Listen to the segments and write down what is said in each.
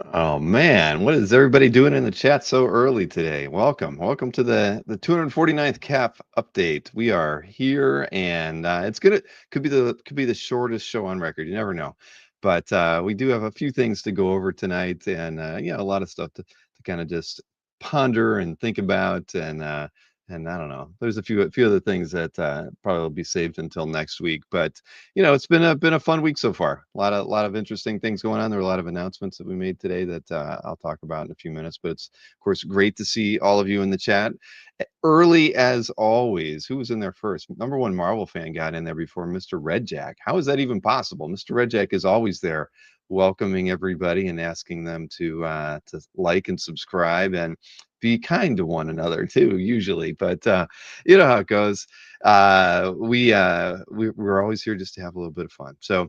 Oh man, what is everybody doing in the chat so early today? Welcome to the 249th cap update. We are here, and it's gonna could be the shortest show on record. You never know, but we do have a few things to go over tonight, and a lot of stuff to kind of just ponder and think about, and I don't know. There's a few other things that probably will be saved until next week, but it's been a fun week so far. A lot of interesting things going on. There were a lot of announcements that we made today that I'll talk about in a few minutes. But it's of course great to see all of you in the chat. Early as always. Who was in there first? Number one Marvel fan got in there before Mr. Red Jack. How is that even possible? Mr. Red Jack is always there, welcoming everybody and asking them to like and subscribe and be kind to one another too. Usually, but you know how it goes. We're always here just to have a little bit of fun. So,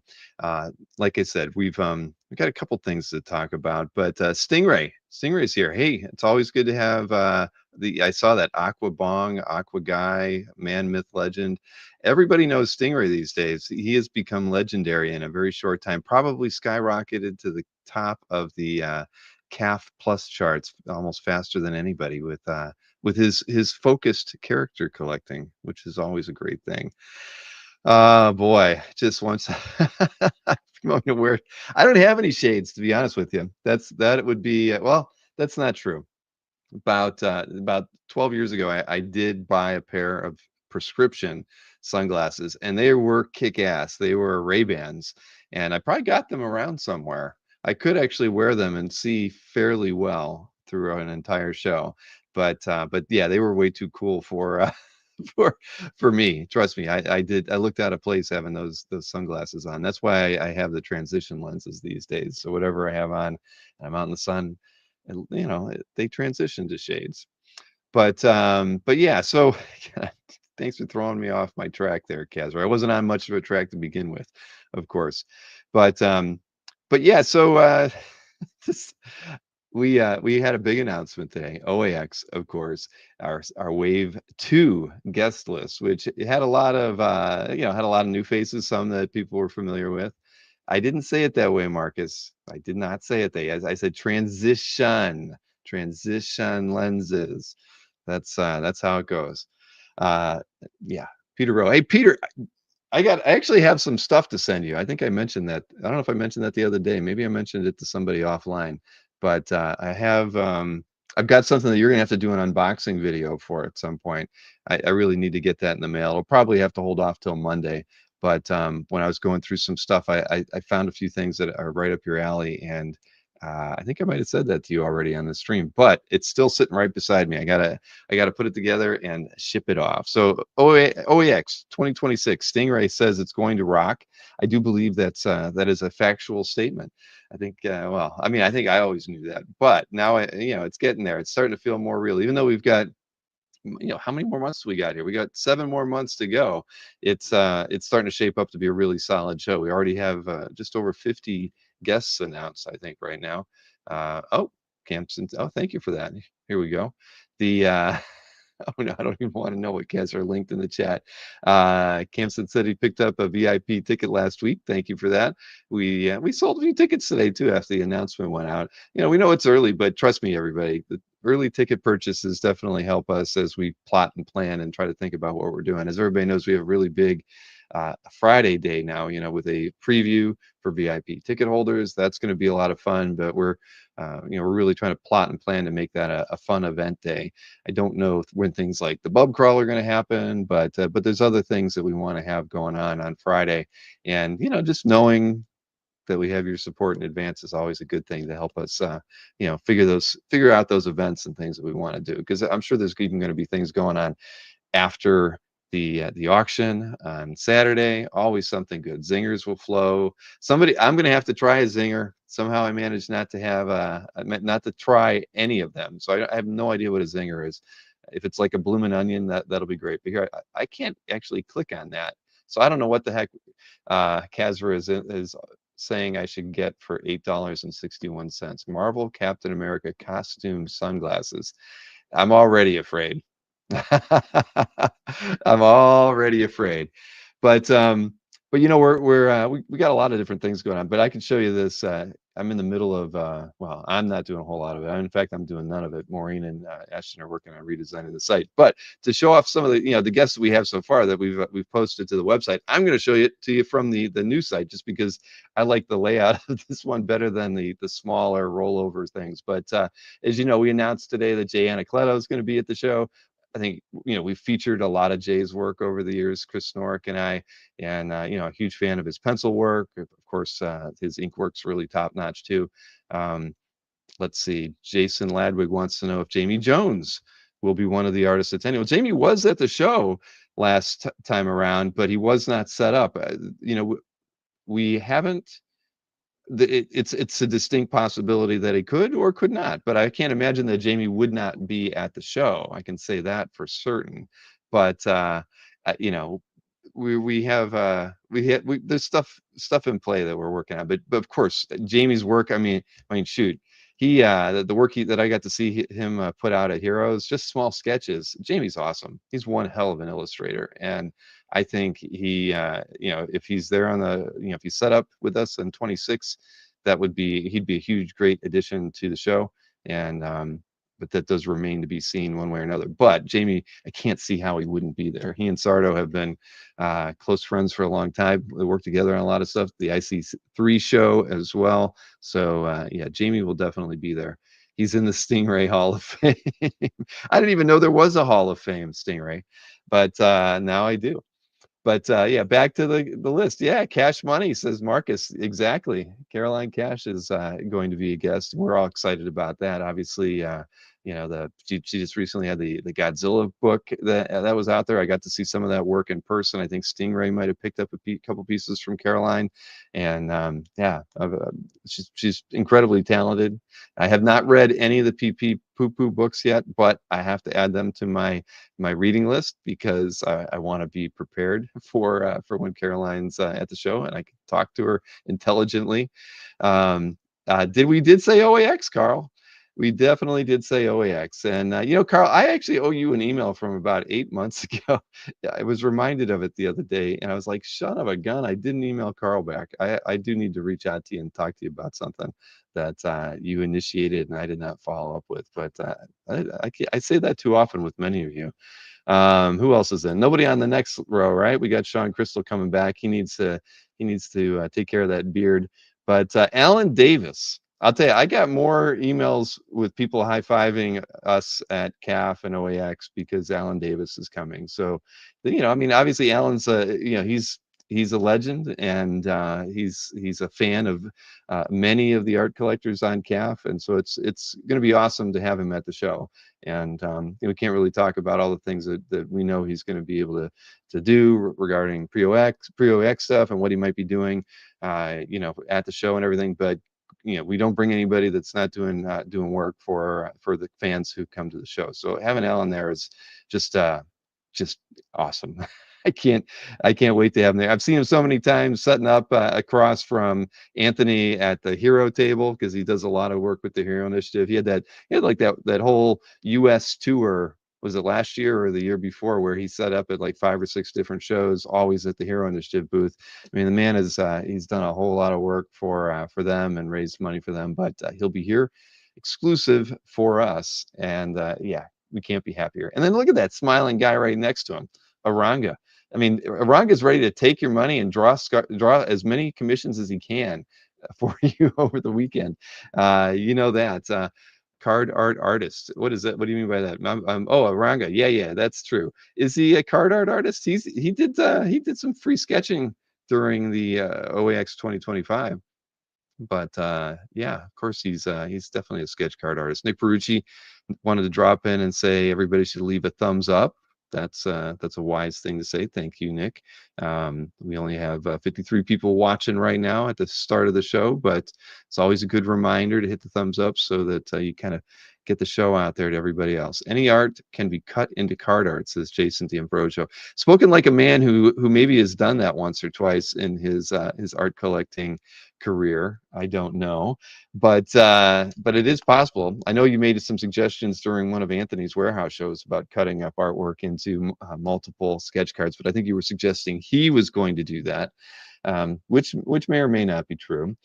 like I said, we got a couple things to talk about, but Stingray's here. Hey, it's always good to have the. I saw that Aqua Bong, Aqua Guy, Man, Myth, Legend. Everybody knows Stingray these days. He has become legendary in a very short time. Probably skyrocketed to the top of the CAF Plus charts almost faster than anybody with his focused character collecting, which is always a great thing. Boy, just once I'm going to wear. I don't have any shades, to be honest with you. That would be well. That's not true. About 12 years ago, I did buy a pair of prescription sunglasses, and they were kick-ass. They were Ray-Bans, and I probably got them around somewhere. I could actually wear them and see fairly well through an entire show, but yeah, they were way too cool for for for me. Trust me, I looked out of place having those sunglasses on. That's why I have the transition lenses these days. So whatever I have on, and I'm out in the sun, and they transition to shades. But yeah, so thanks for throwing me off my track there, Casper. I wasn't on much of a track to begin with, of course. But yeah, so this, we had a big announcement today. OAX, of course, our Wave 2 guest list, which it had a lot of had a lot of new faces, some that people were familiar with. I didn't say it that way, Marcus. I did not say it that way. I said transition lenses. That's how it goes. Uh, yeah, Peter Rowe. Hey, Peter, I actually have some stuff to send you. I think I mentioned that. I don't know if I mentioned that the other day. Maybe I mentioned it to somebody offline, but I've got something that you're gonna have to do an unboxing video for at some point. I really need to get that in the mail. I'll probably have to hold off till Monday. But when I was going through some stuff, I found a few things that are right up your alley, and I think I might have said that to you already on the stream, but it's still sitting right beside me. I gotta put it together and ship it off. So OEX 2026, Stingray says it's going to rock. I do believe that is a factual statement. I think well, I mean, I think I always knew that, but now it's getting there. It's starting to feel more real, even though we've got how many more months do we got here? We got 7 more months to go. It's starting to shape up to be a really solid show. We already have just over 50 guests announced, I think, right now. Oh, Campson. Oh, thank you for that. Here we go. The oh no, I don't even want to know what cats are linked in the chat. Campson said he picked up a VIP ticket last week. Thank you for that. We sold a few tickets today too after the announcement went out. We know it's early, but trust me, everybody, the early ticket purchases definitely help us as we plot and plan and try to think about what we're doing. As everybody knows, we have a really big Friday day now, with a preview for VIP ticket holders. That's going to be a lot of fun, but we're really trying to plot and plan to make that a fun event day. I don't know when things like the bub crawl are going to happen, but there's other things that we want to have going on Friday, and just knowing that we have your support in advance is always a good thing to help us, figure out those events and things that we want to do. Because I'm sure there's even going to be things going on after the auction on Saturday. Always something good. Zingers will flow. I'm going to have to try a zinger. Somehow I managed not to try any of them, so I have no idea what a zinger is. If it's like a bloomin' onion, that'll be great. But here I can't actually click on that, so I don't know what the heck Casver is saying I should get for $8.61. Marvel Captain America costume sunglasses. I'm already afraid. I'm already afraid. But we got a lot of different things going on. But I can show you this I'm in the middle of well, I'm not doing a whole lot of it. In fact, I'm doing none of it. Maureen and Ashton are working on redesigning the site. But to show off some of the the guests that we have so far that we've posted to the website, I'm going to show it to you from the new site just because I like the layout of this one better than the smaller rollover things. But as you know, we announced today that Jay Anacleto is going to be at the show. I think we've featured a lot of Jay's work over the years, Chris Norick and I, and a huge fan of his pencil work. Of course, his ink work's really top notch too. Um, let's see. Jason Ladwig wants to know if Jamie Jones will be one of the artists attending. Well, Jamie was at the show last time around, but he was not set up. We haven't it's a distinct possibility that he could or could not, but I can't imagine that Jamie would not be at the show. I can say that for certain. But you know, we there's stuff in play that we're working on. But of course, Jamie's work. I mean, shoot, he the work that I got to see him put out at Heroes, just small sketches. Jamie's awesome. He's one hell of an illustrator, and I think if he's there on if he's set up with us in 26, he'd be a huge, great addition to the show. And but that does remain to be seen one way or another. But Jamie, I can't see how he wouldn't be there. He and Sardo have been close friends for a long time. They work together on a lot of stuff. The IC3 show as well. So yeah, Jamie will definitely be there. He's in the Stingray Hall of Fame. I didn't even know there was a Hall of Fame, Stingray, but now I do. But yeah, back to the list. Yeah, Cash Money says Marcus. Exactly. Caroline Cash is going to be a guest. We're all excited about that. Obviously, she just recently had the Godzilla book that was out there. I got to see some of that work in person. I think Stingray might have picked up a couple pieces from Caroline, and yeah, she's incredibly talented. I have not read any of the PP Poo Poo books yet, but I have to add them to my reading list because I want to be prepared for when Caroline's at the show and I can talk to her intelligently. Did say OAX, Carl? We definitely did say OAX. And Carl, I actually owe you an email from about 8 months ago. I was reminded of it the other day, and I was like, son of a gun, I didn't email Carl back. I do need to reach out to you and talk to you about something that you initiated and I did not follow up with. But I say that too often with many of you. Who else is in? Nobody on the next row, right? We got Sean Crystal coming back. He needs to take care of that beard. But Alan Davis, I'll tell you, I got more emails with people high-fiving us at CAF and OAX because Alan Davis is coming. So, obviously Alan's he's a legend, and he's a fan of many of the art collectors on CAF, and so it's going to be awesome to have him at the show. And we can't really talk about all the things that we know he's going to be able to do regarding pre-OX stuff and what he might be doing, at the show and everything. But we don't bring anybody that's not doing work for the fans who come to the show. So having Alan there is just awesome. I can't I can't wait to have him there. I've seen him so many times setting up across from Anthony at the Hero table because he does a lot of work with the Hero Initiative. He had like that whole U.S. tour. Was it last year or the year before where he set up at like 5 or 6 different shows, always at the Hero Initiative booth? I mean, the man is he's done a whole lot of work for them and raised money for them, but he'll be here exclusive for us. And yeah, we can't be happier. And then look at that smiling guy right next to him, Aranga. I mean, Aranga's ready to take your money and draw as many commissions as he can for you over the weekend. That. Card art artist. What is that? What do you mean by that? Aranga. Yeah, that's true. Is he a card art artist? He did some free sketching during the OAX 2025. But yeah, of course he's definitely a sketch card artist. Nick Perucci wanted to drop in and say everybody should leave a thumbs up. That's a wise thing to say. Thank you, Nick. We only have 53 people watching right now at the start of the show, but it's always a good reminder to hit the thumbs up so that you kind of get the show out there to everybody else. Any art can be cut into card art, says Jason D'Ambrosio. Spoken like a man who maybe has done that once or twice in his art collecting career. I don't know, but it is possible. I know you made some suggestions during one of Anthony's warehouse shows about cutting up artwork into multiple sketch cards, but I think you were suggesting he was going to do that, which may or may not be true.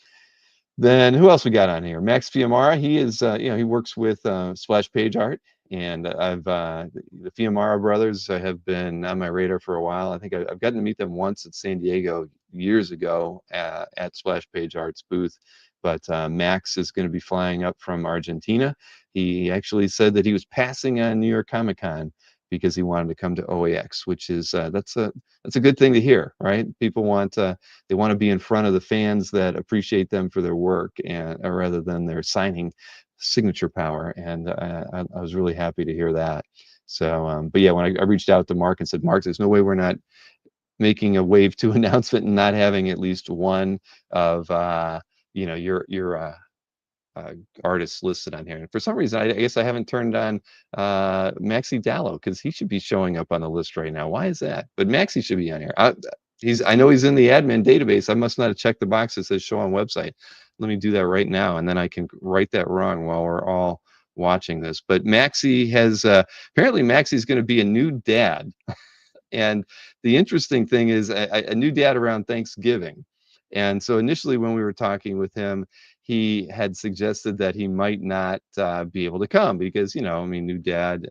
Then who else we got on here? Max Fiamara. He is, he works with Splash Page Art, and the Fiamara brothers have been on my radar for a while. I think I've gotten to meet them once at San Diego years ago at Splash Page Art's booth. But Max is going to be flying up from Argentina. He actually said that he was passing on New York Comic Con because he wanted to come to OAX, which is that's a good thing to hear, right? People want they want to be in front of the fans that appreciate them for their work, and rather than their signing signature power. And I was really happy to hear that. So, but yeah, when I reached out to Mark and said, Mark, there's no way we're not making a wave two announcement and not having at least one of your uh, artists listed on here. And for some reason, I guess I haven't turned on Maxi Dallo, because he should be showing up on the list right now. Why is that? But Maxi should be on here. I know he's in the admin database. I must not have checked the box that says show on website. Let me do that right now, and then I can right that wrong while we're all watching this. But Maxi has apparently Maxi's going to be a new dad. And the interesting thing is a new dad around Thanksgiving. And so initially when we were talking with him, he had suggested that he might not be able to come because, I mean, new dad,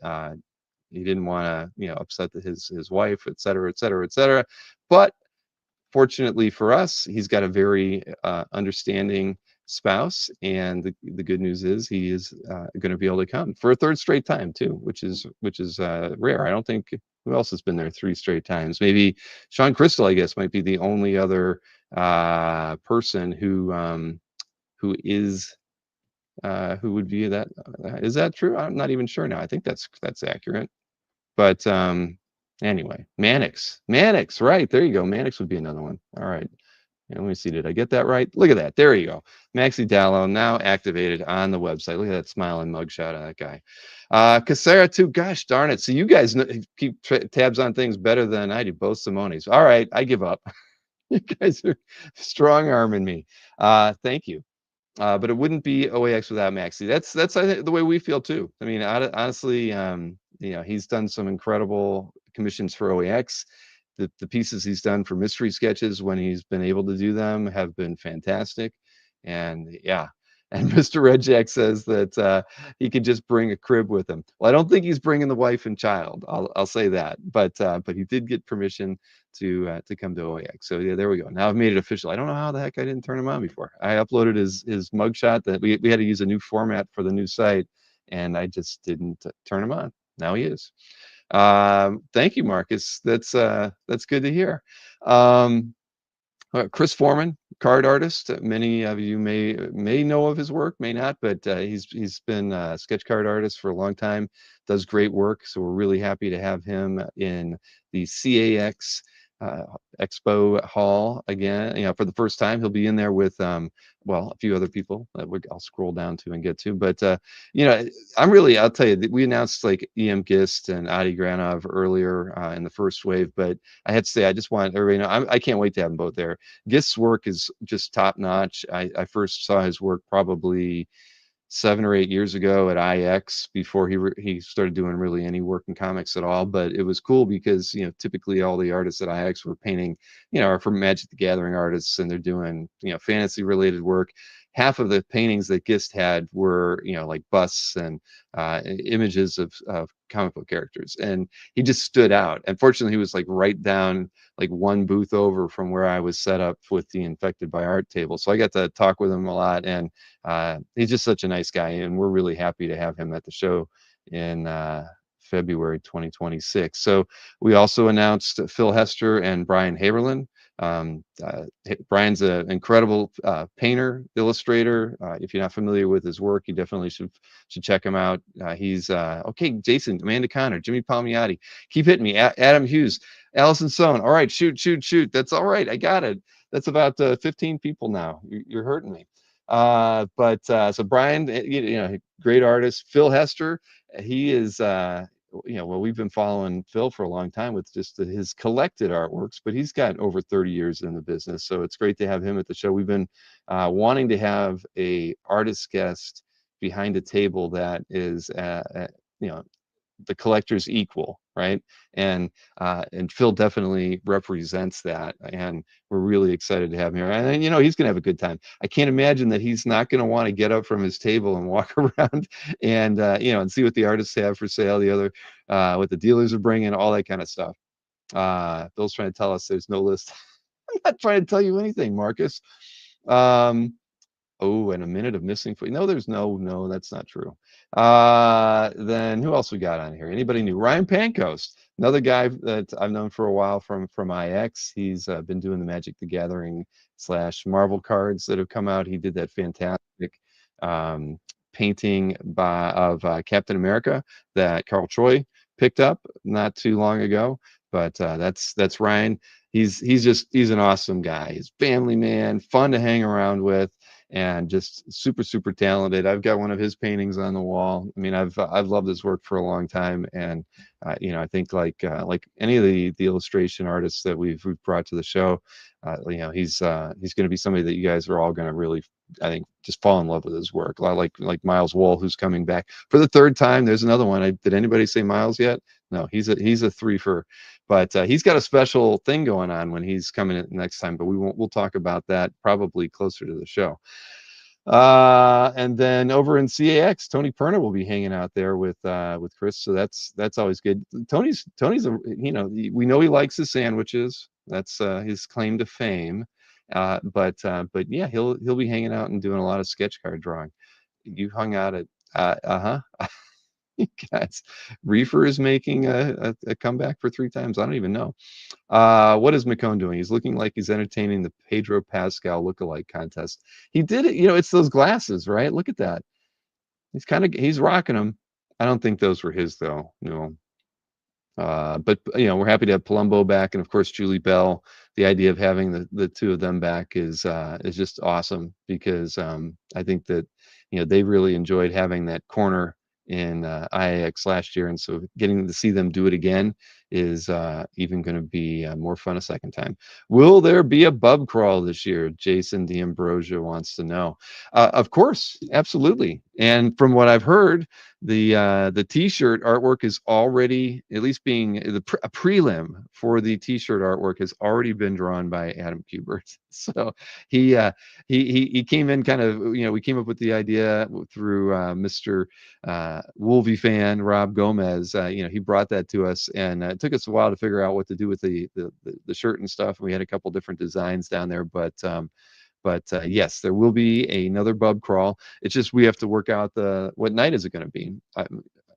he didn't want to, upset his wife, et cetera, et cetera, et cetera. But fortunately for us, he's got a very understanding spouse, and the good news is he is going to be able to come for a third straight time too, which is rare. I don't think who else has been there three straight times. Maybe Sean Crystal, I guess, might be the only other person who would be that. Is that true? I'm not even sure now. I think that's accurate. But anyway, Mannix, right there you go. Mannix would be another one. All right. And let me see, did I get that right? Look at that. There you go. Maxi Dallo now activated on the website. Look at that smiling mugshot of that guy. Casera too. Gosh darn it. So you guys keep tabs on things better than I do. Both Simone's. All right, I give up. You guys are strong arming me. Thank you. But it wouldn't be OAX without Maxi. That's I think the way we feel too. I mean, honestly, he's done some incredible commissions for OAX. The pieces he's done for mystery sketches when he's been able to do them have been fantastic. And yeah, and Mr. Redjack says that he could just bring a crib with him. Well, I don't think he's bringing the wife and child. I'll say that. But he did get permission to come to OAX. So yeah, there we go. Now I've made it official. I don't know how the heck I didn't turn him on before. I uploaded his mugshot that we had to use a new format for the new site, and I just didn't turn him on. Now he is. Thank you, Marcus. That's good to hear. Chris Foreman, card artist. Many of you may know of his work, may not, but he's been a sketch card artist for a long time. Does great work, so we're really happy to have him in the CAX Expo hall again. For the first time, he'll be in there with a few other people that I'll scroll down to and get to. But I'll tell you, we announced like EM Gist and Adi Granov earlier in the first wave, but I had to say, I just want everybody to know, I can't wait to have them both there. Gist's work is just top notch. I first saw his work probably 7 or 8 years ago at IX before he started doing really any work in comics at all. But it was cool because typically all the artists at IX were painting, are from Magic the Gathering artists, and they're doing fantasy related work. Half of the paintings that Gist had were like busts and images of comic book characters, and he just stood out. Unfortunately, he was like right down like one booth over from where I was set up with the Infected by Art table, so I got to talk with him a lot, and he's just such a nice guy, and we're really happy to have him at the show in February 2026. So we also announced Phil Hester and Brian Haberlin. Brian's an incredible painter, illustrator. If you're not familiar with his work, you definitely should check him out. He's okay. Jason, Amanda Connor, Jimmy Palmiotti, keep hitting me. Adam Hughes, Allison Sohn. All right, shoot. That's all right. I got it. That's about 15 people now. You're hurting me. So Brian, great artist. Phil Hester, he is we've been following Phil for a long time with just his collected artworks, but he's got over 30 years in the business, so it's great to have him at the show. We've been wanting to have a artist guest behind a table that is the collector's equal, right? And Phil definitely represents that, and we're really excited to have him here. And he's gonna have a good time. I can't imagine that he's not gonna want to get up from his table and walk around and and see what the artists have for sale, the other what the dealers are bringing, all that kind of stuff. Bill's trying to tell us there's no list. I'm not trying to tell you anything, Marcus. Um, Oh, and a minute of missing footage. No, no, that's not true. Then who else we got on here? Anybody new? Ryan Pancoast, another guy that I've known for a while from IX. He's been doing the Magic the Gathering / Marvel cards that have come out. He did that fantastic um, painting of Captain America that Carl Troy picked up not too long ago. But that's Ryan. He's an awesome guy. He's a family man, fun to hang around with, and just super super talented. I've got one of his paintings on the wall. I mean, I've loved his work for a long time, and I think like any of the illustration artists that we've brought to the show, he's going to be somebody that you guys are all going to really, I think, just fall in love with his work. A lot like Miles Wool, who's coming back for the third time. There's another one. Did anybody say Miles yet? No, he's a threefer, but he's got a special thing going on when he's coming in next time. But we'll talk about that probably closer to the show. And then over in CAX, Tony Perna will be hanging out there with Chris, so that's always good. Tony's we know he likes his sandwiches. That's his claim to fame. But yeah, he'll be hanging out and doing a lot of sketch card drawing. You hung out at uh-huh. Guys, Reefer is making a comeback for 3 times. I don't even know. What is McCone doing? He's looking like he's entertaining the Pedro Pascal lookalike contest. He did it. It's those glasses, right? Look at that. He's rocking them. I don't think those were his though. No. But we're happy to have Palumbo back, and of course Julie Bell. The idea of having the two of them back is just awesome, because I think that they really enjoyed having that corner in IAX last year, and so getting to see them do it again is even going to be more fun a second time. Will there be a bub crawl this year? Jason D'Ambrosio wants to know. Of course, absolutely. And from what I've heard, the T-shirt artwork is already, at least being a prelim for the T-shirt artwork, has already been drawn by Adam Kubert. So he came in kind of, we came up with the idea through Mr. Wolvie fan Rob Gomez. He brought that to us, and it took us a while to figure out what to do with the shirt and stuff. We had a couple different designs down there, but yes, there will be another bub crawl. It's just we have to work out what night is it going to be.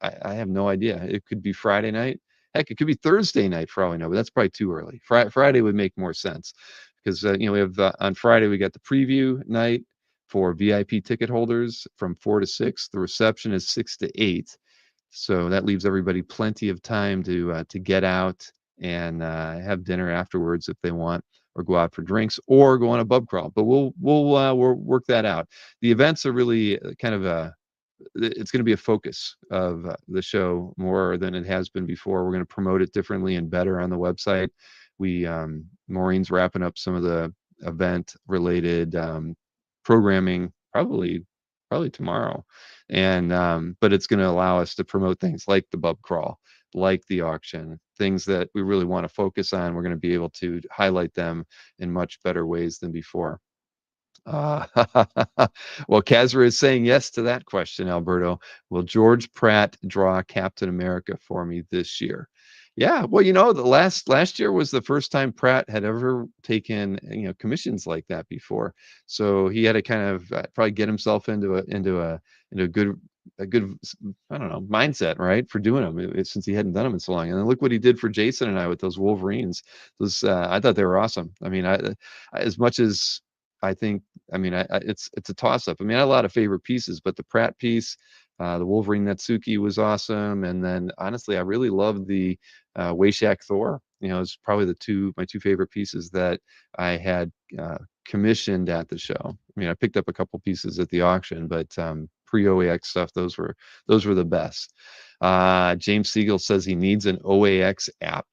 I have no idea. It could be Friday night. Heck, it could be Thursday night for all we know, but that's probably too early. Friday would make more sense, because we have on Friday we got the preview night for VIP ticket holders from 4 to 6. The reception is 6 to 8. So that leaves everybody plenty of time to get out and have dinner afterwards if they want, or go out for drinks, or go on a pub crawl. But we'll work that out. The events are really kind of it's going to be a focus of the show more than it has been before. We're going to promote it differently and better on the website. Maureen's wrapping up some of the event related programming probably tomorrow, and but it's going to allow us to promote things like the bub crawl, like the auction, things that we really want to focus on. We're going to be able to highlight them in much better ways than before. Uh, well, Kazra is saying yes to that question, Alberto. Will George Pratt draw Captain America for me this year? Yeah, well, the last year was the first time Pratt had ever taken commissions like that before. So he had to kind of probably get himself into a good I don't know, mindset, right, for doing them, since he hadn't done them in so long. And then look what he did for Jason and I with those Wolverines. Those I thought they were awesome. I mean, as much as I think, it's a toss up. I mean, I had a lot of favorite pieces, but the Pratt piece, the Wolverine Natsuki was awesome, and then honestly, I really loved the Wayshak Thor. It's probably my two favorite pieces that I had commissioned at the show. I mean, I picked up a couple pieces at the auction, but pre-OAX stuff, those were the best. James Siegel says he needs an OAX app.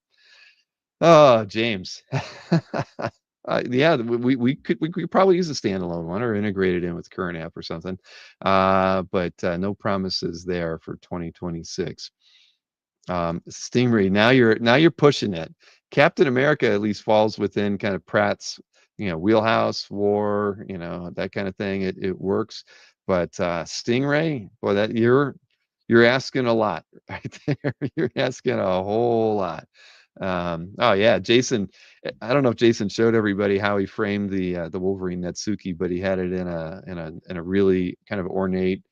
Oh, James. Yeah, we could probably use a standalone one or integrate it in with the current app or something. But no promises there for 2026. Stingray. Now you're pushing it. Captain America at least falls within kind of Pratt's, wheelhouse, war, that kind of thing. It works. But Stingray, boy, that you're asking a lot right there. You're asking a whole lot. Oh yeah, Jason. I don't know if Jason showed everybody how he framed the Wolverine Netsuki, but he had it in a really kind of ornate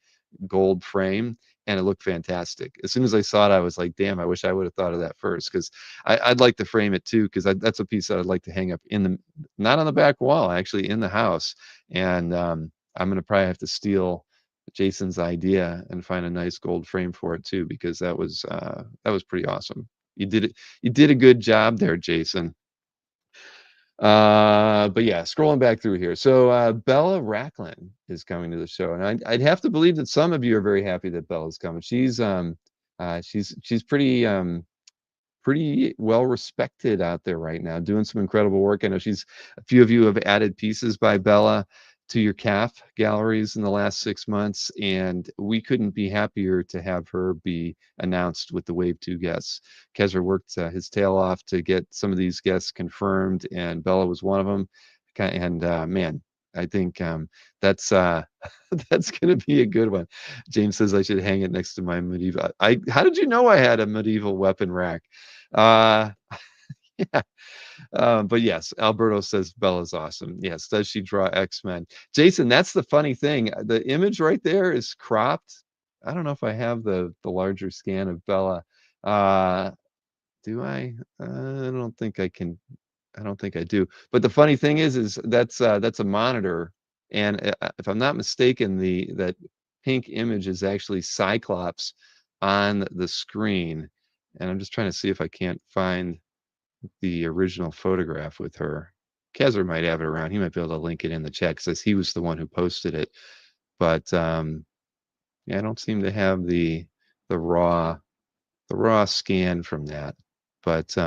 gold frame, and it looked fantastic. As soon as I saw it, I was like, damn, I wish I would have thought of that first, because I'd like to frame it too, because that's a piece that I'd like to hang up in the, not on the back wall, actually in the house. And I'm gonna probably have to steal Jason's idea and find a nice gold frame for it too, because that was pretty awesome. You did a good job there, Jason. But yeah, scrolling back through here. So Bella Racklin is coming to the show, and I'd have to believe that some of you are very happy that Bella's coming. She's pretty well respected out there right now, doing some incredible work. I know a few of you have added pieces by Bella to your calf galleries in the last 6 months, and we couldn't be happier to have her be announced with the Wave 2 guests. Kezra worked his tail off to get some of these guests confirmed, and Bella was one of them. And man, I think that's that's going to be a good one. James says I should hang it next to my medieval. How did you know I had a medieval weapon rack? Uh, yeah. But yes, Alberto says Bella's awesome. Yes, does she draw X-Men? Jason, that's the funny thing. The image right there is cropped. I don't know if I have the larger scan of Bella. Uh, do I? I don't think I can. I don't think I do. But the funny thing is that's a monitor, and if I'm not mistaken, the that pink image is actually Cyclops on the screen. And I'm just trying to see if I can't find the original photograph with her. Kezzer might have it around. He might be able to link it in the chat, because he was the one who posted it. But yeah, I don't seem to have the raw the raw scan from that. But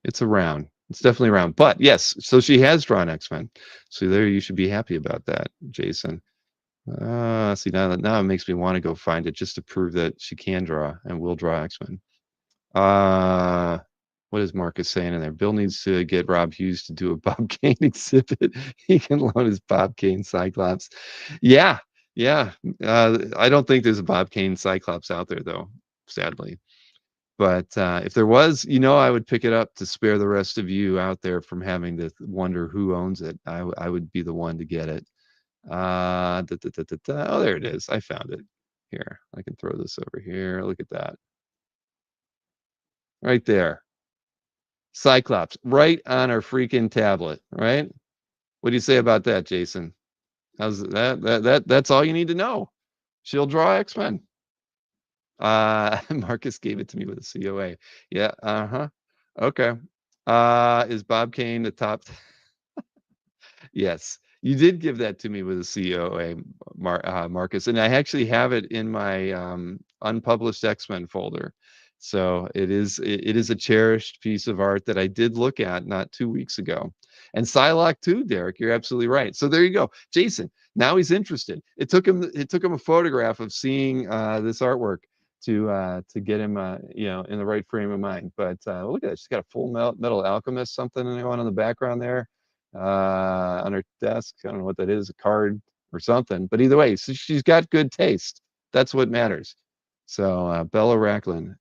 it's around. It's definitely around. But yes, so she has drawn X-Men. So there, you should be happy about that, Jason. See, now it makes me want to go find it, just to prove that she can draw and will draw X-Men. Uh, what is Marcus saying in there? Bill needs to get Rob Hughes to do a Bob Kane exhibit. He can loan his Bob Kane Cyclops. Yeah, yeah. I don't think there's a Bob Kane Cyclops out there, though, sadly. But if there was, I would pick it up to spare the rest of you out there from having to wonder who owns it. I would be the one to get it. Oh, there it is. I found it. Here, I can throw this over here. Look at that. Right there. Cyclops, right on our freaking tablet, right? What do you say about that, Jason? How's that's all you need to know. She'll draw X-Men. Marcus gave it to me with a COA. Yeah, uh-huh. Okay. Is Bob Kane the top? Yes, you did give that to me with a COA, Marcus, and I actually have it in my unpublished X-Men folder. So it is a cherished piece of art that I did look at not 2 weeks ago. And Psylocke too, Derek. You're absolutely right. So there you go, Jason. Now he's interested. It took him a photograph of seeing this artwork to get him in the right frame of mind. But look at that. She's got a full metal alchemist, something on the background there on her desk. I don't know what that is, a card or something. But either way, so she's got good taste. That's what matters. So Bella Racklin,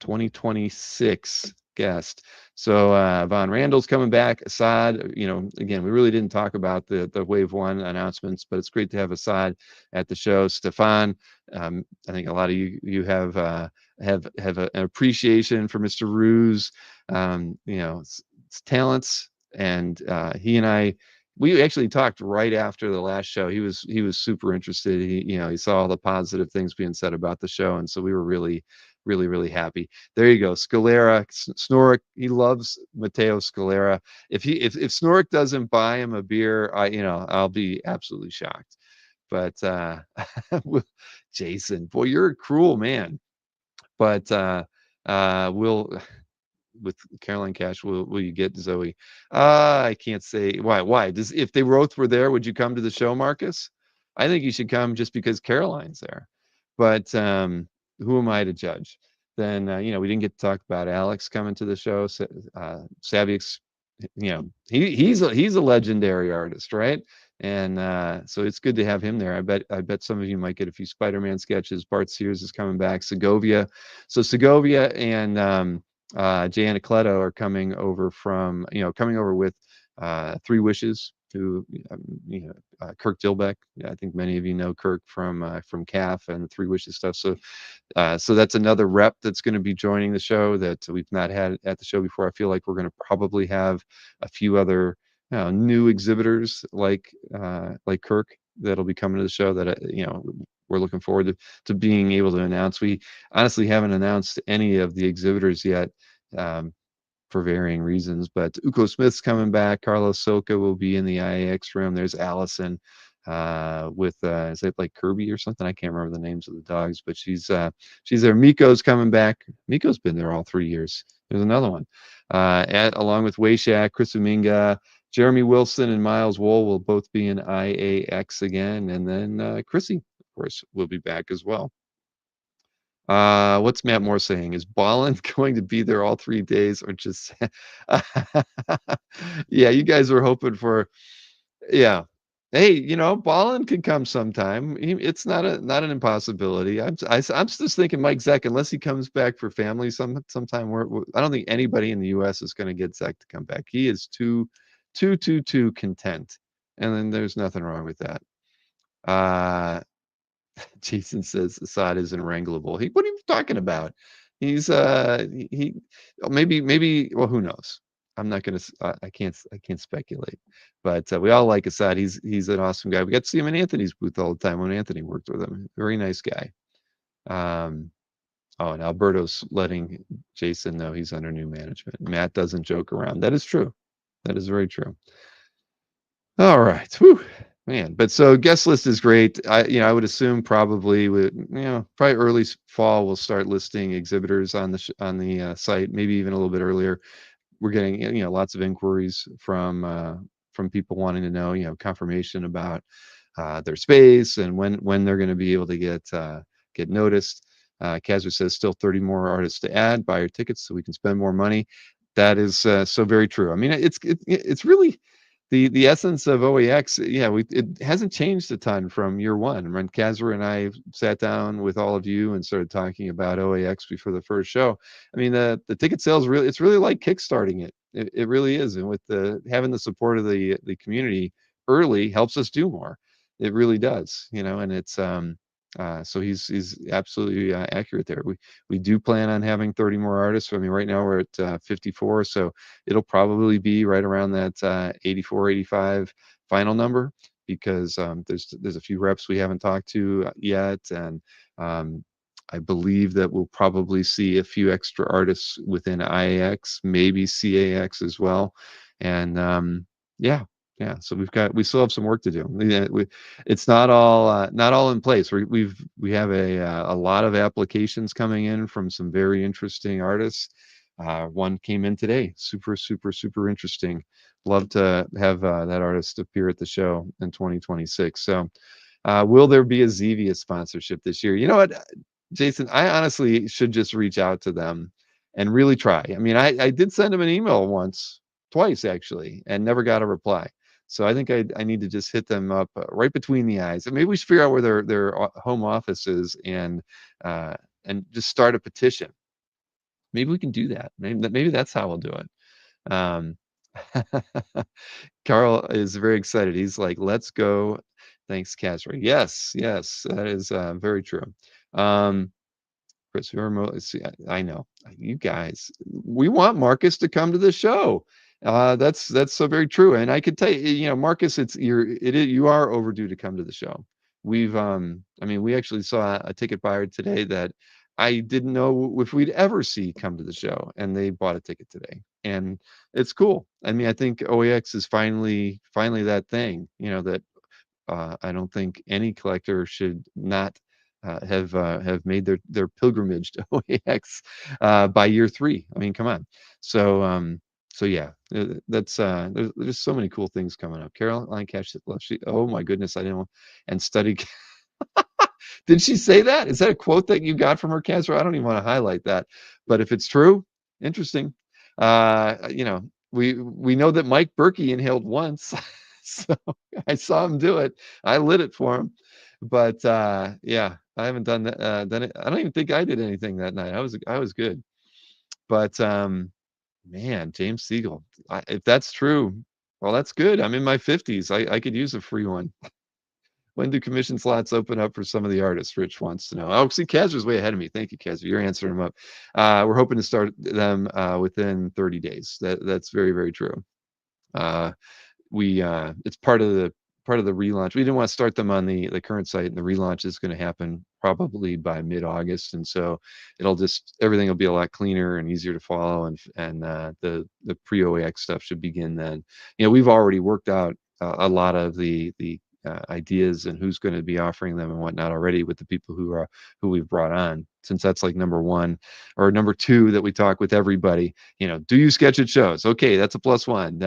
2026 guest. So Von Randall's coming back. Assad, again, we really didn't talk about the Wave 1 announcements, but it's great to have Assad at the show. Stefan, I think a lot of you have an appreciation for Mr. Ruse, talents, and he and I. We actually talked right after the last show. He was super interested. He saw all the positive things being said about the show, and so we were really, really, really happy. There you go, Scalera, Snorik. He loves Matteo Scalera. If Snorik doesn't buy him a beer, I'll be absolutely shocked. But Jason, boy, you're a cruel man. But we'll with Caroline Cash, will you get Zoe? I can't say why. Why does if they both were there, would you come to the show, Marcus? I think you should come just because Caroline's there. But who am I to judge? then we didn't get to talk about Alex coming to the show. Savick's, he's a legendary artist, right? And so it's good to have him there. I bet some of you might get a few Spider-Man sketches. Bart Sears is coming back. Segovia, so Segovia and Jay Anacleto are coming over with Three Wishes, who Kirk Dilbeck. Yeah, I think many of you know Kirk from CAF and Three Wishes stuff. So that's another rep that's going to be joining the show that we've not had at the show before. I feel like we're going to probably have a few other new exhibitors like Kirk that'll be coming to the show that we're looking forward to being able to announce. We honestly haven't announced any of the exhibitors yet. For varying reasons, but Uko Smith's coming back. Carlos Soka will be in the IAX room. There's Allison with is it like Kirby or something? I can't remember the names of the dogs, but she's there. Miko's coming back. Miko's been there all 3 years. There's another one. Along with Wayshak, Chris Uminga, Jeremy Wilson, and Miles Wool will both be in IAX again, and then Chrissy, of course, will be back as well. What's Matt Moore saying? Is Ballin going to be there all 3 days, or just? Yeah, you guys were hoping for. Yeah. Hey, Ballin can come sometime. It's not an impossibility. I'm just thinking Mike Zeck, unless he comes back for family sometime. I don't think anybody in the U.S. is going to get Zeck to come back. He is too content, and then there's nothing wrong with that. Jason says Assad isn't wrangleable. What are you talking about? He's maybe well, who knows? I'm not gonna. I can't speculate. But we all like Assad. He's an awesome guy. We got to see him in Anthony's booth all the time when Anthony worked with him. Very nice guy. Oh, and Alberto's letting Jason know he's under new management. Matt doesn't joke around. That is true. That is very true. All right. Whew. Man, but so guest list is great. I would assume probably probably early fall we'll start listing exhibitors on the site, maybe even a little bit earlier. We're getting lots of inquiries from people wanting to know confirmation about their space and when they're going to be able to get noticed. Kazra says still 30 more artists to add. Buy your tickets so we can spend more money. That is so very true. I mean, it's really the essence of OAX. Yeah, it hasn't changed a ton from year one. When Kazra and I sat down with all of you and started talking about OAX before the first show, I mean, the ticket sales it's really like kickstarting it. It really is, and with having the support of the community early helps us do more. It really does, and it's so he's absolutely accurate there. We do plan on having 30 more artists. I mean, right now we're at 54, so it'll probably be right around that 84, 85 final number, because there's a few reps we haven't talked to yet, and I believe that we'll probably see a few extra artists within IAX, maybe CAX as well, and yeah. Yeah, so we still have some work to do. It's not all in place. We have a lot of applications coming in from some very interesting artists. One came in today, super interesting. Love to have that artist appear at the show in 2026. So, will there be a Zevia sponsorship this year? You know what, Jason? I honestly should just reach out to them and really try. I mean, I did send them an email twice actually, and never got a reply. So I think I need to just hit them up right between the eyes, and maybe we should figure out where their home office is and just start a petition. Maybe we can do that. Maybe that's how we'll do it. Carl is very excited. He's like, "Let's go." Thanks, Casper. Yes, that is very true. Chris, see, I know you guys. We want Marcus to come to the show. That's so very true. And I could tell you, Marcus, you are overdue to come to the show. I mean, we actually saw a ticket buyer today that I didn't know if we'd ever see come to the show, and they bought a ticket today, and it's cool. I mean, I think OAX is finally that thing, that I don't think any collector should not have made their pilgrimage to OAX by year 3. I mean, come on. So yeah, that's there's so many cool things coming up. Caroline Cash, oh my goodness, I didn't. And study Did she say that? Is that a quote that you got from her, Casper? I don't even want to highlight that, but if it's true, interesting. You know, we know that Mike Berkey inhaled once, so I saw him do it. I lit it for him, but yeah, I haven't done that. Done it. I don't even think I did anything that night. I was good, but man, James Siegel, if that's true, well, that's good. I'm in my 50s. I could use a free one. When do commission slots open up for some of the artists? Rich wants to know. Oh, see, Kazra's way ahead of me. Thank you, Kazra. You're answering them up. We're hoping to start them within 30 days. That's very, very true. Uh, we it's part of the relaunch. We didn't want to start them on the current site, and the relaunch is going to happen probably by mid-August, and so it'll just everything will be a lot cleaner and easier to follow, and the pre-OAX stuff should begin then. You know, we've already worked out a lot of the ideas and who's going to be offering them and whatnot already with the people who we've brought on, since that's like number one or number two that we talk with everybody. You know, do you sketch at shows? Okay, that's a plus one.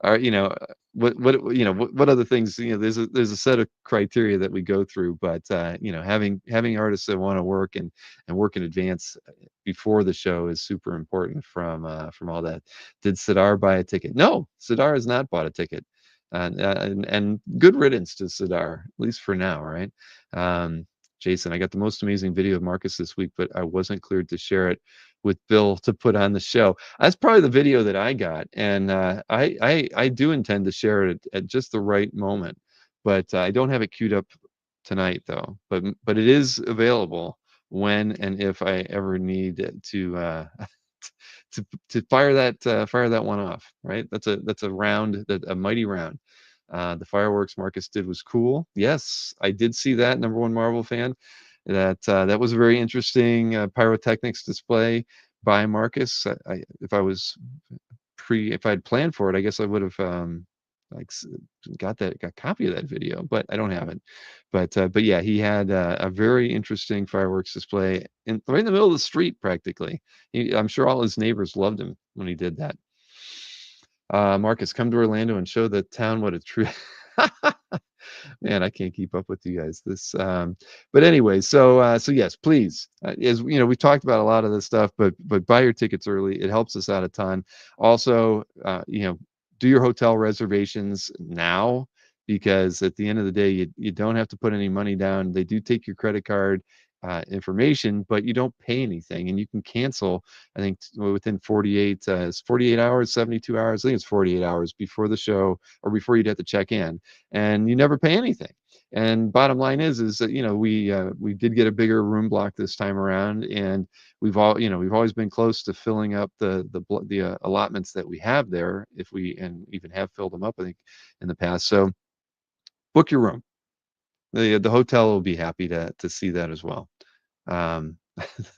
Or you know, what other things, there's a set of criteria that we go through, but having artists that want to work and work in advance before the show is super important from all that. Did Sidar buy a ticket? No, Sidar has not bought a ticket, and good riddance to Sidar, at least for now, right? Jason, I got the most amazing video of Marcus this week, but I wasn't cleared to share it with Bill to put on the show. That's probably the video that I got, and I do intend to share it at just the right moment, but I don't have it queued up tonight though. But it is available when and if I ever need to fire that one off. Right? That's a round, that a mighty round. The fireworks Marcus did was cool. Yes, I did see that. Number one Marvel fan. That was a very interesting pyrotechnics display by Marcus. If I had planned for it, I guess I would have like got a copy of that video, but I don't have it. But yeah, he had a very interesting fireworks display right in the middle of the street, practically. I'm sure all his neighbors loved him when he did that. Marcus, come to Orlando and show the town what a true. Man, I can't keep up with you guys. But anyway, so yes, please. As you know, we talked about a lot of this stuff, but buy your tickets early. It helps us out a ton. Also, do your hotel reservations now, because at the end of the day, you don't have to put any money down. They do take your credit card information, but you don't pay anything, and you can cancel. I think within 48 hours, 72 hours. I think it's 48 hours before the show or before you'd have to check in, and you never pay anything. And bottom line is that we did get a bigger room block this time around, and we've always been close to filling up the allotments that we have there, if we and even have filled them up, I think, in the past. So book your room. The hotel will be happy to see that as well. Um,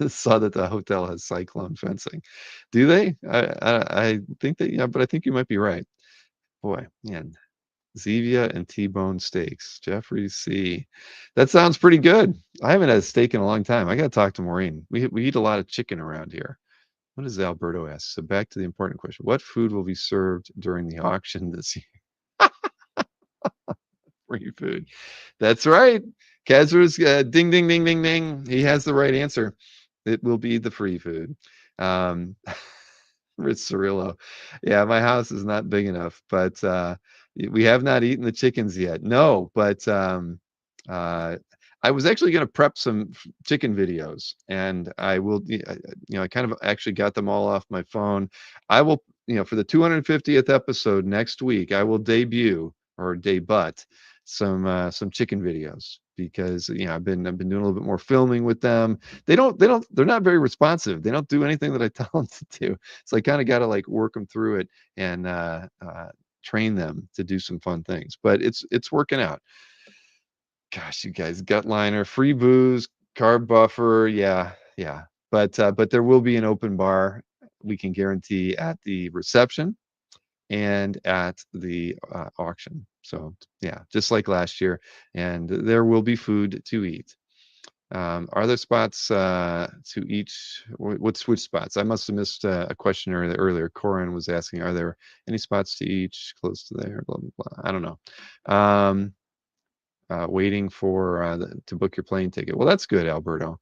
saw that the hotel has cyclone fencing. Do they? I think that, yeah, but I think you might be right. Boy, man, Zevia and T-bone steaks. Jeffrey C. That sounds pretty good. I haven't had a steak in a long time. I got to talk to Maureen. We eat a lot of chicken around here. What does Alberto ask? So back to the important question. What food will be served during the auction this year? Free food. That's right. Kazra's ding, ding, ding, ding, ding. He has the right answer. It will be the free food. Um, Rich Cirillo. Yeah, my house is not big enough, but we have not eaten the chickens yet. No, but uh, I was actually going to prep some chicken videos, and I will. I kind of actually got them all off my phone. I will, for the 250th episode next week, I will debut or debut some chicken videos, because I've been doing a little bit more filming with them. They're not very responsive. They don't do anything that I tell them to do. So I kind of got to like work them through it and train them to do some fun things. But it's working out. Gosh, you guys, gut liner, free booze, carb buffer, yeah, yeah. But there will be an open bar, we can guarantee, at the reception and at the auction. So yeah, just like last year, and there will be food to eat. Are there spots to each? Which spots? I must have missed a question earlier. Corin was asking, are there any spots to each close to there? Blah blah blah. I don't know. waiting for to book your plane ticket. Well, that's good, Alberto.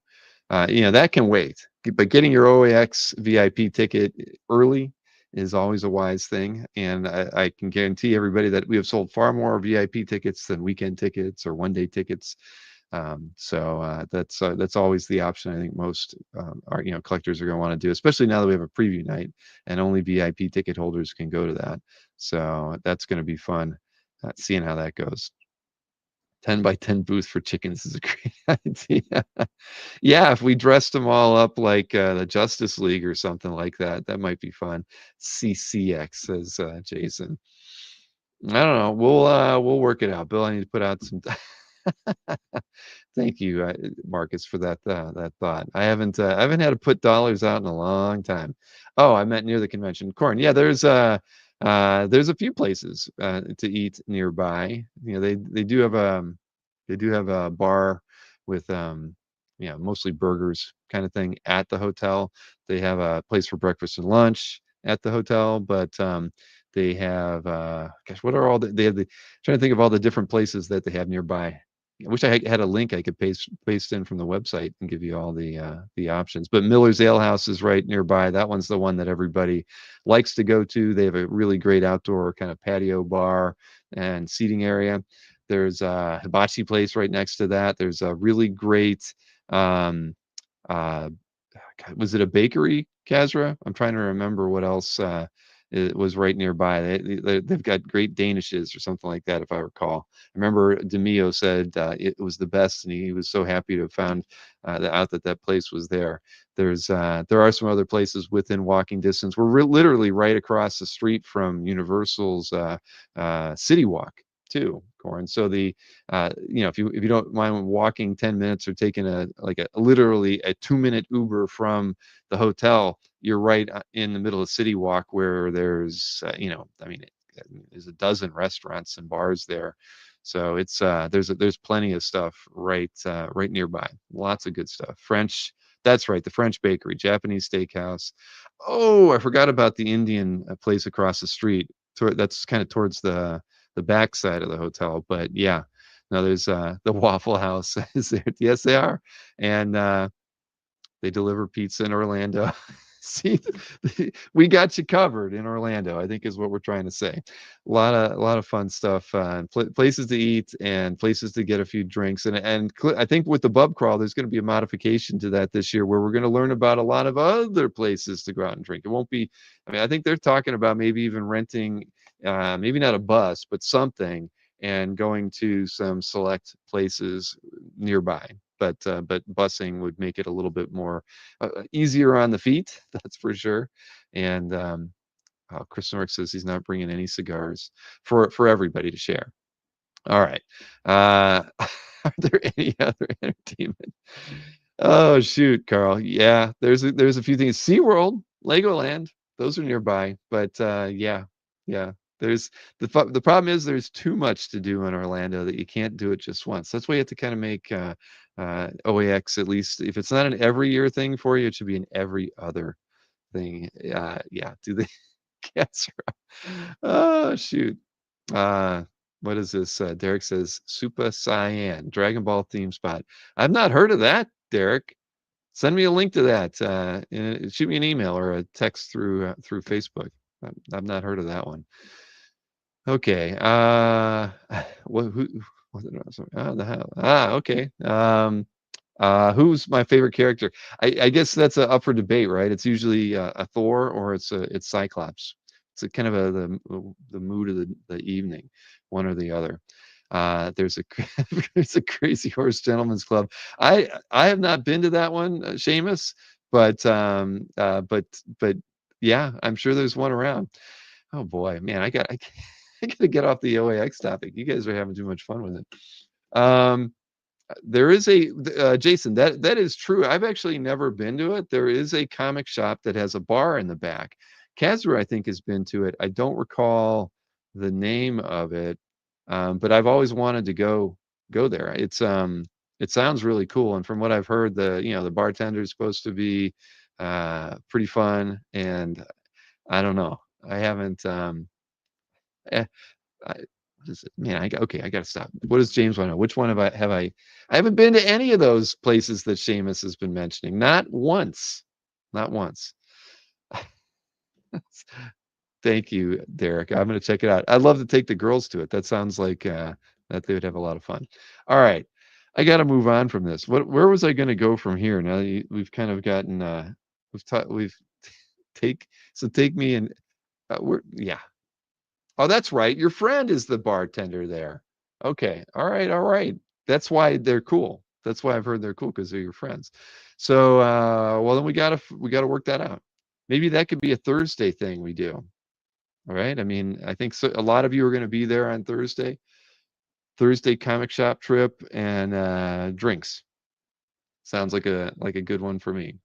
That can wait. But getting your OAX VIP ticket early is always a wise thing. And I can guarantee everybody that we have sold far more VIP tickets than weekend tickets or one-day tickets. So that's always the option. I think most our collectors are going to want to do, especially now that we have a preview night and only VIP ticket holders can go to that. So that's going to be fun, seeing how that goes. 10 by 10 booth for chickens is a great idea. Yeah, if we dressed them all up like the Justice League or something like that, that might be fun. CCX, says Jason. I don't know. We'll work it out. Bill, I need to put out some. Thank you, Marcus, for that thought. I haven't had to put dollars out in a long time. Oh, I meant near the convention. Corn. Yeah, there's a few places to eat nearby. They do have a bar with mostly burgers kind of thing at the hotel. They have a place for breakfast and lunch at the hotel, but they have gosh, what are all they have trying to think of all the different places that they have nearby. I wish I had a link I could paste in from the website and give you all the options. But Miller's Ale House is right nearby. That one's the one that everybody likes to go to. They have a really great outdoor kind of patio bar and seating area. There's a hibachi place right next to that. There's a really great um, uh, God, was it a bakery, Kazra? I'm trying to remember what else it was right nearby. They've got great Danishes or something like that, if I recall. I remember Demio said it was the best, and he was so happy to have found out that place was there. There are some other places within walking distance. We're literally right across the street from Universal's City Walk too, Corin. So if you don't mind walking 10 minutes or taking a literally a 2-minute Uber from the hotel, you're right in the middle of City Walk where there's there's a dozen restaurants and bars there. So there's plenty of stuff right nearby. Lots of good stuff. French, that's right, the French bakery, Japanese steakhouse. Oh, I forgot about the Indian place across the street. That's kind of towards the back side of the hotel. But yeah, no, there's the Waffle House is there. Yes, they are, and they deliver pizza in Orlando. See, we got you covered in Orlando, I think is what we're trying to say. A lot of fun stuff, places to eat and places to get a few drinks. And I think with the Bub Crawl, there's going to be a modification to that this year where we're going to learn about a lot of other places to go out and drink. It won't be, I mean, I think they're talking about maybe even renting, maybe not a bus, but something, and going to some select places nearby. But busing would make it a little bit more easier on the feet, that's for sure. And Chris Nork says he's not bringing any cigars for everybody to share. All right. Are there any other entertainment? Oh shoot, Carl. Yeah, there's a few things. SeaWorld, Legoland, those are nearby. But yeah. There's the problem is there's too much to do in Orlando that you can't do it just once. That's why you have to kind of make OAX, at least if it's not an every year thing for you, it should be an every other thing. Yeah. Do they guess? Oh shoot. Uh, what is this? Derek says Super Cyan Dragon Ball theme spot. I've not heard of that, Derek. Send me a link to that. Shoot me an email or a text through Facebook. I've not heard of that one. Okay. Who? The hell? Okay. Who's my favorite character? I guess that's up for debate, right? It's usually a Thor or it's Cyclops. It's a kind of the mood of the evening, one or the other. There's a there's a Crazy Horse Gentlemen's Club. I have not been to that one, Seamus, but yeah, I'm sure there's one around. Oh boy, man, I gotta get off the OAX topic. You guys are having too much fun with it. There is Jason, that is true. I've actually never been to it. There is a comic shop that has a bar in the back. Kazra, I think, has been to it. I don't recall the name of it, but I've always wanted to go there. It sounds really cool, and from what I've heard, the bartender is supposed to be pretty fun, and I don't know. I haven't. Eh, Man, okay, I gotta stop. What does James want to know? Which one I haven't been to any of those places that Seamus has been mentioning. Not once. Not once. Thank you, Derek. I'm gonna check it out. I'd love to take the girls to it. That sounds like that they would have a lot of fun. All right. I gotta move on from this. Where was I gonna go from here? Now that we've kind of gotten we've take take me and we're yeah. Oh, that's right. Your friend is the bartender there. Okay. All right. All right. That's why they're cool. That's why I've heard they're cool because they're your friends. So, well, then we gotta work that out. Maybe that could be a Thursday thing we do. All right. I mean, I think so, a lot of you are going to be there on Thursday. Thursday comic shop trip and drinks. Sounds like a good one for me.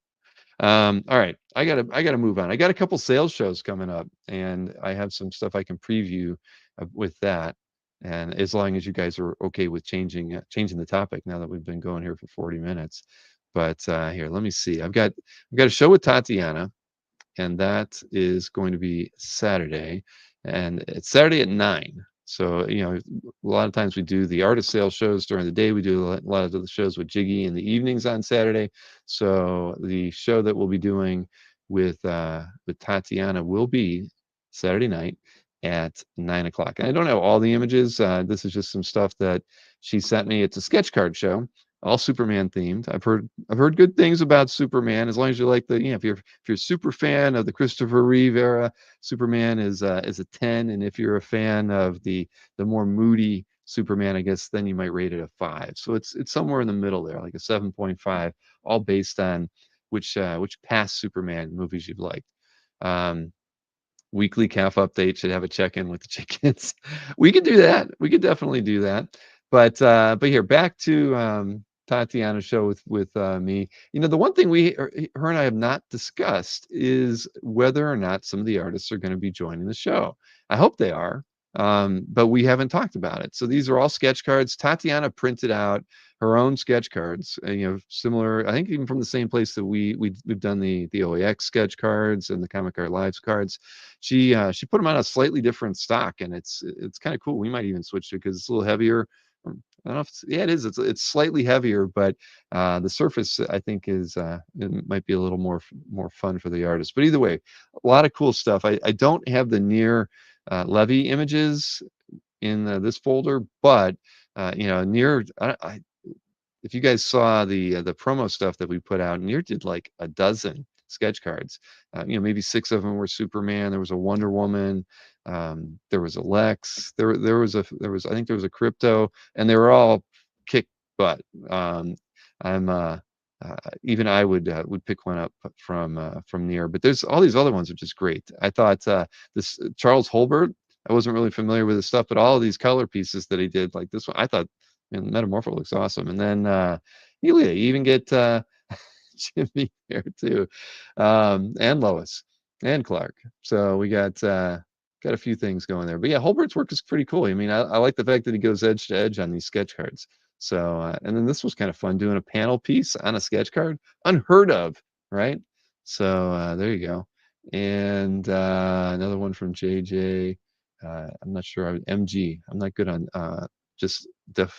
All right, I gotta move on. I got a couple sales shows coming up, and I have some stuff I can preview with that. And as long as you guys are okay with changing the topic now that we've been going here for 40 minutes. But here, let me see. I've got a show with Tatiana, and that is going to be Saturday, and it's Saturday at 9. So, a lot of times we do the artist sales shows during the day. We do a lot of the shows with Jiggy in the evenings on Saturday. So the show that we'll be doing with Tatiana will be Saturday night at 9 o'clock. And I don't have all the images. This is just some stuff that she sent me. It's a sketch card show, all Superman themed. I've heard good things about Superman. As long as you like if you're a super fan of the Christopher Reeve era, Superman is a 10, and if you're a fan of the more moody Superman, I guess then you might rate it a 5. So it's somewhere in the middle there, like a 7.5, all based on which past Superman movies you've liked. Um, Weekly calf update should have a check-in with the chickens. We could do that. We could definitely do that. But here, back to Tatiana's show with me. The one thing her and I have not discussed is whether or not some of the artists are going to be joining the show. I hope they are, but we haven't talked about it. So these are all sketch cards. Tatiana printed out her own sketch cards, similar, I think, even from the same place that we've done the OAX sketch cards and the Comic Art Lives cards. She put them on a slightly different stock, and it's kind of cool. We might even switch to it because it's a little heavier. I don't know if yeah, it is. It's slightly heavier, but the surface I think it might be a little more fun for the artist. But either way, a lot of cool stuff. I don't have the near Levy images in this folder, but near if you guys saw the promo stuff that we put out, Near did like a dozen sketch cards. Maybe 6 of them were Superman. There was a Wonder Woman. There was a Lex. There was I think there was a Crypto, and they were all kick butt. I'm Even I would pick one up from Near, but there's all these other ones which is great. I thought this Charles Holbert. I wasn't really familiar with his stuff, but all of these color pieces that he did, like this one, I thought, and Metamorpho looks awesome. And then you even get Jimmy there too, and Lois and Clark. So we got a few things going there. But yeah, Holbert's work is pretty cool. I mean, I like the fact that he goes edge to edge on these sketch cards. So and then this was kind of fun doing a panel piece on a sketch card, unheard of, right? So there you go. And another one from JJ. I'm not sure. MG. I'm not good on just the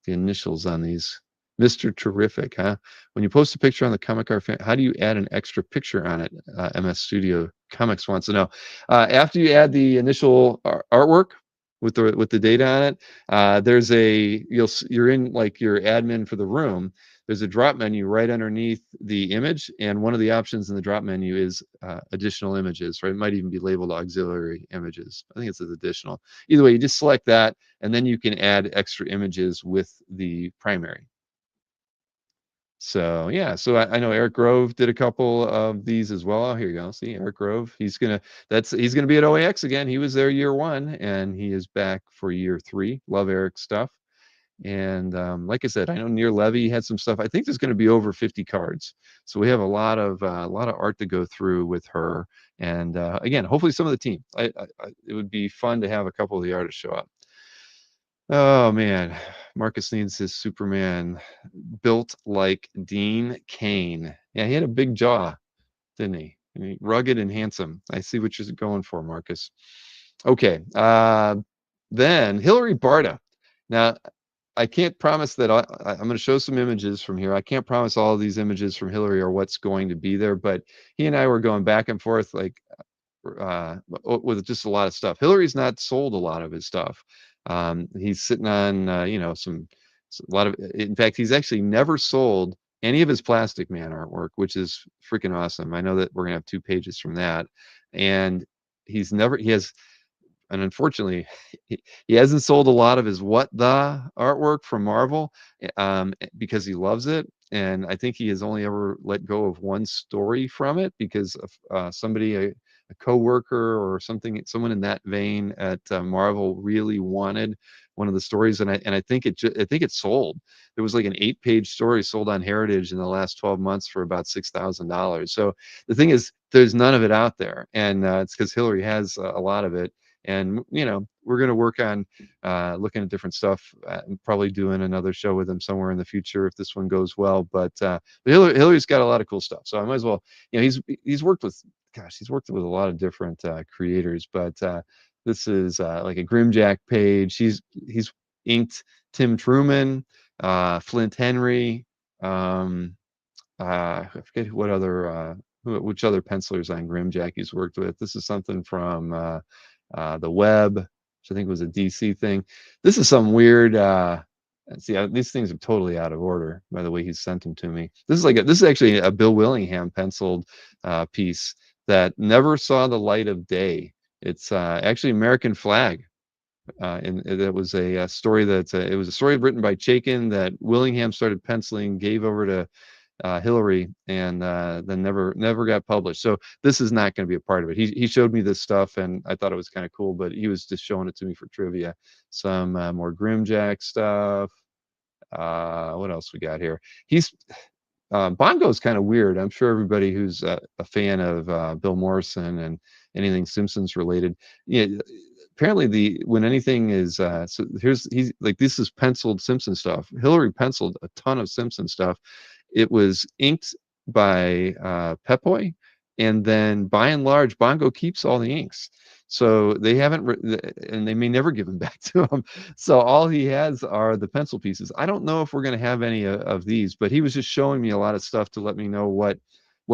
initials on these. Mr. Terrific, huh? When you post a picture on the Comic Art fan, how do you add an extra picture on it? MS Studio Comics wants to know. After you add the initial artwork with the data on it, there's you're in like your admin for the room. There's a drop menu right underneath the image, and one of the options in the drop menu is additional images, right? It might even be labeled auxiliary images. I think it's additional. Either way, you just select that, and then you can add extra images with the primary. So yeah, so I know Eric Grove did a couple of these as well. Oh, here you go. See Eric Grove. He's gonna be at OAX again. He was there year 1, and he is back for year 3. Love Eric's stuff. And like I said, I know Near Levy had some stuff. I think there's going to be over 50 cards, so we have a lot of art to go through with her. And again, hopefully some of the team. It would be fun to have a couple of the artists show up. Oh man, Marcus needs his Superman built like Dean Cain. Yeah, he had a big jaw, didn't he? I mean, rugged and handsome. I see what you're going for, Marcus. Okay. Then Hillary Barta. Now, I can't promise that I'm going to show some images from here. I can't promise all of these images from Hillary are what's going to be there, but he and I were going back and forth like with just a lot of stuff. Hillary's not sold a lot of his stuff. He's sitting on a lot of. In fact, he's actually never sold any of his Plastic Man artwork, which is freaking awesome. I know that we're gonna have 2 pages from that, and he has, and unfortunately, he hasn't sold a lot of his What the artwork from Marvel, because he loves it. And I think he has only ever let go of one story from it because of somebody, a coworker or something, someone in that vein at Marvel really wanted one of the stories, and I think I think it sold. There was like an 8-page story sold on Heritage in the last 12 months for about $6,000. So the thing is, there's none of it out there, and it's because Hillary has a lot of it. And we're going to work on looking at different stuff, and probably doing another show with him somewhere in the future if this one goes well. But Hillary's got a lot of cool stuff, so I might as well. He's worked with, gosh, he's worked with a lot of different creators, but this is like a Grimjack page. He's inked Tim Truman, Flint Henry. I forget what other which other pencilers on Grimjack he's worked with. This is something from the Web, which I think was a DC thing. This is some weird. See, these things are totally out of order by the way he sent them to me. This is actually a Bill Willingham penciled piece that never saw the light of day. It's actually American Flag. And it was a story it was a story written by Chaikin that Willingham started penciling, gave over to Hillary, and then never got published. So this is not going to be a part of it. He showed me this stuff, and I thought it was kind of cool, but he was just showing it to me for trivia. Some more Grimjack stuff. What else we got here? He's Bongo's kind of weird. I'm sure everybody who's a fan of Bill Morrison and anything Simpsons related, apparently when anything is so he's like, this is penciled Simpson stuff. Hillary penciled a ton of Simpson stuff. It was inked by Pepoy, and then by and large, Bongo keeps all the inks. So they haven't, and they may never give them back to him. So all he has are the pencil pieces. I don't know if we're going to have any of these, but he was just showing me a lot of stuff to let me know what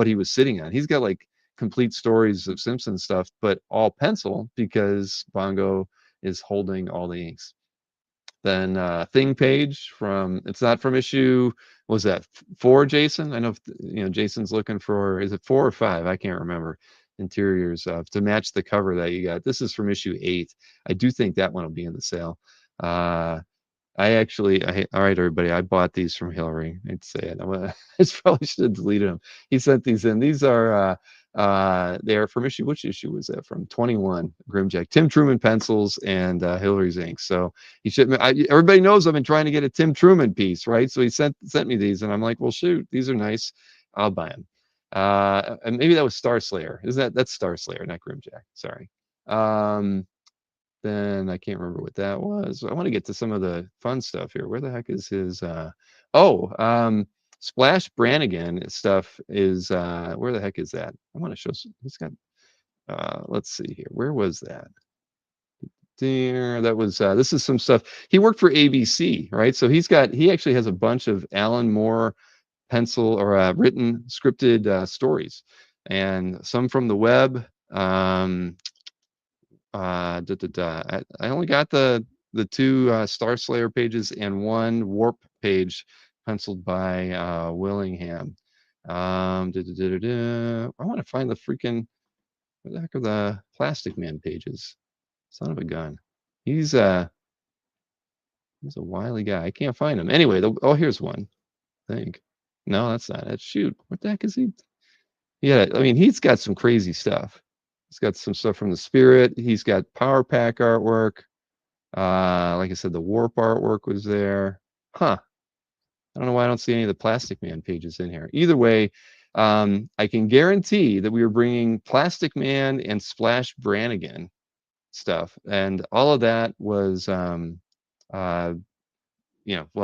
he was sitting on. He's got like complete stories of Simpson stuff, but all pencil because Bongo is holding all the inks. Then thing page from, it's not from issue, what was that, 4, Jason? I know if Jason's looking for, is it 4 or 5? I can't remember. Interiors to match the cover that you got. This is from issue 8. I do think that one will be in the sale. All right, everybody, I bought these from Hillary. I'd say it. I probably should have deleted them. He sent these in. These are they are from issue. Which issue was that from? 21, Grimjack. Tim Truman pencils and Hillary's ink. So he should. Everybody knows I've been trying to get a Tim Truman piece, right? So he sent me these, and I'm like, well, shoot, these are nice. I'll buy them. And maybe that was Star Slayer. That's Star Slayer, not Grimjack? Sorry. Then I can't remember what that was. I want to get to some of the fun stuff here. Where the heck is his Splash Brannigan stuff is where the heck is that? I want to show he's got let's see here. Where was that? There, that was this is some stuff. He worked for ABC, right? So he actually has a bunch of Alan Moore pencil or written scripted stories, and some from the web. I only got the 2 Star Slayer pages and 1 Warp page penciled by Willingham. I want to find the freaking, where the heck are the Plastic Man pages? Son of a gun. He's a wily guy. I can't find him. Anyway, here's one. I think. No, that's not it. Shoot, what the heck is he? Yeah, I mean, he's got some crazy stuff. He's got some stuff from the Spirit. He's got Power Pack artwork. Like I said, the Warp artwork was there. Huh. I don't know why I don't see any of the Plastic Man pages in here. Either way, I can guarantee that we were bringing Plastic Man and Splash Brannigan stuff, and all of that was, well,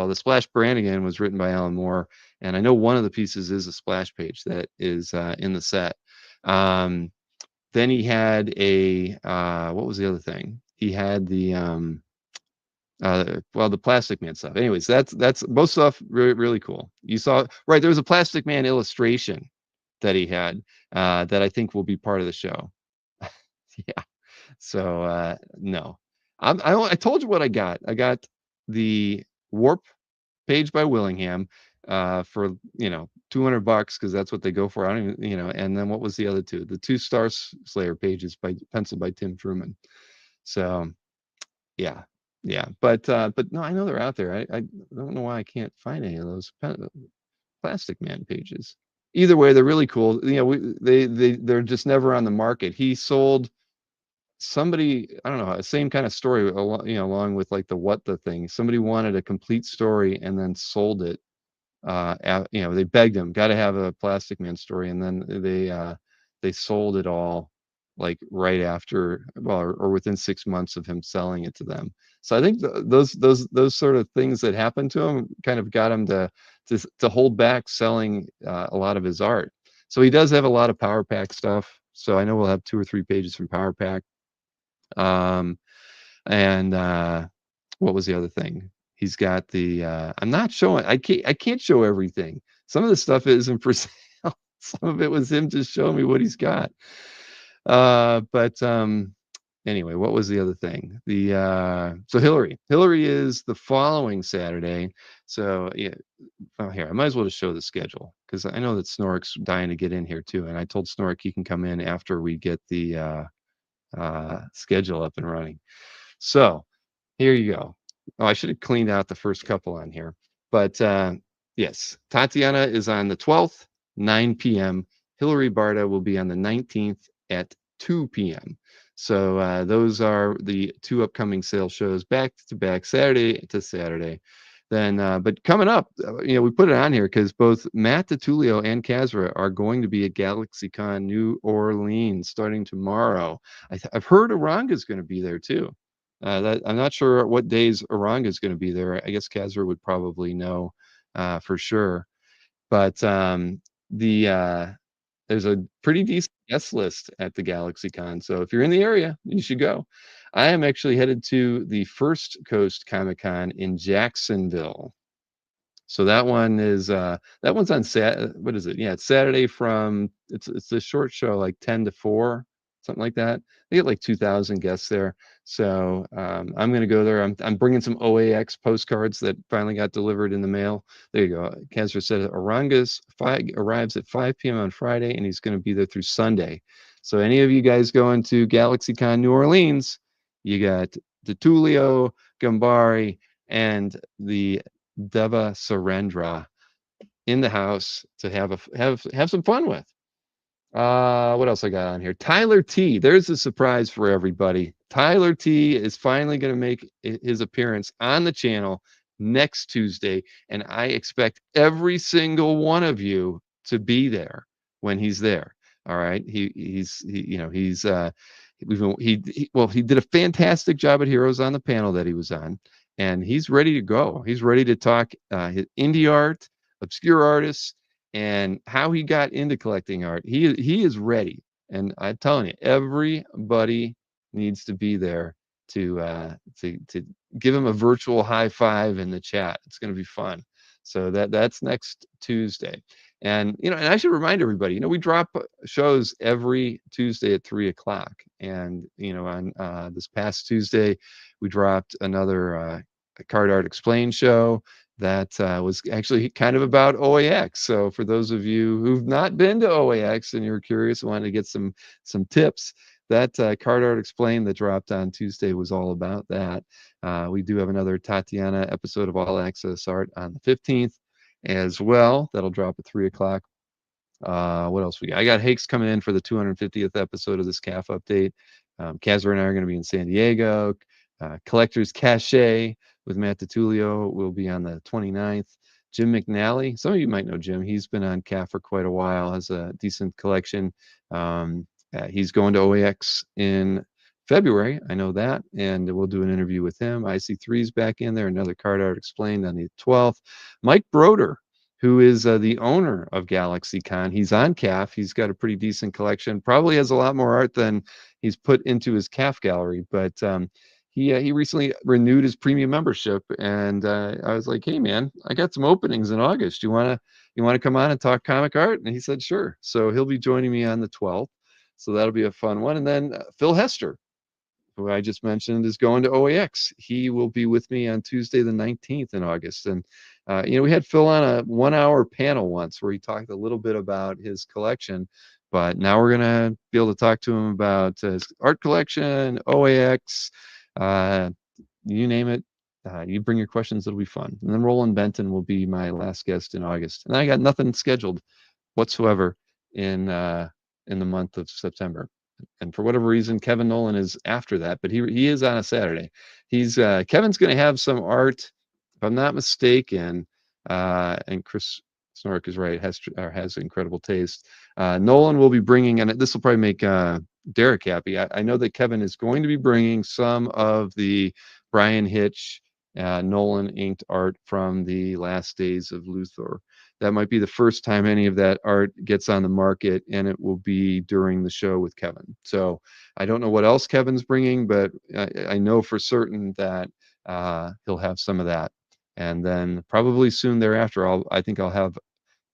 the Splash Brannigan was written by Alan Moore, and I know one of the pieces is a splash page that is in the set. Then he had what was the other thing? he had the well, the Plastic Man stuff. Anyways, that's both stuff really really cool. You saw right there was a Plastic Man illustration that he had that I think will be part of the show. Yeah. So no, I told you what I got. I got the Warp page by Willingham for 200 bucks because that's what they go for. I don't even And then what was the other two? The two Star Slayer pages by pencil by Tim Truman. So yeah, yeah, but no, I know they're out there. I don't know why I can't find any of those Plastic Man pages. Either way, they're really cool. They're just never on the market. He sold somebody, I don't know, same kind of story along with like the what the thing. Somebody wanted a complete story and then sold it. They begged him, got to have a Plastic Man story, and then they sold it all like right after, well, or within 6 months of him selling it to them. So I think those sort of things that happened to him kind of got him to hold back selling a lot of his art. So he does have a lot of Power Pack stuff. So I know we'll have 2 or 3 pages from Power Pack. Um, and what was the other thing? He's got the I'm not showing, I can't show everything. Some of the stuff isn't for sale. Some of it was him just showing me what he's got. But anyway, what was the other thing? The so Hillary is the following Saturday. So yeah, oh, here, I might as well just show the schedule because I know that Snork's dying to get in here too. And I told Snork he can come in after we get the schedule up and running. So here you go. Oh, I should have cleaned out the first couple on here. But yes, Tatiana is on the 12th, 9 p.m. Hillary Barta will be on the 19th at 2 p.m. So those are the two upcoming sales shows back to back, Saturday to Saturday. Then, but coming up, we put it on here because both Matt DiTullio and Kazra are going to be at GalaxyCon New Orleans starting tomorrow. I've heard Oranga is going to be there too. I'm not sure what days Oranga is going to be there. I guess Kazra would probably know for sure. But there's a pretty decent guest list at the GalaxyCon. So if you're in the area, you should go. I am actually headed to the First Coast Comic Con in Jacksonville. So that one's on what is it? Yeah, it's Saturday it's a short show, like 10 to 4, something like that. They get like 2,000 guests there. So I'm gonna go there. I'm bringing some OAX postcards that finally got delivered in the mail. There you go. Kazra said Oranga's arrives at 5 p.m. on Friday, and he's gonna be there through Sunday. So any of you guys going to GalaxyCon New Orleans, you got DiTullio, Gambari, and the Deva Surendra in the house to have some fun with. What else I got on here? Tyler T. There's a surprise for everybody. Tyler T. is finally going to make his appearance on the channel next Tuesday, and I expect every single one of you to be there when he's there. All right, he did a fantastic job at Heroes on the panel that he was on, and he's ready to go. He's ready to talk his indie art, obscure artists, and how he got into collecting art. He is ready, and I'm telling you, everybody needs to be there to give him a virtual high five in the chat. It's going to be fun. So that's next Tuesday. And and I should remind everybody, we drop shows every Tuesday at 3 o'clock. And on this past Tuesday, we dropped another Card Art Explained show that was actually kind of about OAX. So for those of you who've not been to OAX and you're curious, wanted to get some tips, that Card Art Explained that dropped on Tuesday was all about that. We do have another Tatiana episode of All Access Art on the 15th as well. That'll drop at 3 o'clock. What else we got? I got Hakes coming in for the 250th episode of this CAF update. Kazra and I are going to be in San Diego. Collector's Cache with Matt DiTullio will be on the 29th. Jim McNally, some of you might know Jim. He's been on CAF for quite a while, has a decent collection. He's going to OAX in February, I know that, and we'll do an interview with him. IC3's back in there, another Card Art Explained on the 12th. Mike Broder, who is the owner of GalaxyCon. He's on CAF. He's got a pretty decent collection. Probably has a lot more art than he's put into his CAF gallery, but he recently renewed his premium membership, and I was like, hey man, I got some openings in August. You wanna come on and talk comic art? And he said sure. So he'll be joining me on the 12th. So that'll be a fun one. And then Phil Hester, who I just mentioned, is going to OAX. He will be with me on Tuesday, the 19th in August. And, we had Phil on a 1 hour panel once where he talked a little bit about his collection, but now we're going to be able to talk to him about his art collection, OAX, uh, you name it. You bring your questions, it'll be fun. And then Roland Benton will be my last guest in August. And I got nothing scheduled whatsoever in the month of September. And for whatever reason, Kevin Nolan is after that, but he is on a Saturday. He's Kevin's going to have some art, if I'm not mistaken. And Chris Snork is right, has incredible taste. Nolan will be bringing, and this will probably make Derek happy. I know that Kevin is going to be bringing some of the Brian Hitch, Nolan inked art from the last days of Luthor. That might be the first time any of that art gets on the market, and it will be during the show with Kevin. So I don't know what else Kevin's bringing, but I know for certain that he'll have some of that. And then probably soon thereafter, I think I'll have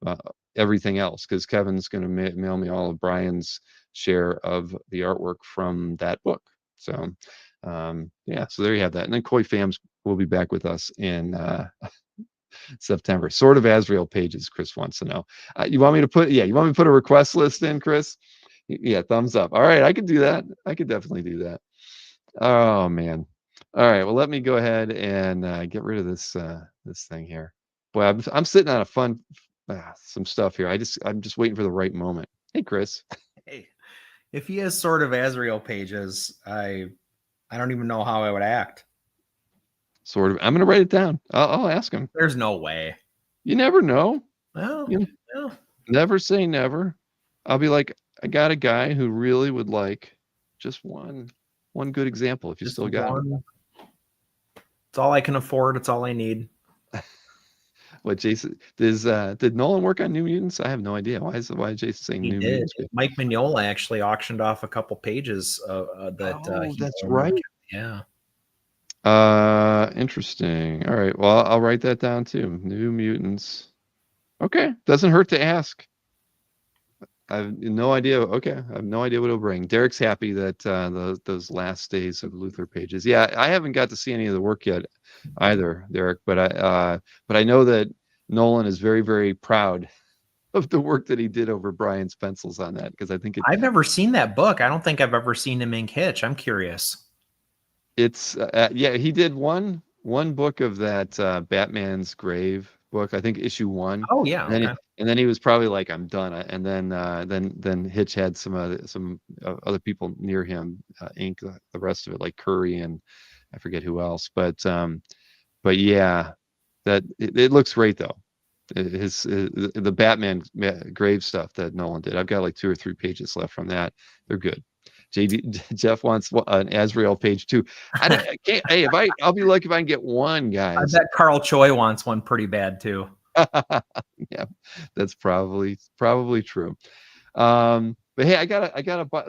uh, everything else, because Kevin's going to mail me all of Brian's share of the artwork from that book. So yeah, so there you have that. And then Coy Fams will be back with us in September. Sort of Azrael pages, Chris wants to know. You want me to put, yeah, you want me to put a request list in, Chris? Yeah, thumbs up. All right, I could do that. I could definitely do that. Oh man. All right, well, let me go ahead and get rid of this thing here. Boy, I'm sitting on a fun some stuff here. I'm just waiting for the right moment. Hey, Chris. Hey, if he has sort of Azrael pages, I don't even know how I would act. Sort of. I'm gonna write it down. I'll ask him. There's no way. You never know. Well, You well, never say never. I'll be like, I got a guy who really would like just one good example if you just still got him. one. It's all I can afford. It's all I need. What Jason did Nolan work on New Mutants? I have no idea. Why is Jason saying He New did. Mutants? Mike Mignola actually auctioned off a couple pages that Oh, he that's owned. right. Yeah. Interesting. All right. Well, I'll write that down too. New Mutants. Okay. Doesn't hurt to ask. I have no idea. Okay. I have no idea what it'll bring. Derek's happy that those last days of Luther pages. Yeah, I haven't got to see any of the work yet either, Derek, but I know that Nolan is very, very proud of the work that he did over Brian's pencils on that, because I think I've never seen that book. I don't think I've ever seen him ink Hitch. I'm curious. it's yeah, he did one book of that Batman's Grave book, I think issue 1. Oh yeah, And then okay. he was probably like, I'm done. And then Hitch had some other people near him ink the rest of it, like Curry and I forget who else. But yeah, that it looks great though. The Batman Grave stuff that Nolan did. I've got like 2 or 3 pages left from that. They're good. Jeff wants an Azrael page too. I can't. Hey, I'll be lucky if I can get one, I guys. bet Carl Choi wants one pretty bad too. Yeah, that's probably true. But hey, I got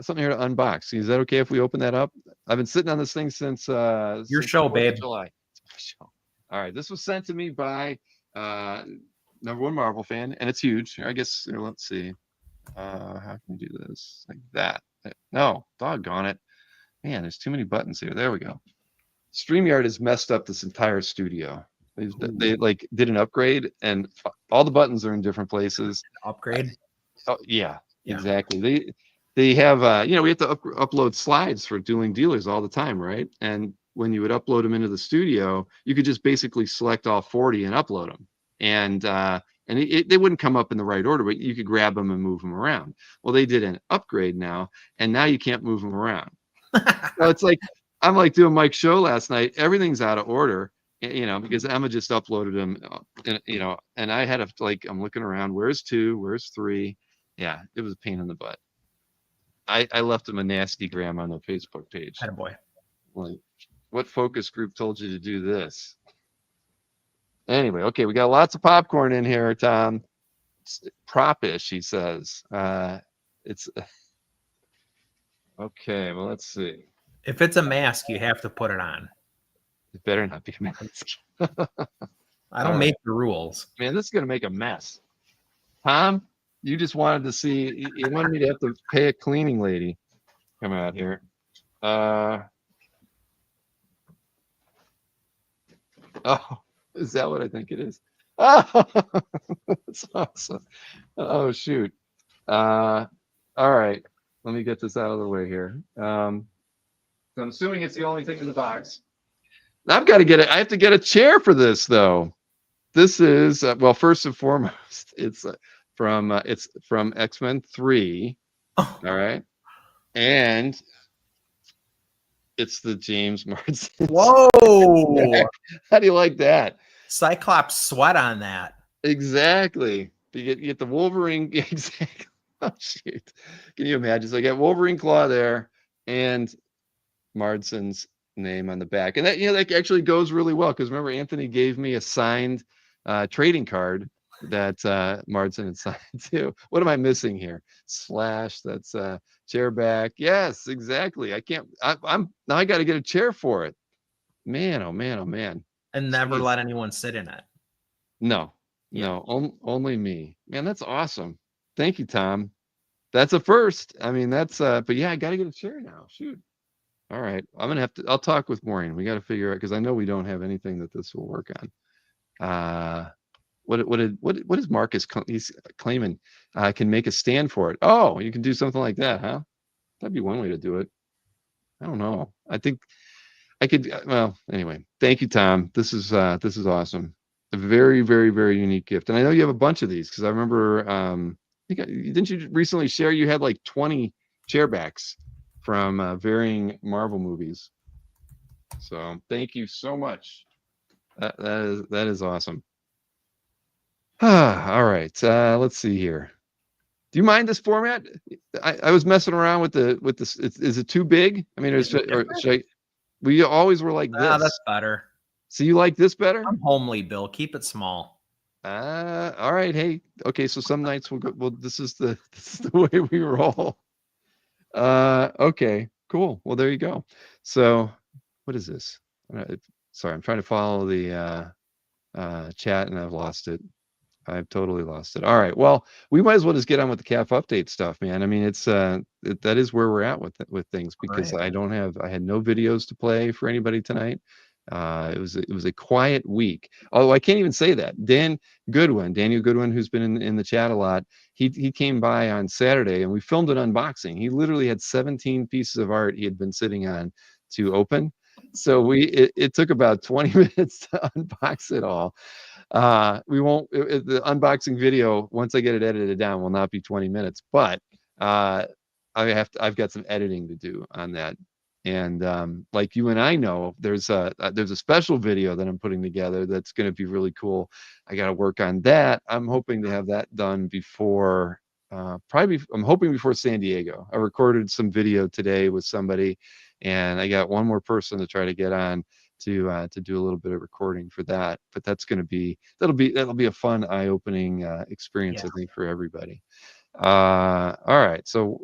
something here to unbox. Is that okay if we open that up? I've been sitting on this thing since Your the show, 4th of babe. July. It's my show. All right, this was sent to me by #1 Marvel fan, and it's huge. I guess let's see. How can we do this like that? No, doggone it, man. There's too many buttons here. There we go. StreamYard has messed up this entire studio. They like did an upgrade, and all the buttons are in different places. Upgrade. Oh yeah, Yeah. exactly. They have we have to upload slides for Dueling Dealers all the time, right? And when you would upload them into the studio, you could just basically select all 40 and upload them, and they wouldn't come up in the right order, but you could grab them and move them around. Well, they did an upgrade now, and now you can't move them around. So it's like I'm like doing Mike's show last night. Everything's out of order, because Emma just uploaded them, and I had to like I'm looking around. Where's 2? Where's 3? Yeah, it was a pain in the butt. I left him a nasty gram on the Facebook page. Attaboy. Like, what focus group told you to do this? Anyway, okay, we got lots of popcorn in here, Tom. It's propish, he says. It's okay. Well, let's see. If it's a mask, you have to put it on. It better not be a mask. I All don't right, make the rules. man. This is gonna make a mess. Tom, you just wanted to see. You wanted me to have to pay a cleaning lady come out here. Oh, is that what I think it is? Oh, that's awesome. Oh, shoot. All right. Let me get this out of the way here. So I'm assuming it's the only thing in the box. I've got to get it. I have to get a chair for this, though. This is well, first and foremost, it's from X-Men 3. All right, and it's the James Marsden. Whoa! How do you like that? Cyclops sweat on that. Exactly. You get the Wolverine. Exactly. Oh, shoot. Can you imagine? So I got Wolverine claw there and Marsden's name on the back. And that actually goes really well because remember, Anthony gave me a signed trading card that Marsden had signed too. What am I missing here? Slash, that's chair back. Yes, exactly. I'm now I got to get a chair for it. Man, oh man, oh man. And never Jeez. let anyone sit in it. No, Yeah. no, only me. Man, that's awesome. Thank you, Tom. That's a first. I mean, but yeah, I got to get a chair now. Shoot. All right. I'll talk with Maureen. We got to figure out, because I know we don't have anything that this will work on. What is Marcus? He's claiming can make a stand for it. Oh, you can do something like that, huh? That'd be one way to do it. I don't know. I think I could. Well, anyway, thank you, Tom. This is awesome. A very, very, very unique gift, and I know you have a bunch of these because I remember. Didn't you recently share you had like 20 chairbacks from varying Marvel movies? So thank you so much. That is awesome. All right. Let's see here. Do you mind this format? I was messing around with this. Is it too big? I mean, we always were like this. That's better. So you like this better? I'm homely, Bill. Keep it small. All right. Hey, okay. So some nights we'll go. Well, this is the way we roll. Okay. Cool. Well, there you go. So, what is this? Sorry, I'm trying to follow the chat and I've lost it. I've totally lost it. All right. Well, we might as well just get on with the calf update stuff, man. I mean, it's that is where we're at with things because Right. I had no videos to play for anybody tonight. It was a quiet week. Although I can't even say that. Daniel Goodwin, who's been in the chat a lot, he came by on Saturday and we filmed an unboxing. He literally had 17 pieces of art he had been sitting on to open. So it took about 20 minutes to unbox it all. We won't the unboxing video once I get it edited down will not be 20 minutes, but I've got some editing to do on that. And like you and I know, there's a special video that I'm putting together that's going to be really cool. I got to work on that. I'm hoping to have that done before I'm hoping before San Diego. I recorded some video today with somebody, and I got one more person to try to get on to do a little bit of recording for that. But that'll be a fun, eye-opening experience, I think, for everybody. All right, so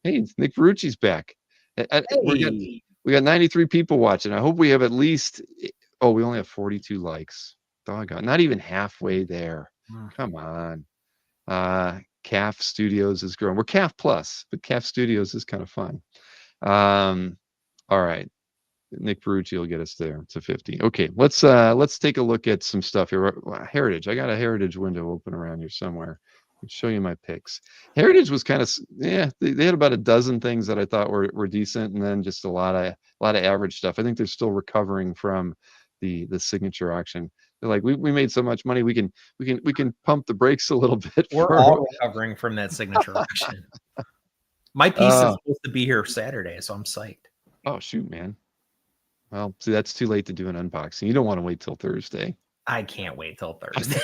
hey, Nick Verrucci's back. We got 93 people watching. I hope we have at least. Oh, we only have 42 likes. Doggone, not even halfway there. Come on. CAF Studios is growing. We're CAF Plus, but CAF Studios is kind of fun. All right. Nick Verrucci will get us there to 50. Okay, let's take a look at some stuff here. Heritage. I got a Heritage window open around here somewhere. I'll show you my picks. Heritage was kind of they had about a dozen things that I thought were decent, and then just a lot of average stuff. I think they're still recovering from the signature auction. They're like, we made so much money, we can pump the brakes a little bit. We're all recovering from that signature auction. My piece is supposed to be here Saturday, so I'm psyched. Oh shoot, man. Well, see, that's too late to do an unboxing. You don't want to wait till Thursday. I can't wait till Thursday.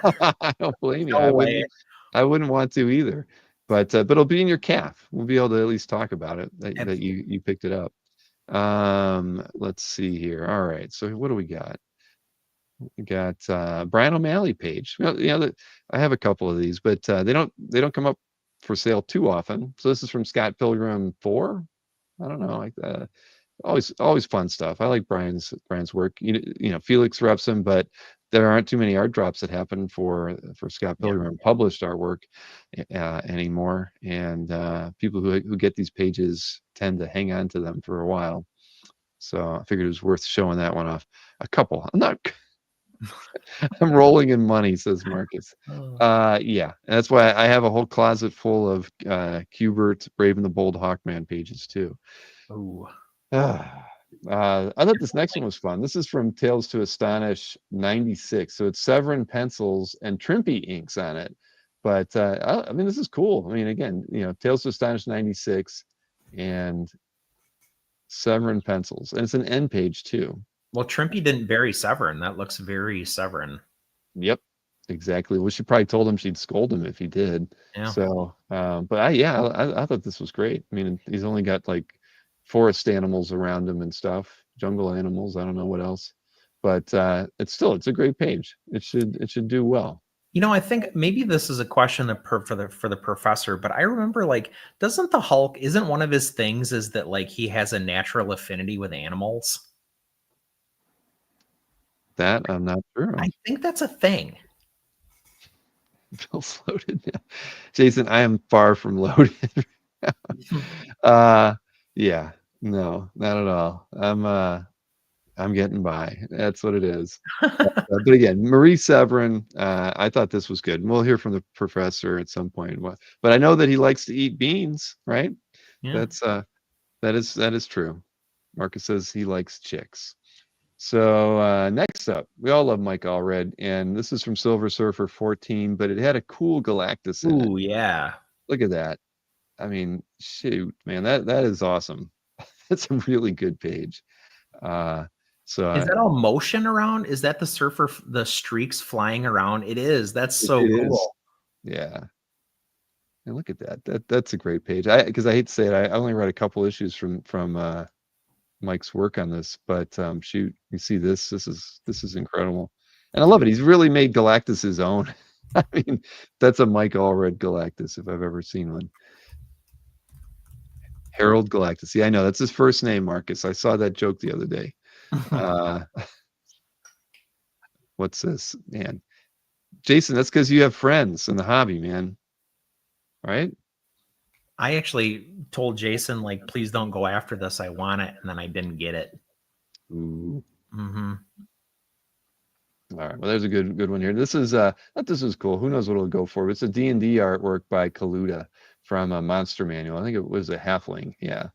I don't blame you. I wouldn't want to either. But it'll be in your calf. We'll be able to at least talk about it that you picked it up. Let's see here. All right. So what do we got? We got Brian O'Malley page. I have a couple of these, but they don't come up for sale too often. So this is from Scott Pilgrim 4. I don't know, like always fun stuff. I like Brian's work. Felix reps him, but there aren't too many art drops that happen for Scott Yeah. Pilgrim published artwork anymore. And people who get these pages tend to hang on to them for a while. So I figured it was worth showing that one off. A couple. I'm rolling in money, says Marcus. Oh. Yeah, and that's why I have a whole closet full of Kubert, Brave and the Bold Hawkman pages too. Ooh. I thought this next one was fun. This is from Tales to Astonish 96. So it's Severin pencils and Trimpe inks on it. But I mean, this is cool. I mean, again, Tales to Astonish 96 and Severin pencils. And it's an end page too. Well, Trimpe didn't bury Severin. That looks very Severin. Yep, exactly. Well, she probably told him she'd scold him if he did. Yeah. So, but I thought this was great. I mean, he's only got like forest animals around him and stuff, jungle animals. I don't know what else, but it's a great page. It should do well. I think maybe this is a question for the professor, but I remember, like, doesn't the Hulk, isn't one of his things is that, like, he has a natural affinity with animals? That I'm not sure of. I think that's a thing. Bill's loaded now. Jason, I am far from loaded. Yeah, no, not at all. I'm getting by. That's what it is. But again, Marie Severin, I thought this was good. And we'll hear from the professor at some point. But I know that he likes to eat beans, right? Yeah. That is true. Marcus says he likes chicks. So next up, we all love Mike Allred, and this is from Silver Surfer 14, but it had a cool Galactus in it. Ooh, yeah. Look at that. I mean, shoot, man, that is awesome. That's a really good page. So Is that all motion around? Is that the streaks flying around? It is. That's so it cool. is. Yeah. And look at that. That's a great page. Because I hate to say it, I only read a couple issues from Mike's work on this, but shoot, you see this is incredible. And I love it. He's really made Galactus his own. I mean, that's a Mike Allred Galactus if I've ever seen one. Harold Galactus. Yeah, I know. That's his first name, Marcus. I saw that joke the other day. What's this? Man. Jason, that's because you have friends in the hobby, man. Right? I actually told Jason, like, please don't go after this. I want it. And then I didn't get it. Ooh. Mm-hmm. All right. Well, there's a good one here. This is this is cool. Who knows what it'll go for? But it's a D&D artwork by Kaluta from a Monster Manual. I think it was a halfling. Yeah.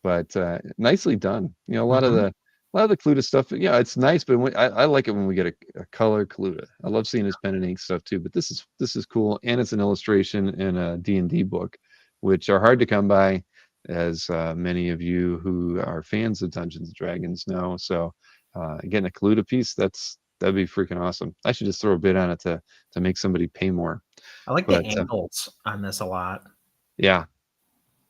But nicely done. A lot of the Kaluta stuff, yeah, it's nice, but I like it when we get a color Kaluta. I love seeing his pen and ink stuff too, but this is cool, and it's an illustration in a D&D book, which are hard to come by, as many of you who are fans of Dungeons and Dragons know. So getting a Kaluta piece, that'd be freaking awesome. I should just throw a bid on it to make somebody pay more. I like the angles on this a lot. Yeah.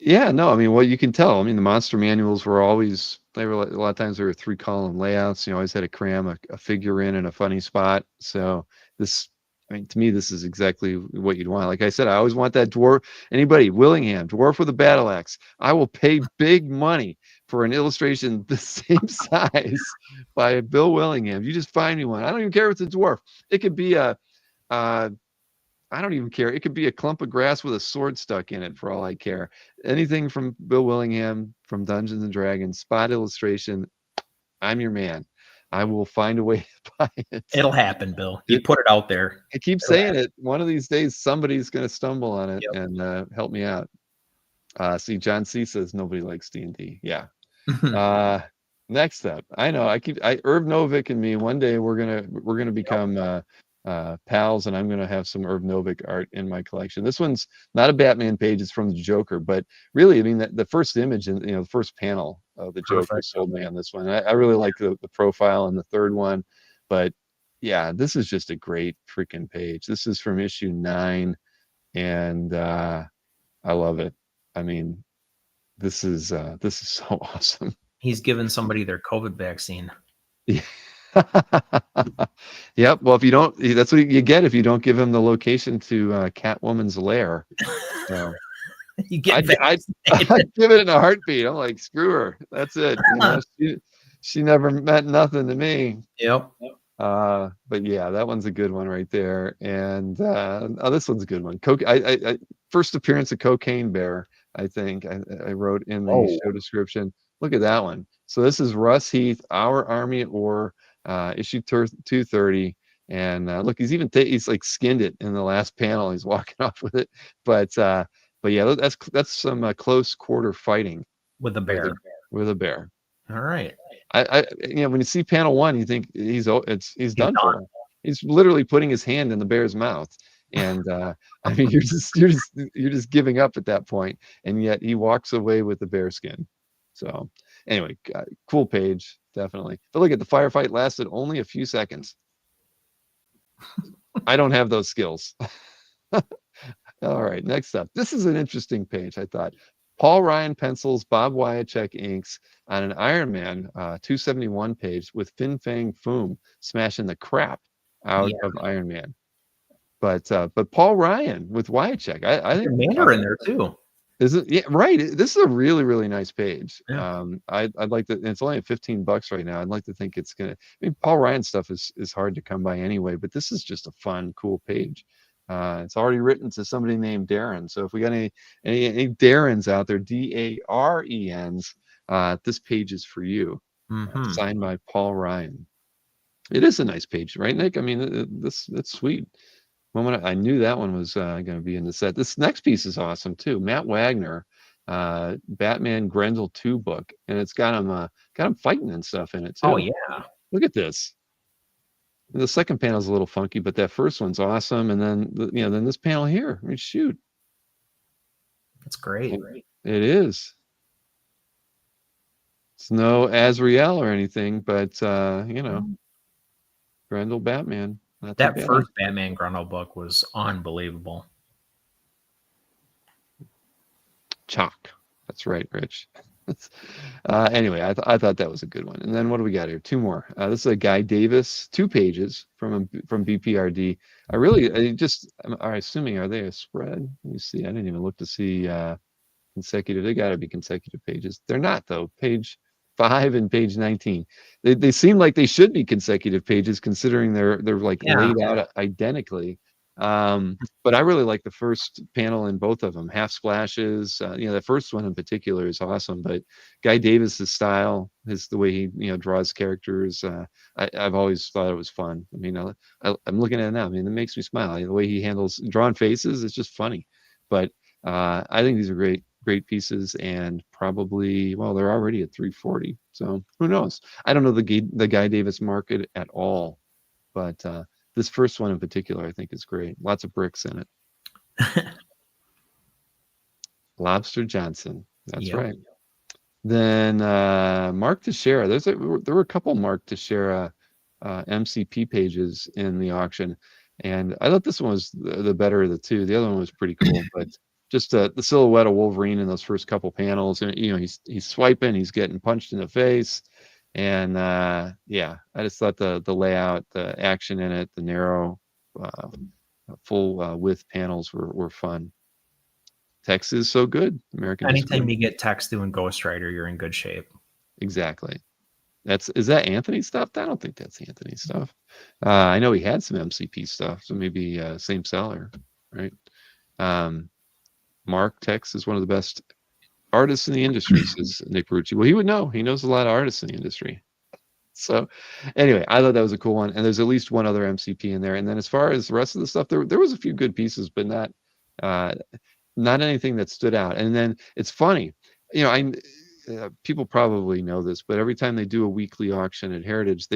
Yeah, no, I mean, well, you can tell. I mean, the monster manuals were always, a lot of times they were 3-column layouts. You always had to cram a figure in a funny spot. So to me, this is exactly what you'd want. Like I said, I always want that dwarf. Anybody, Willingham, dwarf with a battle axe. I will pay big money for an illustration the same size by Bill Willingham. You just find me one. I don't even care if it's a dwarf. It could be I don't even care. It could be a clump of grass with a sword stuck in it for all I care. Anything from Bill Willingham from Dungeons and Dragons, spot illustration, I'm your man. I will find a way to buy it. It'll happen, Bill. You put it out there. I keep saying it. One of these days, somebody's going to stumble on it and help me out. See, John C says nobody likes D&D. Yeah. Next up, I know Irv Novick and me. One day we're gonna become pals, and I'm gonna have some Irv Novick art in my collection. This one's not a Batman page; it's from the Joker. But really, I mean, the first image and the first panel of the Joker sold me on this one. I really like the profile on the third one, but yeah, this is just a great freaking page. This is from issue 9, and I love it. I mean, this is so awesome. He's given somebody their COVID vaccine. Yeah. Yep. Well, if you don't, that's what you get if you don't give him the location to Catwoman's lair. So You get I'd vaccinated. I'd give it in a heartbeat. I'm like, screw her. That's it. You know, she never meant nothing to me. Yep. But yeah, that one's a good one right there. And oh, this one's a good one. First appearance of Cocaine Bear, I think I wrote in the Oh, show description. Look at that one. So this is Russ Heath, Our Army at War, issue 230. And look, he's like skinned it in the last panel. He's walking off with it. But yeah, that's some close quarter fighting with the with bear. with a bear. All right. When you see panel one, you think he's He's done done. for. He's literally putting his hand in the bear's mouth, and I mean, you're just giving up at that point, and yet he walks away with the bear skin. So anyway, cool page, definitely. But look at the firefight lasted only a few seconds. I don't have those skills. All right, next up. This is an interesting page, I thought. Paul Ryan pencils, Bob Wyacek inks on an Iron Man 271 page with Fin Fang Foom smashing the crap out of Iron Man. But Paul Ryan with Wyacek, I think Commander in there too. Is it? Yeah, right. This is a really, really nice page. Yeah. I'd like to. It's only at $15 right now. I'd like to think it's gonna. I mean, Paul Ryan stuff is hard to come by anyway, but this is just a fun, cool page. It's already written to somebody named Darren. So if we got any Darrens out there, Darens, this page is for you. Signed by Paul Ryan. It is a nice page, right, Nick? I mean, that's sweet. Moment I knew that one was going to be in the set. This next piece is awesome too. Matt Wagner, Batman Grendel 2 book, and it's got him fighting and stuff in it too. Oh yeah. Look at this. The second panel is a little funky, but that first one's awesome. And then then this panel here. I mean, shoot. That's great. It is. It's no Azrael or anything, but Grendel Batman. That first Batman Grendel book was unbelievable. Chalk. That's right, Rich. Anyway, I thought that was a good one. And then what do we got here? Two more. This is a Guy Davis, 2 pages from BPRD. I'm assuming, are they a spread? Let me see. I didn't even look to see consecutive. They got to be consecutive pages. They're not though. Page 5 and page 19. They seem like they should be consecutive pages considering they're like laid out identically. But I really like the first panel in both of them. Half splashes. The first one in particular is awesome. But Guy Davis's style, the way he draws characters. I've always thought it was fun. I mean, I'm looking at it now. I mean, it makes me smile. The way he handles drawn faces, it's just funny. But I think these are great pieces, and probably, well, they're already at 340. So who knows? I don't know the Guy Davis market at all, but this first one in particular, I think is great. Lots of bricks in it. Lobster Johnson. That's right. Then Mark Teixeira. There were a couple Mark Teixeira MCP pages in the auction, and I thought this one was the better of the two. The other one was pretty cool, but just the silhouette of Wolverine in those first couple panels, and he's swiping, he's getting punched in the face, and I just thought the layout, the action in it, the narrow, full width panels were fun. Text is so good. Anytime you get text doing Ghost Rider, you're in good shape. Exactly. Is that Anthony stuff? I don't think that's Anthony stuff. I know he had some MCP stuff, so maybe same seller, right? Mark Tex is one of the best artists in the industry, says Nick Rucci. Well, he would know. He knows a lot of artists in the industry. So anyway, I thought that was a cool one. And there's at least one other MCP in there. And then as far as the rest of the stuff, there was a few good pieces, but not anything that stood out. And then it's funny, people probably know this, but every time they do a weekly auction at Heritage,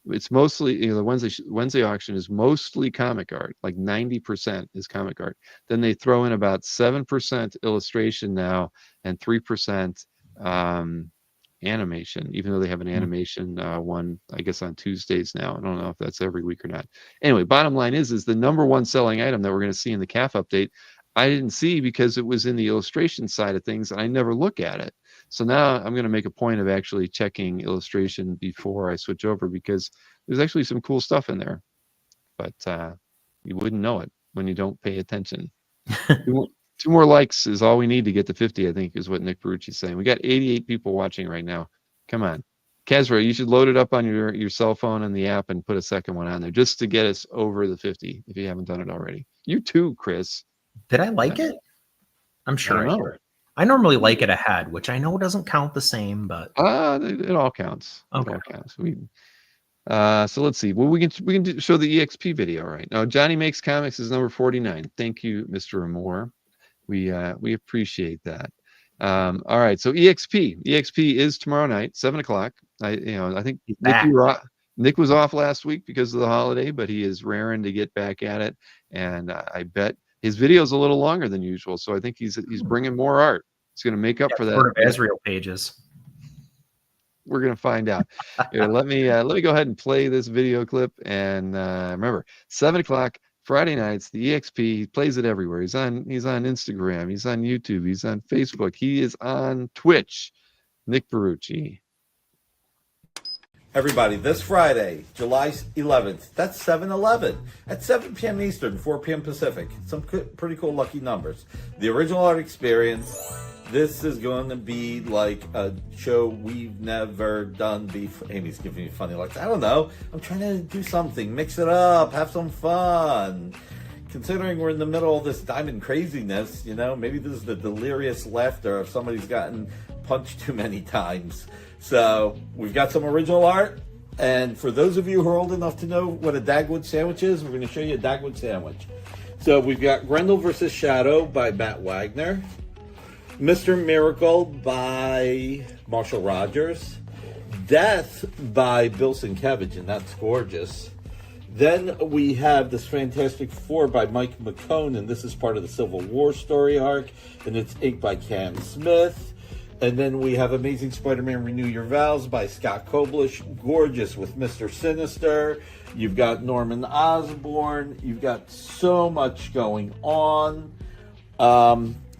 it's mostly, the Wednesday auction is mostly comic art, like 90% is comic art. Then they throw in about 7% illustration now and 3% animation, even though they have an animation one, I guess, on Tuesdays now. I don't know if that's every week or not. Anyway, bottom line is the number one selling item that we're going to see in the CAF update, I didn't see because it was in the illustration side of things and I never look at it. So now I'm going to make a point of actually checking illustration before I switch over, because there's actually some cool stuff in there, but you wouldn't know it when you don't pay attention. Two more likes is all we need to get to 50, I think, is what Nick Barucci's saying. We got 88 people watching right now. Come on. Kazra, you should load it up on your cell phone and the app and put a second one on there just to get us over the 50 if you haven't done it already. You too, Chris. Did I like it? I'm sure I don't know. I normally like it ahead, which I know doesn't count the same, but it all counts. Okay. It all counts. So let's see. Well, we can show the EXP video right now. Johnny Makes Comics is number 49. Thank you, Mr. Amore. We appreciate that. All right, so EXP is tomorrow night, 7:00. I think Nick was off last week because of the holiday, but he is raring to get back at it, and I bet his video is a little longer than usual, so I think he's bringing more art. He's going to make up for that. Sort of Israel pages. We're going to find out. Here, let me go ahead and play this video clip, and remember, 7:00. Friday nights, the EXP, he plays it everywhere. He's on Instagram, he's on YouTube, he's on Facebook, he is on Twitch. Nick Barucci. Everybody, this Friday, July 11th, that's 7/11 at 7 p.m. Eastern, 4 p.m. Pacific. Some pretty cool lucky numbers. The original art experience. This is going to be like a show we've never done before. Amy's giving me funny looks. I don't know. I'm trying to do something. Mix it up. Have some fun. Considering we're in the middle of this diamond craziness, maybe this is the delirious laughter of somebody's gotten punched too many times. So we've got some original art. And for those of you who are old enough to know what a Dagwood sandwich is, we're going to show you a Dagwood sandwich. So we've got Grendel vs. Shadow by Matt Wagner. Mr. Miracle by Marshall Rogers. Death by Bill Sienkiewicz, and that's gorgeous. Then we have this Fantastic Four by Mike McCone, and this is part of the Civil War story arc, and it's inked by Cam Smith. And then we have Amazing Spider-Man Renew Your Vows by Scott Koblish, gorgeous with Mr. Sinister. You've got Norman Osborn. You've got so much going on.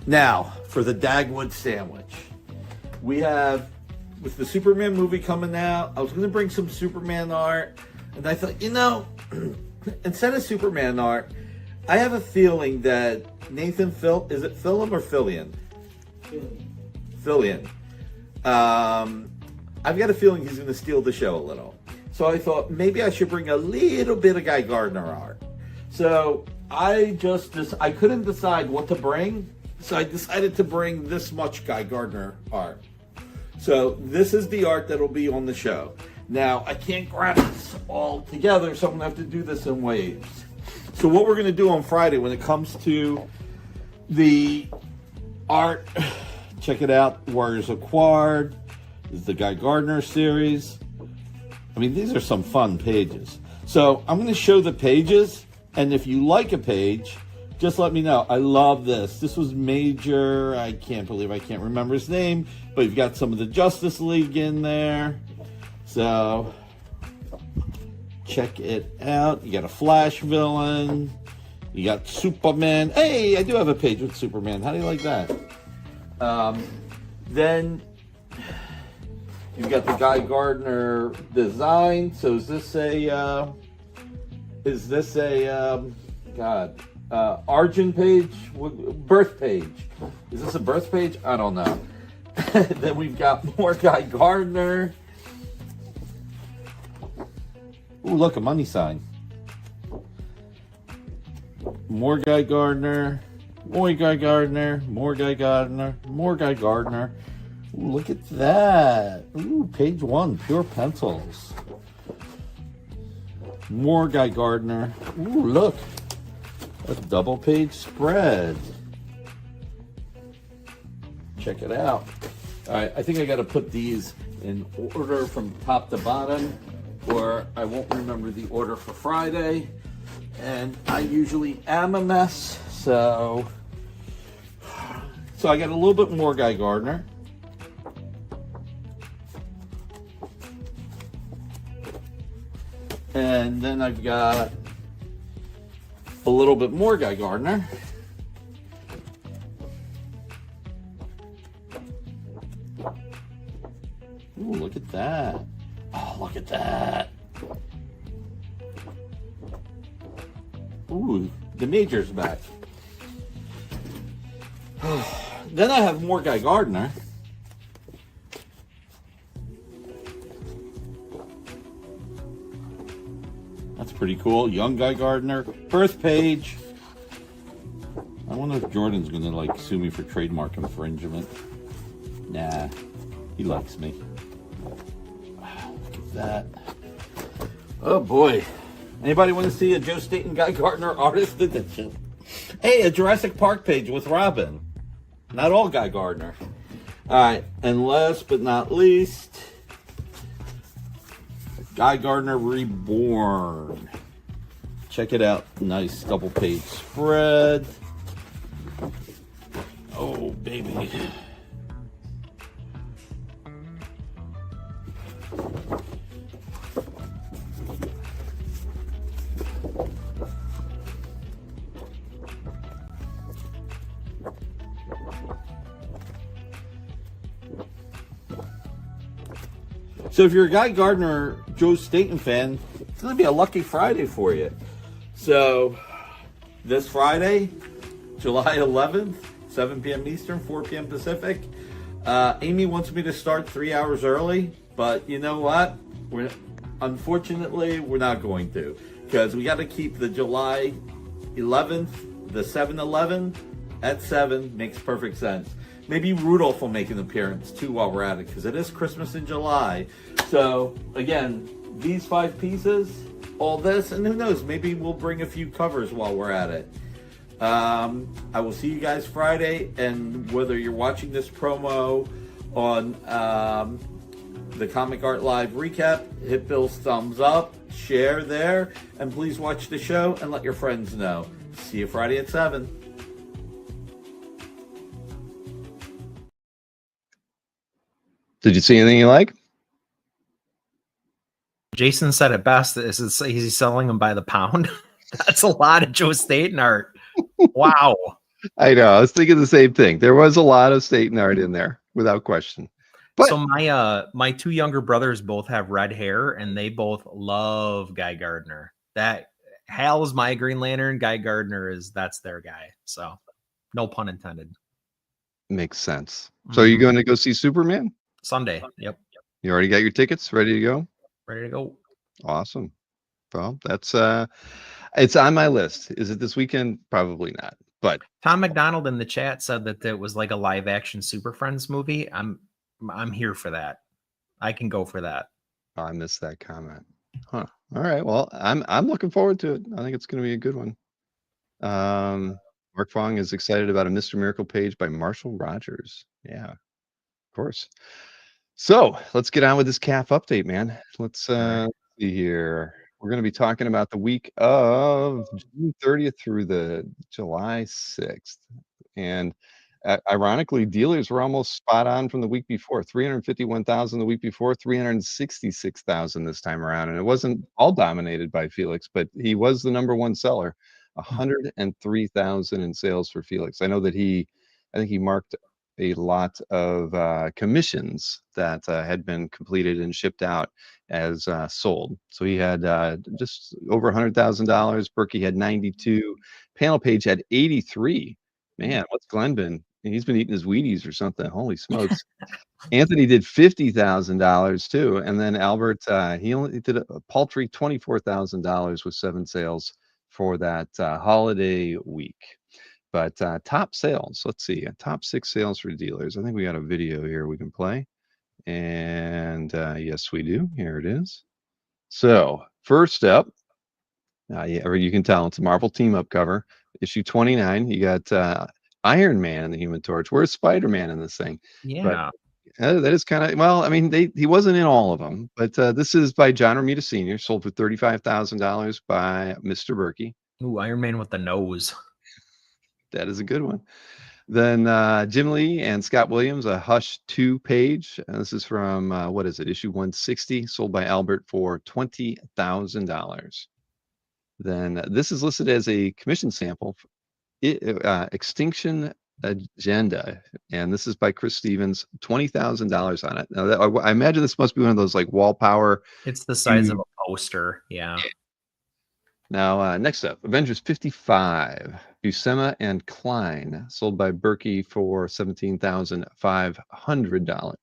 Now, for the Dagwood sandwich, we have, with the Superman movie coming out, I was going to bring some Superman art, and I thought, instead of Superman art, I have a feeling that Nathan is it Fillion or Fillion? Fillion. I've got a feeling he's going to steal the show a little. So I thought maybe I should bring a little bit of Guy Gardner art. So I couldn't decide what to bring. So I decided to bring this much Guy Gardner art. So this is the art that'll be on the show. Now, I can't grab this all together, so I'm going to have to do this in waves. So what we're going to do on Friday when it comes to the art, check it out, Warriors of Quard, this is the Guy Gardner series. I mean, these are some fun pages. So I'm going to show the pages, and if you like a page, just let me know. I love this. This was Major. I can't believe I can't remember his name, but you've got some of the Justice League in there. So check it out. You got a Flash villain. You got Superman. Hey, I do have a page with Superman. How do you like that? Then you've got the Guy Gardner design. So is this a Argent page? Birth page. Is this a birth page? I don't know. Then we've got more Guy Gardner. Ooh, look, a money sign. More Guy Gardner. More Guy Gardner. More Guy Gardner. More Guy Gardner. Ooh, look at that. Ooh, page 1, pure pencils. More Guy Gardner. Ooh, look. A double page spread. Check it out. All right, I think I got to put these in order from top to bottom, or I won't remember the order for Friday. And I usually am a mess, so I got a little bit more Guy Gardner. And then I've got a little bit more Guy Gardner. at that. Oh, look at that. Ooh, the Major's back. Then I have more Guy Gardner. That's pretty cool. Young Guy Gardner. First page. I wonder if Jordan's gonna like sue me for trademark infringement. Nah, he likes me. Look at that. Oh boy. Anybody want to see a Joe Staton Guy Gardner artist edition? Hey, a Jurassic Park page with Robin. Not all Guy Gardner. All right, and last but not least, Guy Gardner Reborn. Check it out. Nice double page spread. Oh, baby. So if you're a Guy Gardner, Joe Staton fan, it's going to be a lucky Friday for you. So this Friday, July 11th, 7 p.m. Eastern, 4 p.m. Pacific. Amy wants me to start 3 hours early, but you know what? Unfortunately, we're not going to, because we got to keep the July 11th, the 7-Eleven at 7. Makes perfect sense. Maybe Rudolph will make an appearance too while we're at it, because it is Christmas in July. So again, these 5 pieces, all this, and who knows, maybe we'll bring a few covers while we're at it. I will see you guys Friday, and whether you're watching this promo on the Comic Art Live recap, hit Bill's thumbs up, share there, and please watch the show and let your friends know. See you Friday at 7. Did you see anything you like? Jason said it best. He's selling them by the pound. That's a lot of Joe Staton art. Wow. I know. I was thinking the same thing. There was a lot of Staton art in there, without question. But so my 2 younger brothers both have red hair, and they both love Guy Gardner. That Hal is my Green Lantern. Guy Gardner that's their guy. So no pun intended. makes sense. So are you going to go see Superman? Sunday. Yep. You already got your tickets ready to go? Ready to go. Awesome. Well, that's it's on my list. Is it this weekend? Probably not. But Tom McDonald in the chat said that it was like a live action Super Friends movie. I'm here for that. I can go for that. oh, I missed that comment. Huh. All right. Well, I'm looking forward to it. I think it's going to be a good one. Mark Fong is excited about a Mr. Miracle page by Marshall Rogers. Yeah, of course. So let's get on with this CAF update, man. Let's see here. We're going to be talking about the week of June 30th through the July 6th. And ironically, dealers were almost spot on from the week before. 351,000 the week before, 366,000 this time around. And it wasn't all dominated by Felix, but he was the #1 seller. 103,000 in sales for Felix. I know that I think he marked a lot of commissions that had been completed and shipped out as sold. So he had just over $100,000. Berkey had 92. Panel Page had 83. Man, what's Glenn been? He's been eating his Wheaties or something. Holy smokes. Anthony did $50,000 too. And then Albert, he only did a paltry $24,000 with 7 sales for that holiday week. But top sales, let's see, top 6 sales for dealers. I think we got a video here we can play. And yes, we do. Here it is. So first up, yeah, you can tell it's a Marvel Team Up cover, issue 29. You got Iron Man and the Human Torch. Where's Spider-Man in this thing? Yeah. But, that is kind of, well, I mean, he wasn't in all of them, but this is by John Romita Sr., sold for $35,000 by Mr. Berkey. Ooh, Iron Man with the nose. That is a good one. Then Jim Lee and Scott Williams, a Hush 2 page. This is from, what is it, issue 160, sold by Albert for $20,000. Then this is listed as a commission sample. Extinction Agenda, and this is by Chris Stevens. $20,000 on it. Now, I imagine this must be one of those like wall power. It's the size of a poster. Yeah. Now, next up, Avengers 55, Buscema and Klein, sold by Berkey for $17,500.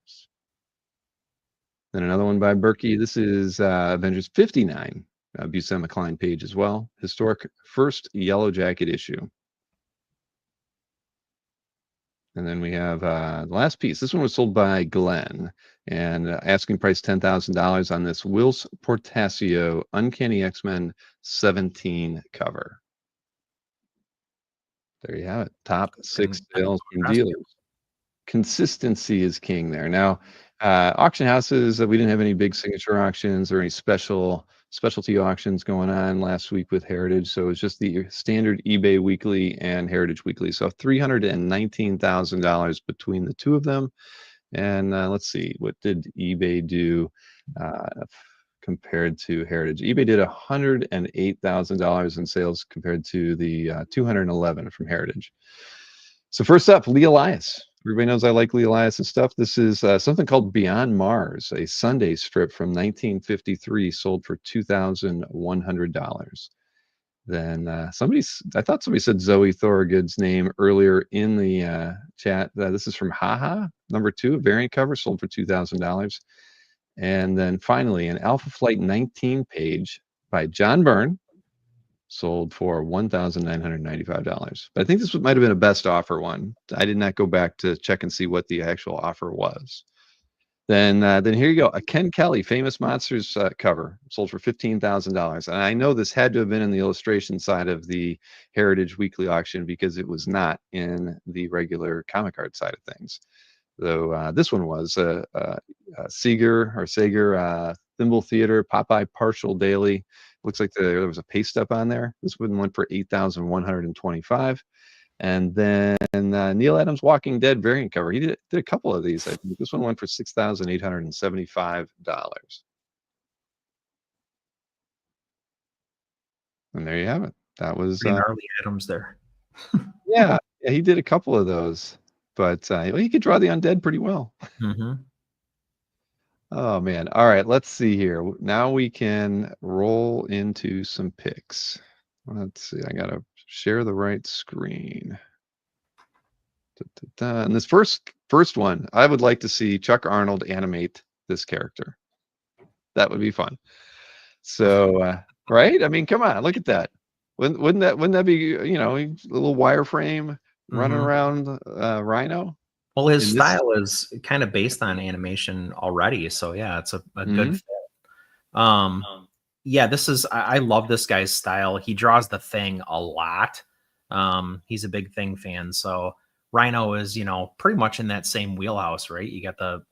Then another one by Berkey. This is Avengers 59, Buscema Klein page as well. Historic first Yellow Jacket issue. And then we have the last piece. This one was sold by Glenn, and asking price $10,000 on this Whilce Portacio Uncanny X-Men 17 cover. There you have it. Top 6 sales from dealers. Consistency is king there. Now, auction houses, we didn't have any big signature auctions or any specialty auctions going on last week with Heritage. So it's just the standard eBay weekly and Heritage weekly. So $319,000 between the two of them. And let's see, what did eBay do compared to Heritage? eBay did $108,000 in sales compared to the $211 from Heritage. So first up, Lee Elias. Everybody knows I like Lee Elias' stuff. This is something called Beyond Mars, a Sunday strip from 1953, sold for $2,100. Then I thought somebody said Zoe Thorogood's name earlier in the chat. This is from Haha, number 2, a variant cover, sold for $2,000. And then finally, an Alpha Flight 19 page by John Byrne, sold for $1,995. But I think this might have been a best offer one. I did not go back to check and see what the actual offer was. Then here you go, a Ken Kelly Famous Monsters cover, sold for $15,000. And I know this had to have been in the illustration side of the Heritage Weekly auction because it was not in the regular comic art side of things. Though this one was Sager Thimble Theater Popeye Partial Daily. Looks like there was a paste up on there. This one went for $8,125. And then Neil Adams Walking Dead variant cover. He did a couple of these. I think this one went for $6,875. And there you have it. That was gnarly Adams there. yeah, he did a couple of those. But well, he could draw the undead pretty well. Mm-hmm. Oh man. All right, let's see here. Now we can roll into some picks. Let's see. I gotta share the right screen. And this first one, I would like to see Chuck Arnold animate this character. That would be fun. So right? I mean, come on, look at that. Wouldn't that be, you know, a little wireframe running around Rhino? Well, his style is kind of based on animation already, so yeah, it's a good fit. Yeah, this is I love this guy's style. He draws the Thing a lot. He's a big Thing fan, so Rhino is, you know, pretty much in that same wheelhouse, right? You got the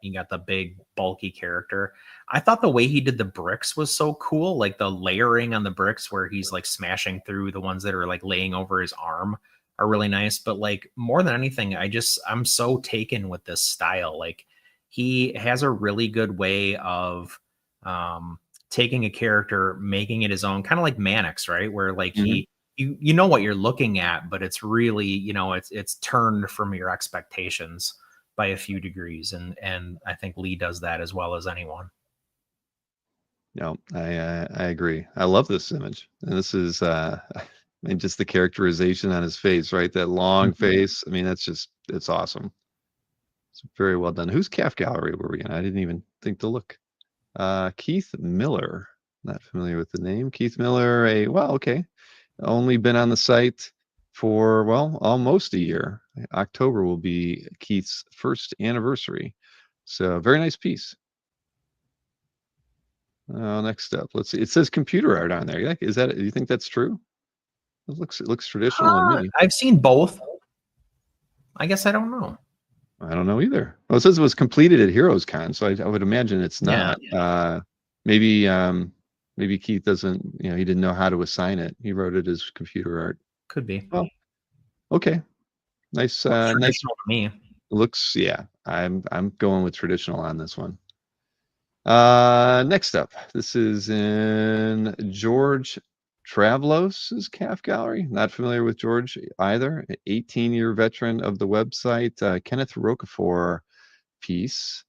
big bulky character. I thought the way he did the bricks was so cool, like the layering on the bricks where he's like smashing through the ones that are like laying over his arm are really nice. But like more than anything, I'm so taken with this style. Like he has a really good way of taking a character, making it his own, kind of like Mannix, right? Where like you know what you're looking at, but it's really, you know, it's turned from your expectations by a few degrees. And I think Lee does that as well as anyone. No, I agree. I love this image. And this is I mean, just the characterization on his face, right? That long face. I mean, it's awesome. It's very well done. Whose calf gallery were we in? I didn't even think to look. Keith Miller. Not familiar with the name. Keith Miller, okay. Only been on the site for, well, almost a year. October will be Keith's first anniversary. So very nice piece. Next up, let's see. It says computer art on there. Do you think that's true? It looks traditional to me. I've seen both. I guess I don't know. I don't know either. Well, it says it was completed at Heroes Con, so I would imagine it's not. Yeah. Maybe Keith doesn't, you know, he didn't know how to assign it. He wrote it as computer art. Could be. Well, okay. Nice. Nice. To me. Looks. Yeah. I'm going with traditional on this one. Next up, this is in George Travlos' calf gallery. Not familiar with George either. An 18-year veteran of the website. Kenneth Roquefort piece.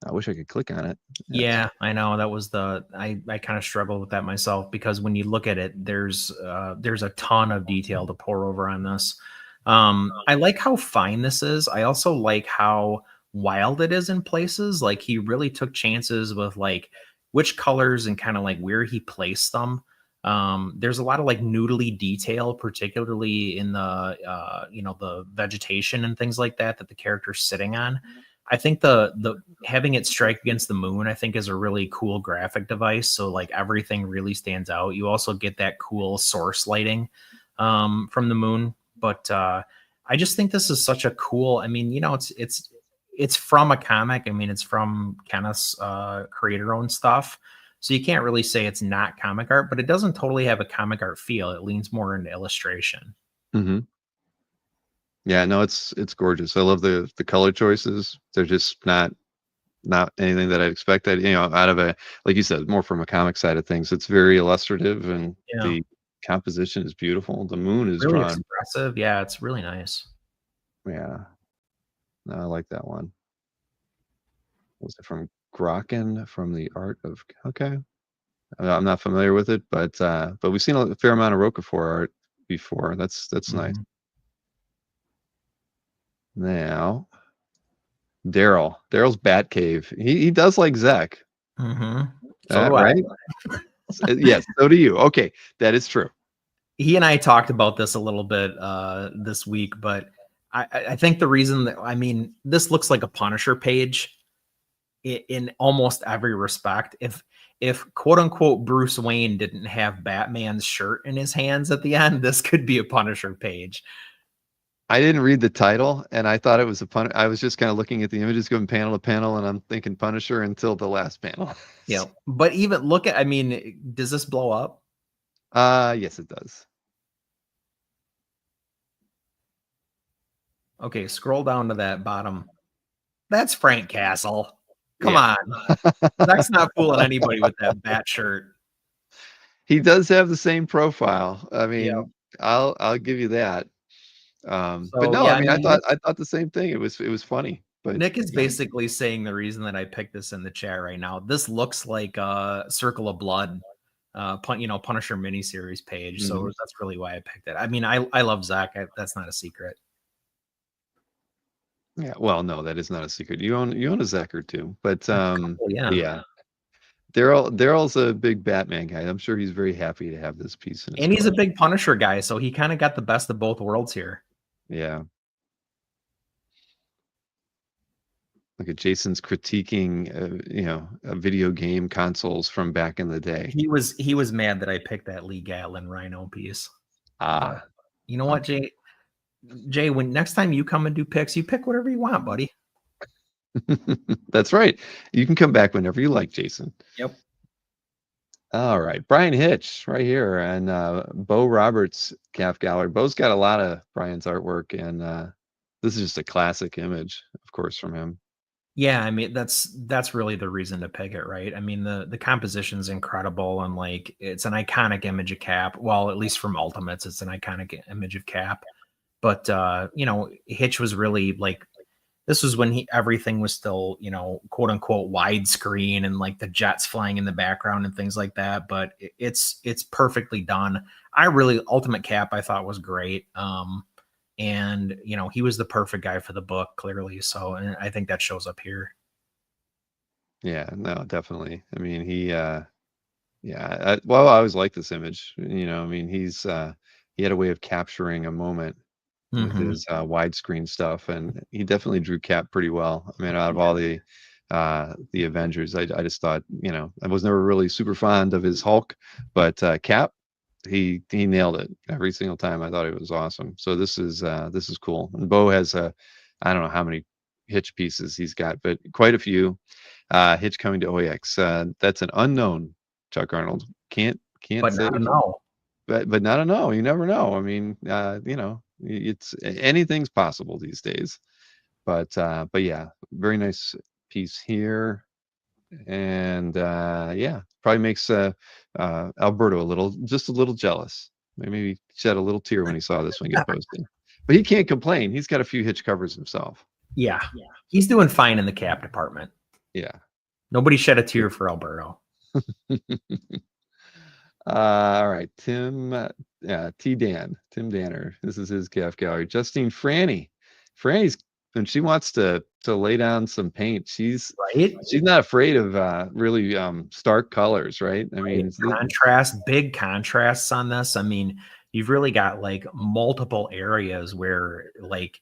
I wish I could click on it. Yeah, I know that was I kind of struggled with that myself, because when you look at it, there's a ton of detail to pour over on this. I like how fine this is. I also like how wild it is in places. Like, he really took chances with like which colors and kind of like where he placed them. There's a lot of like noodly detail, particularly in the the vegetation and things like that the character's sitting on. I think the having it strike against the moon, I think, is a really cool graphic device. So like everything really stands out. You also get that cool source lighting from the moon. But I just think this is such a cool. I mean, it's from a comic. I mean, it's from Kenneth's creator-owned stuff. So you can't really say it's not comic art, but it doesn't totally have a comic art feel. It leans more into illustration. Mm-hmm. Yeah, no, it's gorgeous. I love the color choices. They're just not anything that I'd expected, out of a, like you said, more from a comic side of things. It's very illustrative, and Yeah. the composition is beautiful. The moon is Really drawn. expressive. Yeah, it's really nice. Yeah. No, I like that one. Was it from Grokken, from the art of, okay. I'm not familiar with it, but we've seen a fair amount of Roquefort art before. That's nice. Mhm. Now, Daryl's Batcave. He does like Zek. Mhm. So do I. Right? Yes, so do you. Okay, that is true. He and I talked about this a little bit this week, but I think the reason that, I mean, this looks like a Punisher page in almost every respect. If quote unquote Bruce Wayne didn't have Batman's shirt in his hands at the end, this could be a Punisher page. I didn't read the title, and I thought it was I was just kind of looking at the images going panel to panel, and I'm thinking Punisher until the last panel. Yeah, but even look at, I mean, does this blow up? Yes, it does. Okay, scroll down to that bottom. That's Frank Castle. Come Yeah. on. That's not fooling anybody with that bat shirt. He does have the same profile. I mean, Yeah. I'll give you that. But So, no, yeah, I mean, Nick, I thought the same thing. It was funny. But Nick is basically saying the reason that I picked this in the chat right now. This looks like a Circle of Blood, Punisher miniseries page. So that's really why I picked it. I mean, I love Zach. That's not a secret. Yeah, well, no, that is not a secret. You own a Zecker too, but yeah. Daryl's a big Batman guy. I'm sure he's very happy to have this piece in his And he's a collection. big Punisher guy, so he kind of got the best of both worlds here. Yeah. Look at Jason's critiquing, video game consoles from back in the day. He was mad that I picked that Lee Gatlin Rhino piece. You know what, Jay, when next time you come and do picks, you pick whatever you want, buddy. That's right. You can come back whenever you like, Jason. Yep. All right. Brian Hitch right here, and Bo Roberts calf gallery. Bo's got a lot of Brian's artwork, and this is just a classic image, of course, from him. Yeah, I mean, that's really the reason to pick it, right? I mean, the composition's incredible, and like, it's an iconic image of Cap. Well, at least from Ultimates, it's an iconic image of Cap. But Hitch was really like, this was when everything was still, quote unquote widescreen, and like the jets flying in the background and things like that. But it's perfectly done. Ultimate Cap, I thought, was great. And he was the perfect guy for the book, clearly. So, and I think that shows up here. Yeah, no, definitely. I mean, I always liked this image. I mean, he had a way of capturing a moment with his widescreen stuff, and he definitely drew Cap pretty well. I mean, out of all the Avengers, I just thought, I was never really super fond of his Hulk, but Cap, he nailed it every single time. I thought it was awesome. So this is cool. And Bo has I don't know how many Hitch pieces he's got, but quite a few. Hitch coming to OEX. That's an unknown, Chuck Arnold. Can't but say not a no. But not a no. You never know. I mean, it's anything's possible these days. But yeah, very nice piece here. and yeah, probably makes Alberto just a little jealous. Maybe he shed a little tear when he saw this one get posted. But he can't complain. He's got a few hitch covers himself. Yeah, he's doing fine in the cap department. Yeah. Nobody shed a tear for Alberto. All right, Tim Danner. This is his calf gallery. Justine Franny's when she wants to lay down some paint, she's Right? not afraid of really stark colors, right? I mean, big contrasts on this. I mean, you've really got like multiple areas where like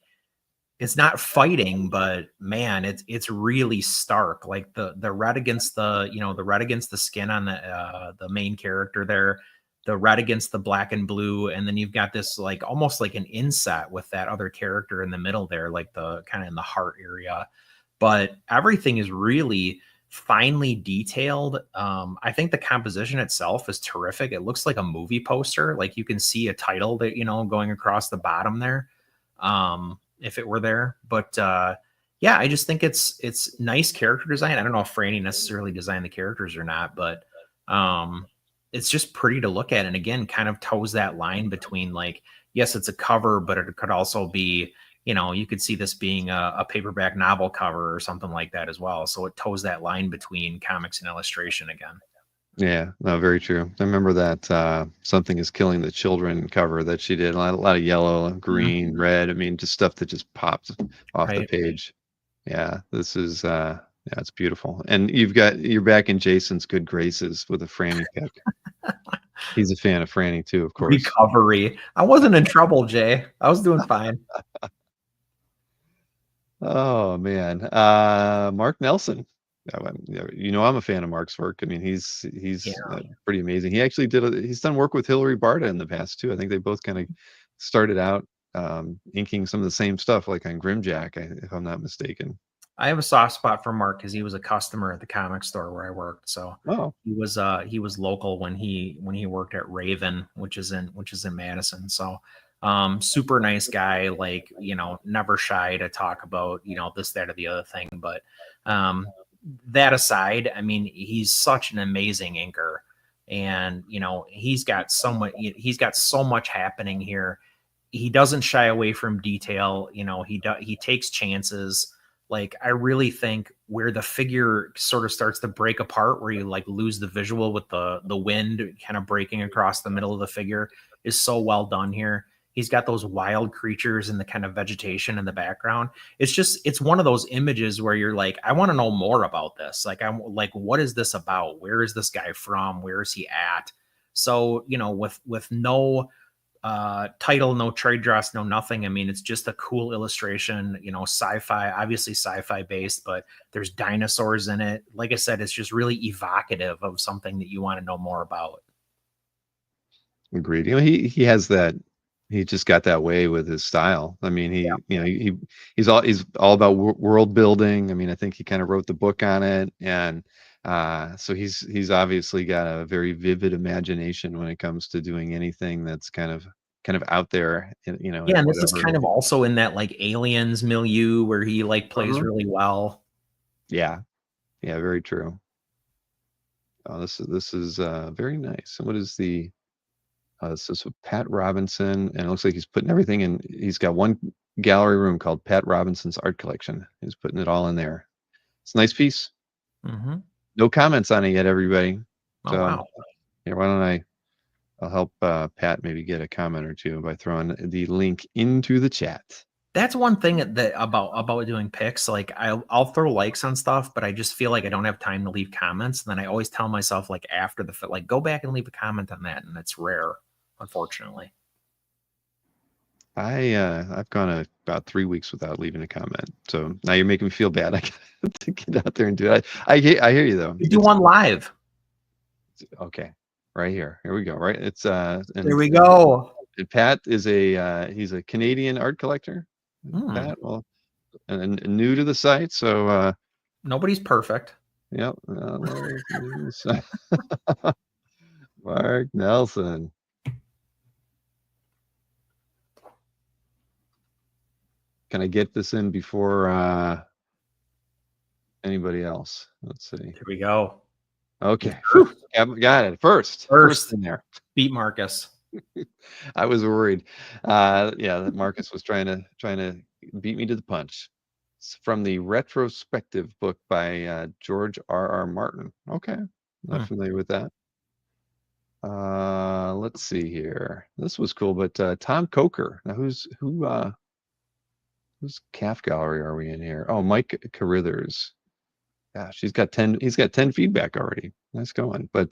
it's not fighting, but man, it's really stark. Like the red against the red against the skin on the main character there, the red against the black and blue, and then you've got this like almost like an inset with that other character in the middle there, like the kind of in the heart area. But everything is really finely detailed. I think the composition itself is terrific. It looks like a movie poster. Like you can see a title that going across the bottom there. If it were there. But yeah, I just think it's nice character design. I don't know if Franny necessarily designed the characters or not, but it's just pretty to look at. And again, kind of toes that line between like, yes, it's a cover, but it could also be, you could see this being a paperback novel cover or something like that as well. So it toes that line between comics and illustration again. Yeah, no, very true. I remember that Something is Killing the Children cover that she did. A lot of yellow, green, red. I mean, just stuff that just popped off the page. Yeah, this is yeah, it's beautiful. And you're back in Jason's good graces with a Franny pick. He's a fan of Franny too, of course. Recovery. I wasn't in trouble, Jay. I was doing fine. Oh man, Mark Nelson. I'm a fan of Mark's work. I mean, he's pretty amazing. He actually he's done work with Hillary Barta in the past too. I think they both kind of started out inking some of the same stuff, like on Grimjack, if I'm not mistaken. I have a soft spot for Mark because he was a customer at the comic store where I worked. So he was local when he worked at Raven, which is in Madison. So super nice guy, like never shy to talk about this, that, or the other thing. But that aside, I mean, he's such an amazing inker, and he's got so much happening here. He doesn't shy away from detail. He takes chances. Like, I really think where the figure sort of starts to break apart, where you like lose the visual with the wind kind of breaking across the middle of the figure, is so well done here. He's got those wild creatures and the kind of vegetation in the background. It's one of those images where you're like, I want to know more about this. Like, I'm like, what is this about? Where is this guy from? Where is he at? So, with no title, no trade dress, no nothing. I mean, it's just a cool illustration, sci-fi, obviously sci-fi based, but there's dinosaurs in it. Like I said, it's just really evocative of something that you want to know more about. Agreed. He has that. He just got that way with his style. I mean, he's all about world building. I mean, I think he kind of wrote the book on it, and so he's obviously got a very vivid imagination when it comes to doing anything that's kind of out there. Yeah, and this is kind of also in that like Aliens milieu where he like plays really well. Yeah, very true. Oh, this is very nice. And what is the? This is with Pat Robinson, and it looks like he's putting everything in. He's got one gallery room called Pat Robinson's Art Collection. He's putting it all in there. It's a nice piece. Mm-hmm. No comments on it yet, everybody. Oh, wow. Yeah, why don't I'll help Pat maybe get a comment or two by throwing the link into the chat. That's one thing that about doing picks. Like I'll throw likes on stuff, but I just feel like I don't have time to leave comments. And then I always tell myself, like, after the fit, like, go back and leave a comment on that, and it's rare, unfortunately. I've gone about 3 weeks without leaving a comment, so now you're making me feel bad. I got to get out there and do it. I hear you though. You do one live. Okay, right here. Here we go. Right, it's there we go. And Pat is he's a Canadian art collector. Pat, well, and new to the site, so nobody's perfect. Yep. Mark Nelson. Can I get this in before Anybody else? Let's see. Here we go. Okay. Whew. Got it. First in there. Beat Marcus. I was worried. Yeah, that Marcus was trying to beat me to the punch. It's from the retrospective book by George R.R. Martin. Okay, not familiar with that. Let's see here. This was cool, but Tom Coker. Now whose calf gallery are we in here? Oh, Mike Carithers. Yeah, he's got 10 feedback already. Nice going. But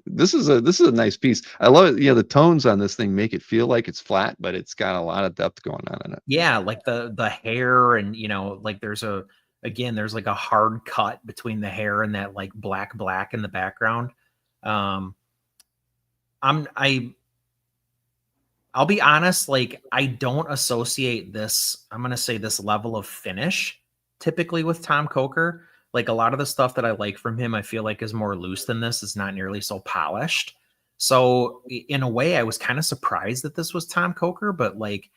this is a nice piece. I love it. The tones on this thing make it feel like it's flat, but it's got a lot of depth going on in it. Yeah, like the hair, and like there's like a hard cut between the hair and that like black in the background. I'll be honest, like I don't associate this, I'm gonna say this level of finish typically with Tom Coker. Like a lot of the stuff that I like from him, I feel like is more loose than this. It's not nearly so polished. So in a way, I was kind of surprised that this was Tom Coker, but like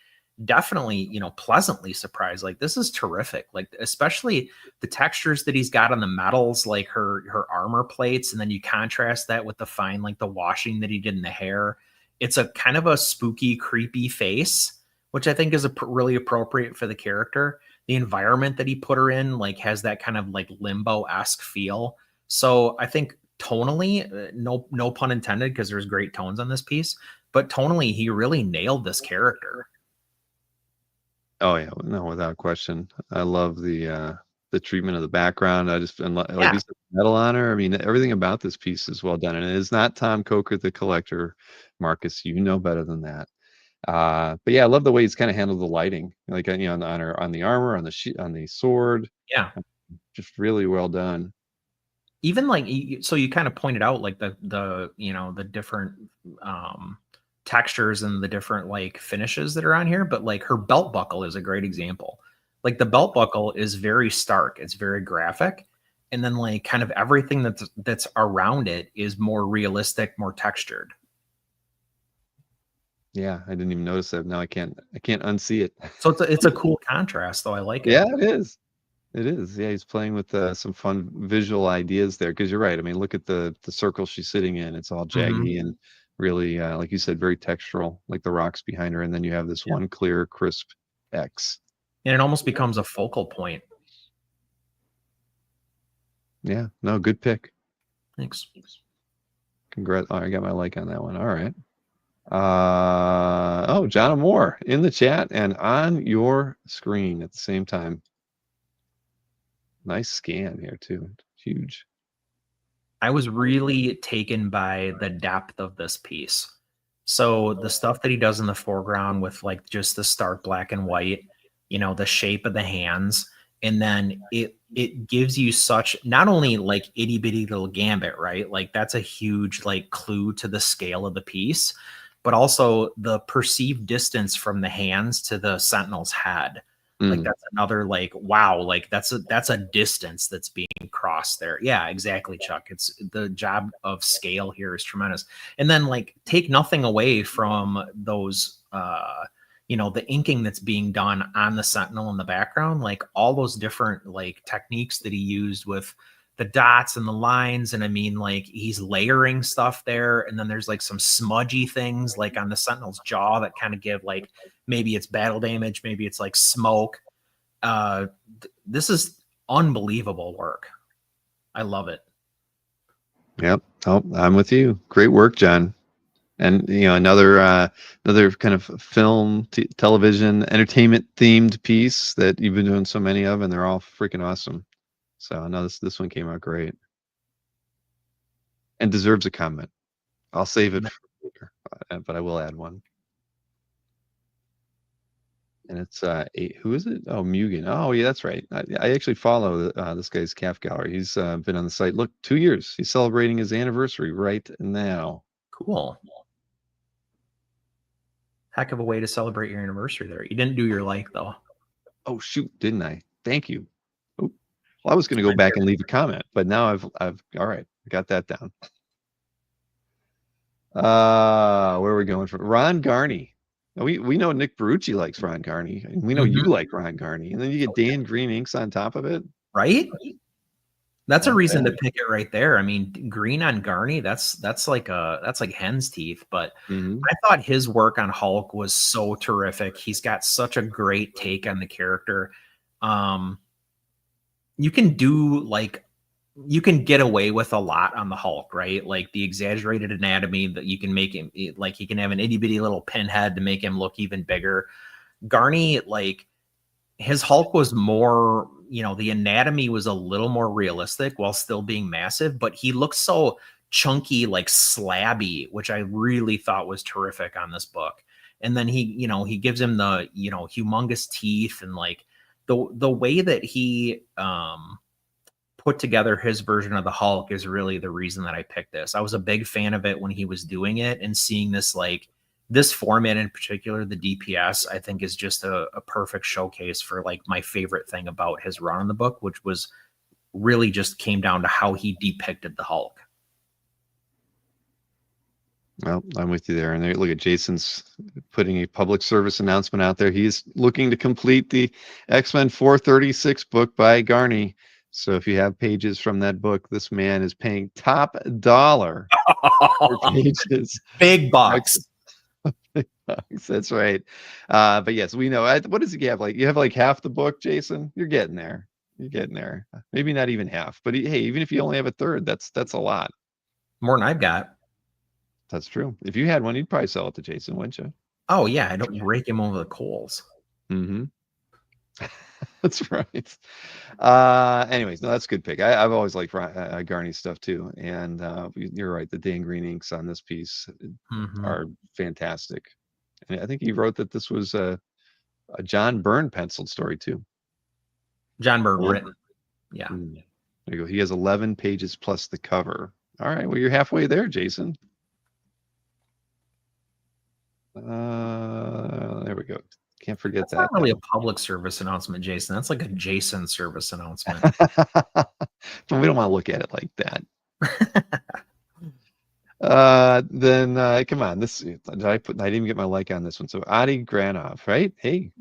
definitely, pleasantly surprised. Like this is terrific. Like especially the textures that he's got on the metals, like her armor plates, and then you contrast that with the fine, like the washing that he did in the hair. It's a kind of a spooky, creepy face, which I think is really appropriate for the character. The environment that he put her in, like, has that kind of like limbo-esque feel. So I think tonally, no pun intended, because there's great tones on this piece, but tonally, he really nailed this character. Oh yeah, no, without question. I love the treatment of the background. I just like you said, metal on her. I mean, everything about this piece is well done, and it is not Tom Coker the collector. Marcus, you know better than that. But yeah, I love the way he's kind of handled the lighting, like on the armor, on the sword. Yeah, just really well done. Even like, so you kind of pointed out like the different textures and the different like finishes that are on here, but like her belt buckle is a great example. Like the belt buckle is very stark, it's very graphic, and then like kind of everything that's around it is more realistic, more textured. Yeah, I didn't even notice that. Now I can't unsee it. So it's a cool contrast, though. I like it. Yeah, it is. It is. Yeah, he's playing with some fun visual ideas there. Because you're right. I mean, look at the circle she's sitting in. It's all jaggy and really, like you said, very textural, like the rocks behind her. And then you have this one clear, crisp X. And it almost becomes a focal point. Yeah. No, good pick. Thanks. Congrats. Oh, I got my like on that one. All right. Oh, John Moore in the chat and on your screen at the same time. Nice scan here too. Huge. I was really taken by the depth of this piece. So the stuff that he does in the foreground with like just the stark black and white, the shape of the hands, and then it gives you such, not only like itty bitty little gambit, right? Like that's a huge like clue to the scale of the piece, but also the perceived distance from the hands to the sentinel's head. Like that's another like, wow, like that's a distance that's being crossed there. Yeah, exactly, Chuck. It's the job of scale here is tremendous. And then like take nothing away from those the inking that's being done on the sentinel in the background, like all those different like techniques that he used with the dots and the lines. And I mean, like he's layering stuff there. And then there's like some smudgy things like on the sentinel's jaw that kind of give like, maybe it's battle damage, maybe it's like smoke. This is unbelievable work. I love it. Yep. Oh, I'm with you. Great work, John. And another kind of film, television, entertainment themed piece that you've been doing so many of, and they're all freaking awesome. So no, this one came out great and deserves a comment. I'll save it for later, but I will add one. And it's who is it? Oh, Mugen. Oh yeah, that's right. I actually follow this guy's calf gallery. He's been on the site. Look, 2 years. He's celebrating his anniversary right now. Cool. Heck of a way to celebrate your anniversary there. You didn't do your like though. Oh shoot, didn't I? Thank you. Oh, well, I was going to go back and leave a comment, but now I've all right. Got that down. Where are we going from? Ron Garney. We know Nick Barucci likes Ron Garney, and we know you like Ron Garney, and then you get Dan Green inks on top of it. right? That's a Not reason to bad. pick it right there. I mean, green on Garney, that's like hen's teeth. But Mhm. I thought his work on Hulk was so terrific. He's got such a great take on the character. You can get away with a lot on the Hulk, right? Like the exaggerated anatomy that you can make him like he can have an itty bitty little pinhead to make him look even bigger. Garney, like his Hulk was more, the anatomy was a little more realistic while still being massive, but he looks so chunky, like slabby, which I really thought was terrific on this book. And then he gives him the, humongous teeth, and like the way that he put together his version of the Hulk is really the reason that I picked this. I was a big fan of it when he was doing it, and seeing this format in particular, the DPS, I think is just a perfect showcase for like my favorite thing about his run in the book, which was really just came down to how he depicted the Hulk. Well, I'm with you there. And there, look at Jason's putting a public service announcement out there. He's looking to complete the X-Men 436 book by Garney. So if you have pages from that book, this man is paying top dollar for pages. Big bucks. That's right. But yes, we know. What does he have? Like you have like half the book, Jason. You're getting there. You're getting there. Maybe not even half, but hey, even if you only have a third, that's a lot. More than I've got. That's true. If you had one, you'd probably sell it to Jason, wouldn't you? Oh yeah, I don't rake him over the coals. Mm-hmm. That's right. Anyways, no, that's a good pick. I've always liked Garney's stuff too, and you're right. The Dan Green inks on this piece are fantastic. And I think he wrote that this was a John Byrne penciled story too. John Byrne written. Yeah. There you go. He has 11 pages plus the cover. All right. Well, you're halfway there, Jason. There we go. Can't forget That's that. not really a public service announcement, Jason. That's like a Jason service announcement. But we don't want to look at it like that. Then come on. This I didn't even get my like on this one. So Adi Granov, right? Hey,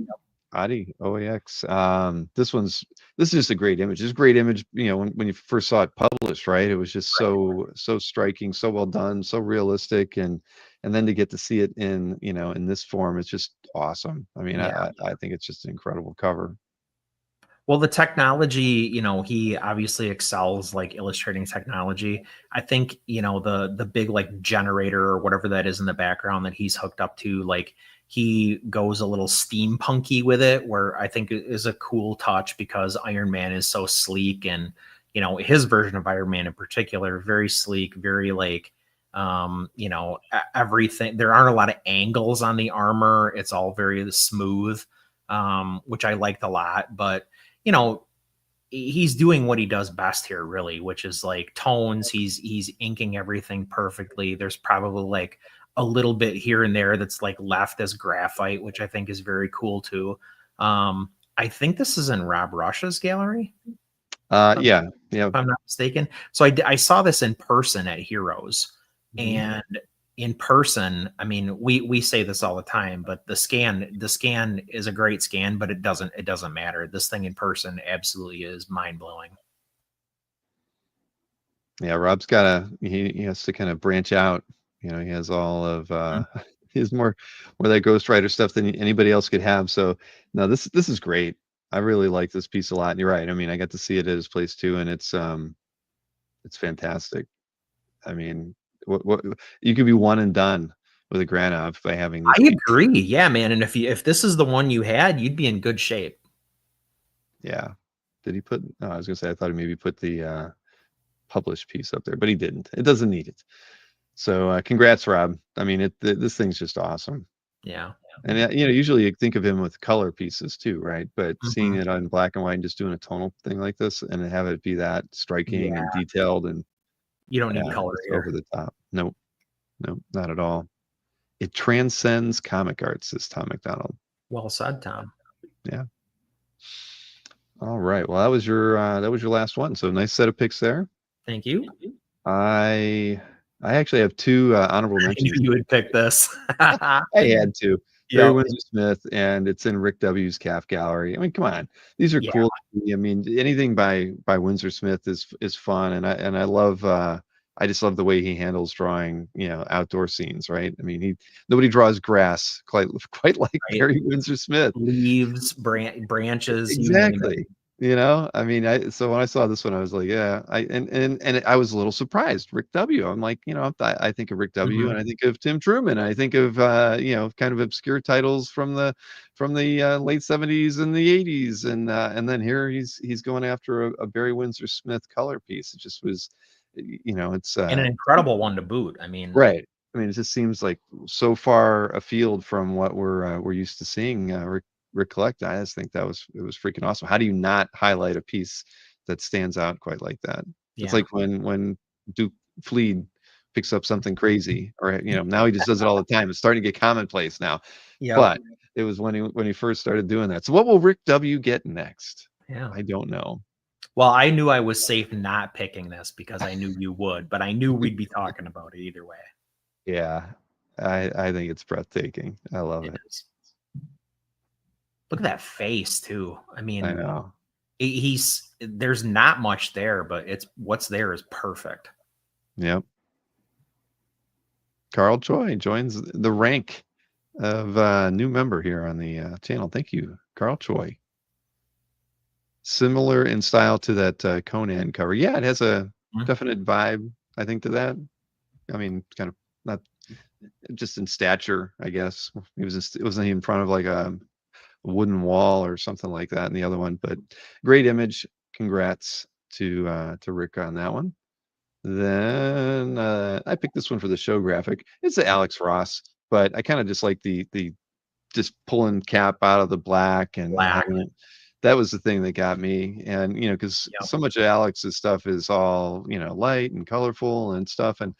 Adi OAX. This is just a great image. It's a great image. When you first saw it published, right? It was just so striking, so well done, so realistic, and then to get to see it in in this form, it's just awesome. I mean, I think it's just an incredible cover. Well, the technology, he obviously excels like illustrating technology. I think, the big like generator or whatever that is in the background that he's hooked up to, like he goes a little steampunky with it, where I think it is a cool touch because Iron Man is so sleek, and, his version of Iron Man in particular, very sleek, very like, everything. There aren't a lot of angles on the armor. It's all very smooth, which I liked a lot, but he's doing what he does best here, really, which is like tones. He's inking everything perfectly. There's probably like a little bit here and there that's like left as graphite, which I think is very cool too. I think this is in Rob Rush's gallery. Yeah. If I'm not mistaken. So I saw this in person at Heroes, and in person, I mean, we say this all the time, but the scan is a great scan, but it doesn't matter. This thing in person absolutely is mind blowing. Yeah, Rob's he has to kind of branch out. He has all of his more that Ghost Rider stuff than anybody else could have. So no, this is great. I really like this piece a lot. And you're right. I mean, I got to see it at his place too, and it's fantastic. I mean, what you could be one and done with a Granov by having this. I agree. Yeah, man. And if this is the one you had, you'd be in good shape. Yeah. Did he put? Oh, I was gonna say I thought he maybe put the published piece up there, but he didn't. It doesn't need it. So congrats, Rob. I mean, this thing's just awesome. Yeah. And usually you think of him with color pieces too, right? But seeing it on black and white and just doing a tonal thing like this and have it be that striking and detailed, and you don't need color here. Over the top. Nope, not at all. It transcends comic art, says Tom McDonald. Well said, Tom. Yeah. All right. Well, that was your last one. So nice set of picks there. Thank you. I actually have two honorable mentions. You would pick this. I had to. Barry Yep. Windsor Smith, and it's in Rick W.'s calf gallery. I mean, come on, these are Yeah. cool. I mean, anything by Windsor Smith is fun, and I love I just love the way he handles drawing, outdoor scenes, right? I mean, nobody draws grass quite like Right. Barry Windsor Smith. Leaves, branches, you name it. Exactly. I mean, so when I saw this one, I was like, yeah, and I was a little surprised. Rick W. I'm like, I think of Rick W. Mhm. and I think of Tim Truman. I think of kind of obscure titles from the late '70s and the '80s, and then here he's going after a Barry Windsor Smith color piece. It just was, it's And an incredible one to boot. I mean, right. I mean, it just seems like so far afield from what we're used to seeing Rick collect. I just think it was freaking awesome. How do you not highlight a piece that stands out quite like that? It's yeah. like when Duke Fleed picks up something crazy, or now he just does it all the time. It's starting to get commonplace now, Yep. but it was when he first started doing that. So what will Rick W get next? Yeah. I don't know. Well, I knew I was safe not picking this because I knew you would, but I knew we'd be talking about it either way. Yeah, I think it's breathtaking. I love It it. is. Look at that face too. I mean, I know. there's not much there, but what's there is perfect. Yep. Carl Choi joins the rank of new member here on the channel. Thank you, Carl Choi. Similar in style to that Conan cover. Yeah, it has a definite vibe, I think, to that. I mean, kind of not just in stature, I guess. It wasn't in front of like a wooden wall or something like that in the other one, but great image. Congrats to Rick on that one. Then I picked this one for the show graphic. It's the Alex Ross, but I kind of just like the just pulling Cap out of the black and having it. That was the thing that got me. And because so much of Alex's stuff is all light and colorful and stuff, and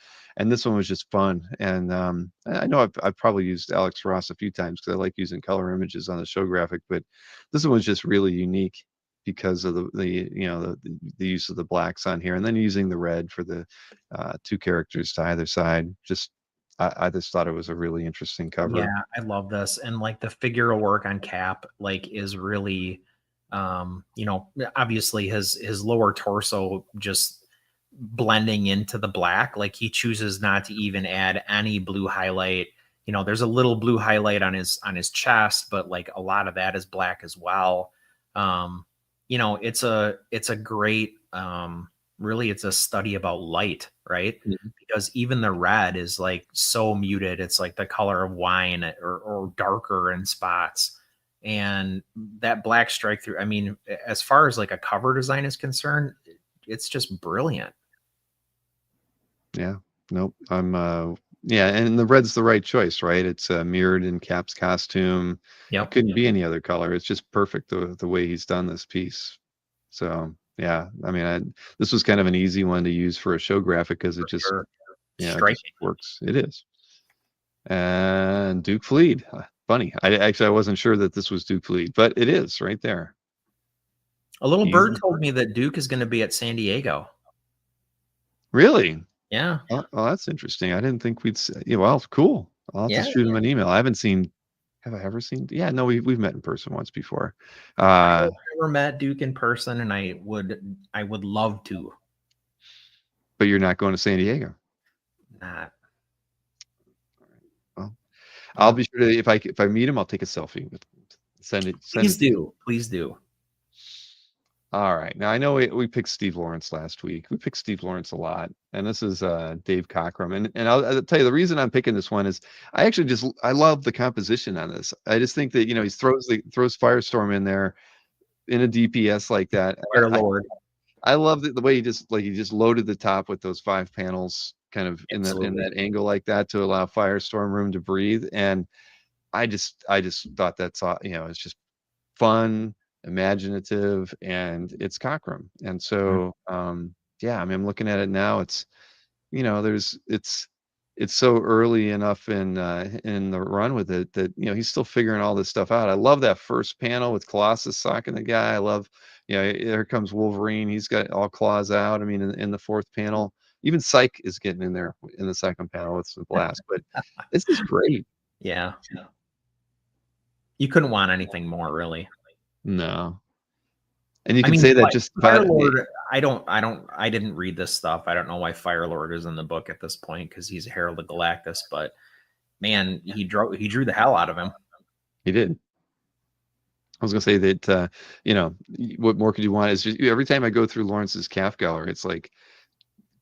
this one was just fun. And I know I've probably used Alex Ross a few times because I like using color images on the show graphic, but this one was just really unique because of the use of the blacks on here, and then using the red for the two characters to either side. I just thought it was a really interesting cover. Yeah, I love this. And like the figural work on Cap, like, is really, obviously his lower torso just blending into the black. Like, he chooses not to even add any blue highlight. There's a little blue highlight on his chest, but like a lot of that is black as well. It's a great, really, it's a study about light, right? Mm-hmm. Because even the red is like so muted. It's like the color of wine, or darker in spots. And that black strike through, I mean, as far as like a cover design is concerned, it's just brilliant. Yeah. Nope. Yeah, and the red's the right choice, right? It's mirrored in Cap's costume. Yep. It couldn't be any other color. It's just perfect the way he's done this piece. So yeah, I mean, this was kind of an easy one to use for a show graphic because it just, Sure. it Striking. just works. It is. And Duke Fleed. Funny. I wasn't sure that this was Duke Fleed, but it is right there. A little bird told me that Duke is going to be at San Diego. Really? Yeah. Oh, that's interesting. I didn't think we'd say. Yeah, well, cool. I'll have to shoot him an email. I haven't seen. Have I ever seen? Yeah, no, we've met in person once before. I've never met Duke in person, and I would love to. But you're not going to San Diego. Not. Well, I'll be sure to if I meet him, I'll take a selfie with him. Send it. Please do. All right. Now I know we picked Steve Lawrence last week. We picked Steve Lawrence a lot, and this is Dave Cockrum. And I'll tell you the reason I'm picking this one is I love the composition on this. I just think that he throws Firestorm in there in a DPS like that. Dear Lord. I love the way he just loaded the top with those 5 panels kind of in that angle like that to allow Firestorm room to breathe. And I just thought that's it's just fun, imaginative, and it's Cockrum. And so yeah, I mean, I'm looking at it now. It's it's so early enough in the run with it that he's still figuring all this stuff out. I love that first panel with Colossus socking the guy. I love here comes Wolverine. He's got all claws out. I mean, in the 4th panel, even Psyche is getting in there in the 2nd panel with some blast. But this is great. Yeah. You couldn't want anything more, really. No. And you I can mean, say that just about Firelord. I didn't read this stuff. I don't know why Firelord is in the book at this point because he's a Herald of Galactus. But man, he drew the hell out of him. he did. I was gonna say that you know, what more could you want? Is just, every time I go through Lawrence's calf gallery, it's like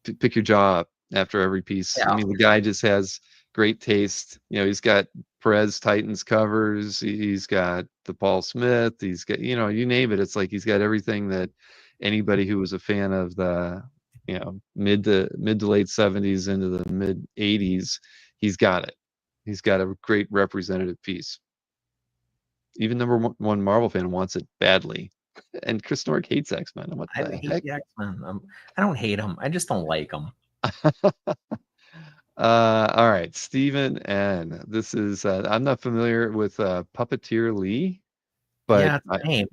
pick your jaw up after every piece. I Yeah. mean, the guy just has great taste. You know, he's got Perez Titans covers. He's got the Paul Smith. He's got, you know, you name it. It's like he's got everything that anybody who was a fan of the, you know, mid to late 70s into the mid 80s, he's got it. He's got a great representative piece. Even #1 Marvel fan wants it badly. And Chris Nork hates X-Men. What I the hate heck? the X-Men. I don't hate them. I just don't like them. All right, Stephen N. This is I'm not familiar with Puppeteer Lee, but Yeah, it's a name.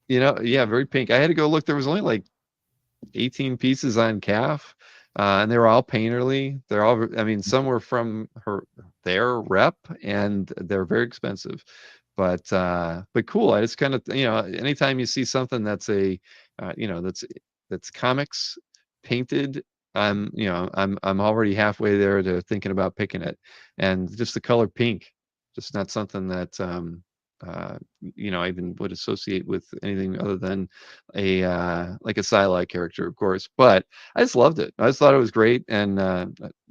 you know, yeah, very pink. I had to go look. There was only like 18 pieces on calf, and they were all painterly. They're all, I mean, some were from their rep, and they're very expensive. But cool. I just kind of, you know, anytime you see something that's you know, that's comics painted, you know, I'm already halfway there to thinking about picking it, and just the color pink, just not something that you know, I even would associate with anything other than a like a Psylocke character, of course. But I just loved it. I just thought it was great, and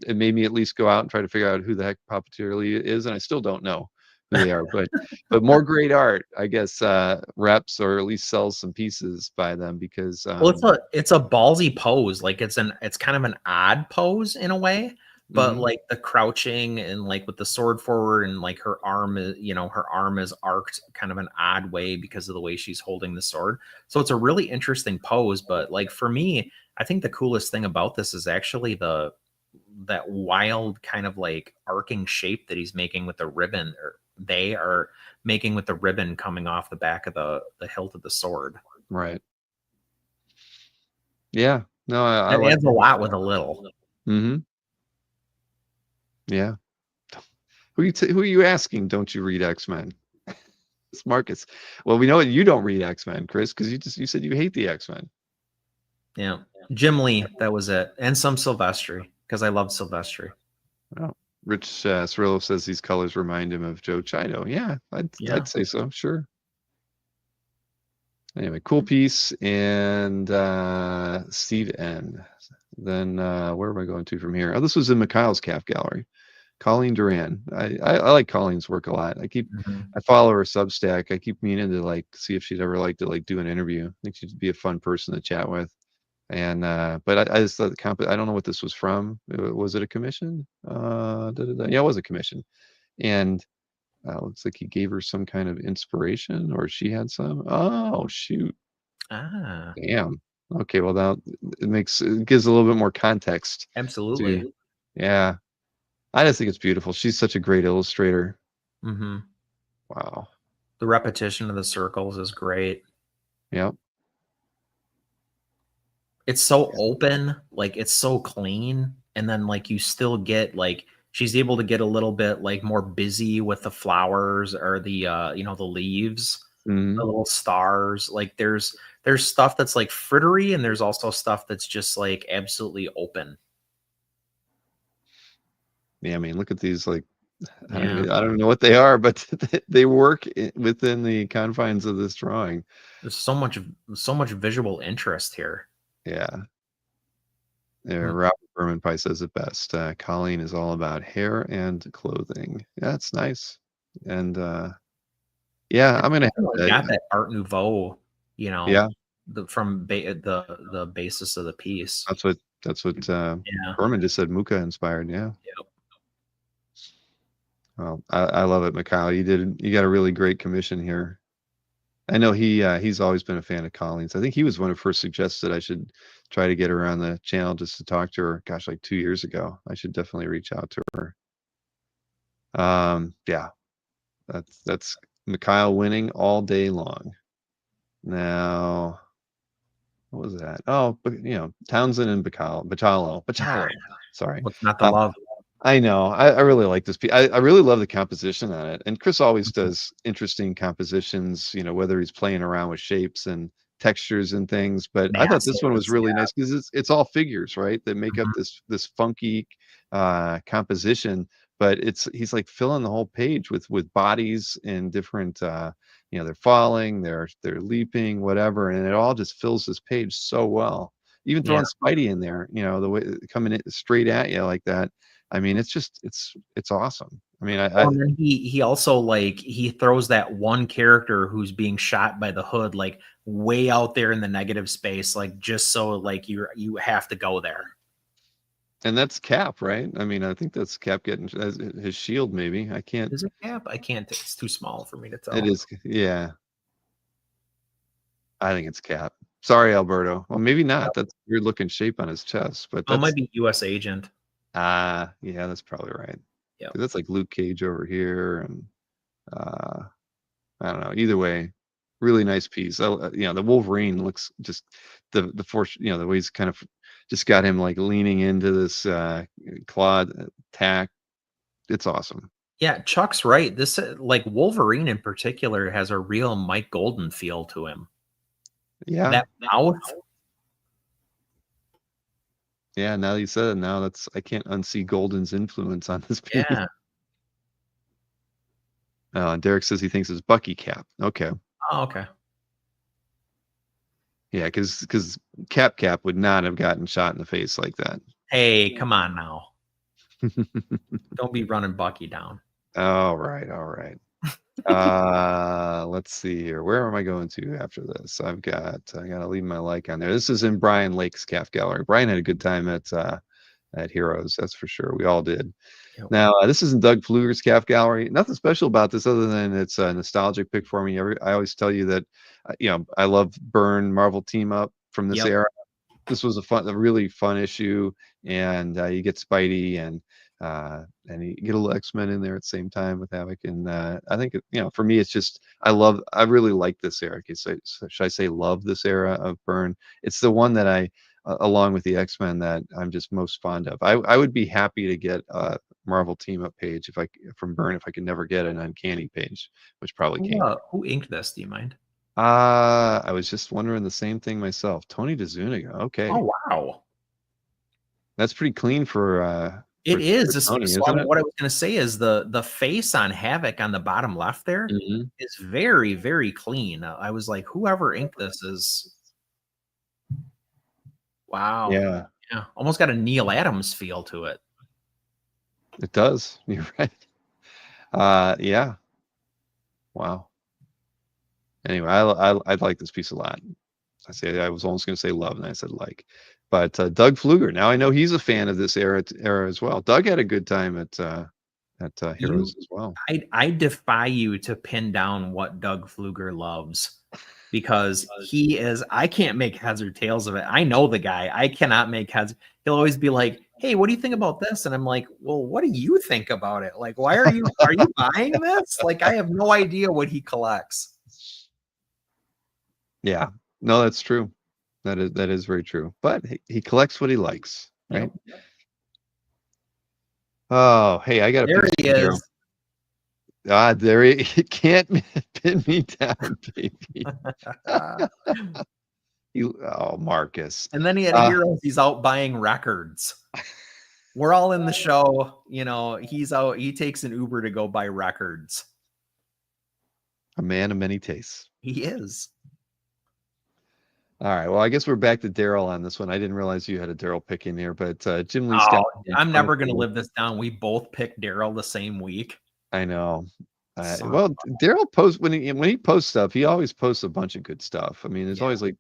it made me at least go out and try to figure out who the heck Puppeteer Lee is, and I still don't know who they are. But more great art, I guess, reps or at least sells some pieces by them because Well, it's a ballsy pose. Like it's kind of an odd pose in a way, but like the crouching and like with the sword forward and like her arm is, you know, her arm is arced kind of an odd way because of the way she's holding the sword. So it's a really interesting pose. But like for me, I think the coolest thing about this is actually that wild kind of like arcing shape that he's making with the ribbon, or they are making with the ribbon coming off the back of the hilt of the sword. right. Yeah, no, I That like adds a lot with a little. Yeah. Who are you asking? Don't you read X-Men? It's Marcus. Well, we know you don't read X-Men, Chris, because you said you hate the X-Men. Yeah. Jim Lee, that was it. And some Silvestri, because I love Silvestri. Oh, Rich Cirillo says these colors remind him of Joe Chido. Yeah, I'd say so. Sure. Anyway, cool piece. And Steve N. Then where am I going to from here? Oh, this was in Mikhail's calf gallery. Colleen Doran. I like Colleen's work a lot. I follow her Substack. I keep meaning to like see if she'd ever like to like do an interview. I think she'd be a fun person to chat with. And but I just thought I don't know what this was from. Was it a commission? Yeah, it was a commission. And looks like he gave her some kind of inspiration, or she had some. Oh shoot! Ah, Damn. Okay, well now it gives a little bit more context. absolutely. Yeah, I just think it's beautiful. She's such a great illustrator. Mm-hmm. Wow. The repetition of the circles is great. Yep. It's so open, like it's so clean, and then like you still get like she's able to get a little bit like more busy with the flowers or the you know, the leaves, the little stars. Like there's stuff that's like frittery, and there's also stuff that's just like absolutely open. Yeah, I mean, look at these. Like, I Yeah. don't know what they are, but they work within the confines of this drawing. There's so much visual interest here. Yeah. Robert Berman probably says it best. Colleen is all about hair and clothing. Yeah, that's nice. And yeah, I'm gonna got that Art Nouveau, you know, yeah, from the basis of the piece. that's what Berman just said. Muka inspired. Yeah. Yep. Well, I love it, Mikhail. You got a really great commission here. I know he's always been a fan of Colleen's. I think he was one who first suggested I should try to get her on the channel just to talk to her. Gosh, like 2 years ago. I should definitely reach out to her. Yeah, that's Mikhail winning all day long. Now, what was that? Oh, but you know, Townsend and Bacalo. Sorry. What's not to love? I know. I really like this piece. I really love the composition on it. And Chris always does interesting compositions, whether he's playing around with shapes and textures and things. But I thought this one was Masses, really yeah. nice because it's all figures, right? That make up Mhm. this funky composition. But he's like filling the whole page with bodies and different they're falling, they're leaping, whatever, and it all just fills this page so well. Even Yeah. throwing Spidey in there, the way coming in straight at you like that. I mean, it's just it's awesome. I mean, Well, and then he also like he throws that one character who's being shot by the hood like way out there in the negative space, like just so like you have to go there. and that's Cap, right? I mean, I think that's Cap getting his shield. Maybe I can't. Is it Cap? I can't. It's too small for me to tell. It is, yeah. I think it's Cap. Sorry, Alberto. Well, maybe not. That's a weird looking shape on his chest, but Oh, it that's might be U.S. Agent. yeah, that's probably right. Yeah. That's like Luke Cage over here, and I don't know. Either way, really nice piece. The Wolverine looks just the force. The way he's kind of just got him like leaning into this clawed tack. It's awesome. Yeah, Chuck's right. This like Wolverine in particular has a real Mike Golden feel to him. Yeah, That mouth. yeah. Now that you said it, now I can't unsee Golden's influence on this piece. Yeah. Derek says he thinks it's Bucky Cap. Okay. Oh, okay. Yeah, because Cap would not have gotten shot in the face like that. Hey, come on now. Don't be running Bucky down. All right. Let's see here. Where am I going to after this? I gotta leave my like on there. This is in Brian Lake's Calf Gallery. Brian had a good time at Heroes, that's for sure. We all did. Yep. Now, this is in Doug Pfluger's Calf Gallery. Nothing special about this other than it's a nostalgic pick for me. I always tell you that, I love Byrne Marvel team up from this Yep. era. This was a really fun issue, and you get Spidey and you get a little X-Men in there at the same time with Havoc. And I think for me, it's just I really like this era. Should I say love this era of Byrne? It's the one that along with the X-Men that I'm just most fond of. I would be happy to get a Marvel team up page from Byrne if I could never get an Uncanny page, which probably can't. Who inked this? Do you mind? I was just wondering the same thing myself. Tony DeZuniga. Okay. Oh wow. That's pretty clean for It is. Tony, So isn't it? what I was going to say is the face on Havoc on the bottom left there is very, very clean. I was like, whoever inked this is wow. Yeah, Yeah. Almost got a Neil Adams feel to it. it does. You're right. Yeah. Wow. Anyway, I like this piece a lot. I was almost going to say love, and I said like. But Doug Pfluger. Now I know he's a fan of this era as well. Doug had a good time at Heroes as well. I defy you to pin down what Doug Pfluger loves, because I can't make heads or tails of it. I know the guy. I cannot make heads. He'll always be like, hey, what do you think about this? And I'm like, well, what do you think about it? Like, why are you buying this? Like, I have no idea what he collects. Yeah, no, that's true. That is very true. But he collects what he likes, right? Yep. Oh, hey, I got a there he is. There he can't pin me down, baby. Marcus. And then he had Heroes. He's out buying records. We're all in the show. He's out. He takes an Uber to go buy records. A man of many tastes. He is. All right. Well, I guess we're back to Daryl on this one. I didn't realize you had a Daryl pick in here, but Jim Lee. I'm never going to live this down. We both picked Daryl the same week. I know. Well, Daryl posts when he posts stuff. He always posts a bunch of good stuff. I mean, there's always like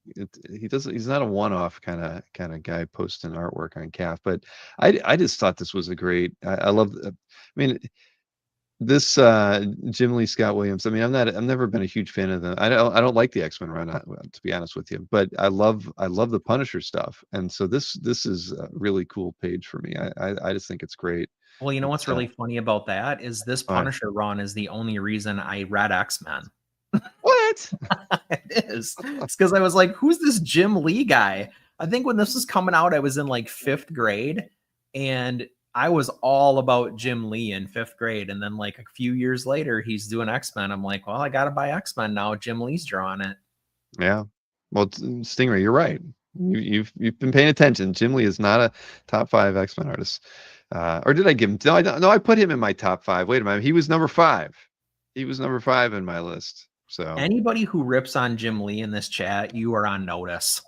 he's not a one-off kind of guy posting artwork on CAF. But I just thought this was a great. I love. I mean, this Jim Lee Scott Williams. I mean, I've never been a huge fan of them. I don't like the X-Men run, to be honest with you. But I love the Punisher stuff, and so this is a really cool page for me. I just think it's great. Well, you know what's really funny about that is this Punisher run is the only reason I read X-Men. What? It is. It's because I was like, who's this Jim Lee guy? I think when this was coming out, I was in like 5th grade, and I was all about Jim Lee in 5th grade, and then like a few years later, he's doing X-Men. I'm like, well, I gotta buy X-Men now. Jim Lee's drawing it. Yeah. Well, Stingray, you're right. You've been paying attention. Jim Lee is not a top 5 X-Men artist. Or did I give him? No, I don't. No, I put him in my top 5. Wait a minute. He was number 5. He was number 5 in my list. So Anybody who rips on Jim Lee in this chat, you are on notice.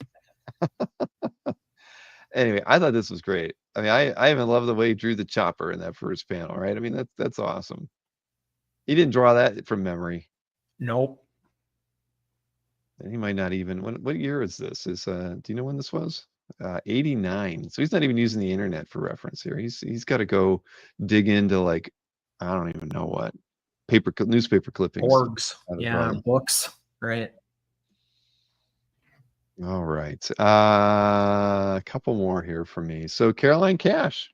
anyway, I thought this was great. I mean, I even love the way he drew the chopper in that first panel, right? I mean, that's awesome. He didn't draw that from memory. Nope. And he might not even. What year is this? Do you know when this was? 89. So he's not even using the internet for reference here. He's got to go dig into, like, I don't even know what, newspaper clippings. Orgs. Yeah, books. Right. All right. A couple more here for me. So Caroline Cash,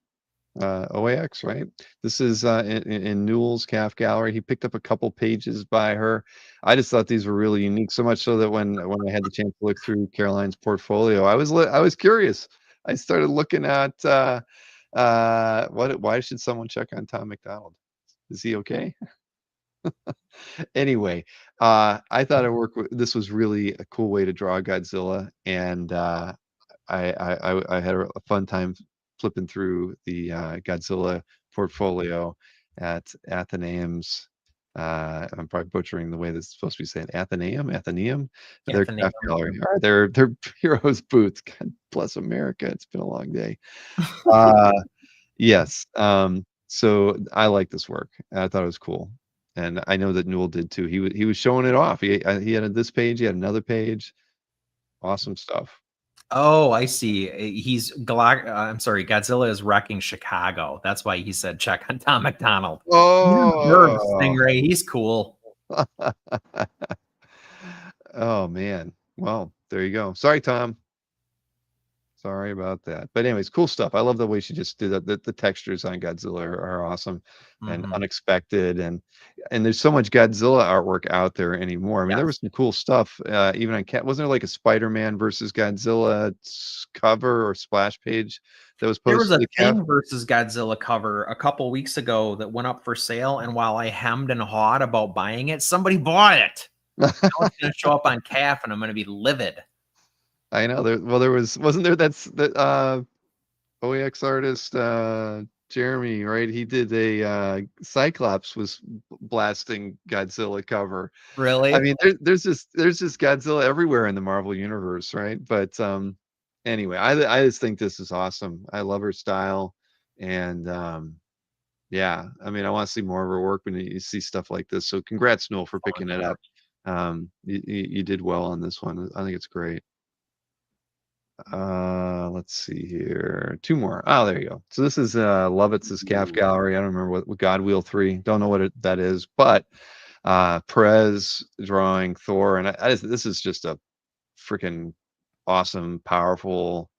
OAX, right? This is in Newell's Calf Gallery. He picked up a couple pages by her. I just thought these were really unique, so much so that when I had the chance to look through Caroline's portfolio, I was curious. I started looking at why should someone check on Tom McDonald? Is he okay? Anyway, I thought this was really a cool way to draw Godzilla, and I had a fun time flipping through the Godzilla portfolio at Athenaeum's. I'm probably butchering the way this is supposed to be said. Athenaeum. Their craft gallery. Their Heroes booth. God bless America. It's been a long day. Yes. So I like this work. I thought it was cool. And I know that Newell did too. He was showing it off. He had this page. He had another page. Awesome stuff. Oh, I see. I'm sorry. Godzilla is wrecking Chicago. That's why he said check on Tom McDonald. Oh, Stingray. He's cool. Oh man. Well, there you go. Sorry, Tom. Sorry about that. But anyways, cool stuff. I love the way she just did that. The textures on Godzilla are awesome and unexpected. And there's so much Godzilla artwork out there anymore. I mean, there was some cool stuff. Even on wasn't there like a Spider-Man versus Godzilla cover or splash page that was posted? There was a Thing versus Godzilla cover a couple weeks ago that went up for sale. And while I hemmed and hawed about buying it, somebody bought it. Now it's going to show up on CAF and I'm going to be livid. I know wasn't there that's the OEX artist Jeremy, right? He did a Cyclops was blasting Godzilla cover. Really? I mean, there's just Godzilla everywhere in the Marvel universe, right? But anyway, I just think this is awesome. I love her style, and yeah, I mean, I want to see more of her work when you see stuff like this. So congrats, Noel, for picking it up. You did well on this one. I think it's great. Let's see here. 2 more. Oh, there you go. So this is Lovitz's Calf Gallery. I don't remember what God Wheel 3. Don't know what that is, but Perez drawing Thor, and this is just a freaking awesome, powerful,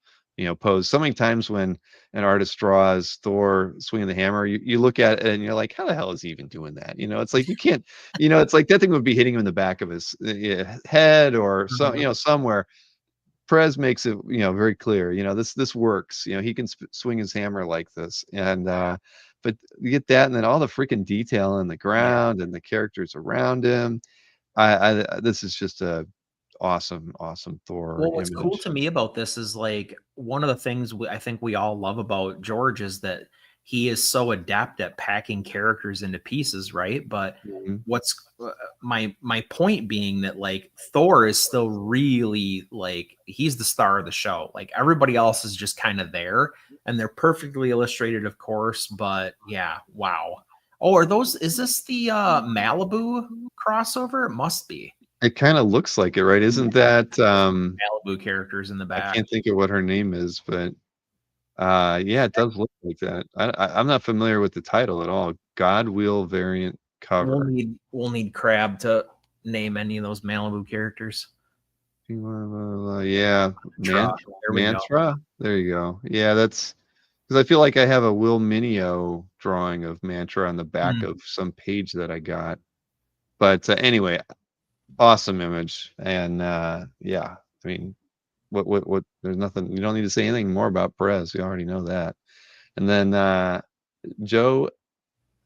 pose. So many times when an artist draws Thor swinging the hammer, you look at it and you're like, how the hell is he even doing that? It's like you can't. It's like that thing would be hitting him in the back of his head or somewhere. Perez makes it, very clear. This works. He can swing his hammer like this, and but you get that, and then all the freaking detail in the ground and the characters around him. This is just a awesome Thor. Well, what's image. cool to me about this is like one of the things I think we all love about George is that he is so adept at packing characters into pieces, right? But what's my point being that like Thor is still really like he's the star of the show. Like everybody else is just kind of there, and they're perfectly illustrated, of course. But yeah, wow. Oh, is this the Malibu crossover? It must be. It kind of looks like it, right? Isn't that Malibu characters in the back? I can't think of what her name is, but yeah, it does look like that. I'm not familiar with the title at all. God Wheel variant cover. We'll need Crab to name any of those Malibu characters. Yeah, Mantra. There you go. Yeah, that's because I feel like I have a Will Mineo drawing of Mantra on the back of some page that I got. But anyway, awesome image, and yeah, I mean, what? There's nothing. You don't need to say anything more about Perez. We already know that. And then Joe,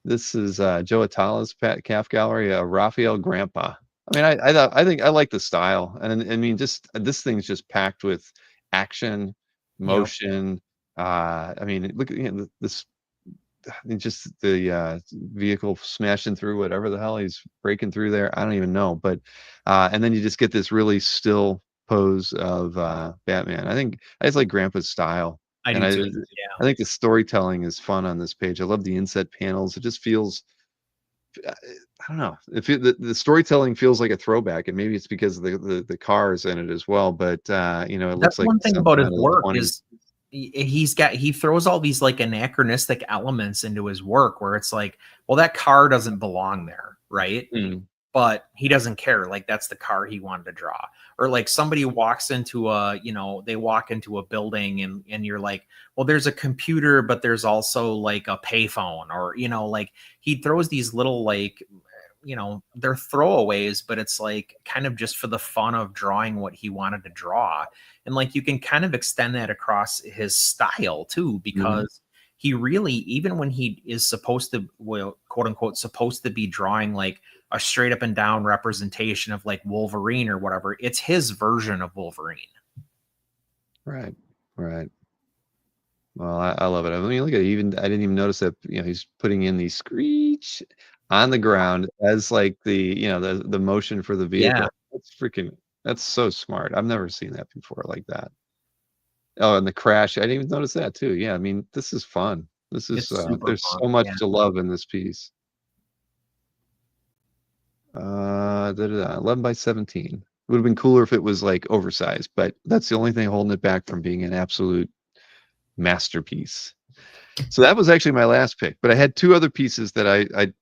this is Joe Atala's calf gallery, Raphael Grandpa. I mean, I think I like the style, and I mean, just this thing's just packed with action, Yep. motion. I mean, look at this, just the vehicle smashing through whatever the hell he's breaking through there. I don't even know, but and then you just get this really still pose of Batman. I just like Grandpa's style, I and do too. Yeah. I think the storytelling is fun on this page. I love the inset panels. It just feels, I don't know, the storytelling feels like a throwback, and maybe it's because of the cars in it as well. But you know, it That's looks like one thing something about his out of the work 20s. is he throws all these like anachronistic elements into his work where it's like, well, that car doesn't belong there, right? Mm. But he doesn't care. Like that's the car he wanted to draw. Or like somebody walks into they walk into a building and you're like, well, there's a computer, but there's also like a payphone, or like he throws these little like, they're throwaways, but it's like kind of just for the fun of drawing what he wanted to draw. And like you can kind of extend that across his style too, because he really, even when he is supposed to, well, quote unquote, supposed to be drawing like a straight up and down representation of like Wolverine or whatever, it's his version of Wolverine. Right. Well, I love it. I mean, look at it. I didn't even notice that, he's putting in the screech on the ground as like the motion for the vehicle. Yeah. That's so smart. I've never seen that before like that. Oh, and the crash. I didn't even notice that too. Yeah, I mean, this is fun. It's super There's fun. so much Yeah. to love in this piece. 11 by 17. It would have been cooler if it was like oversized, but that's the only thing holding it back from being an absolute masterpiece. So that was actually my last pick, but I had two other pieces that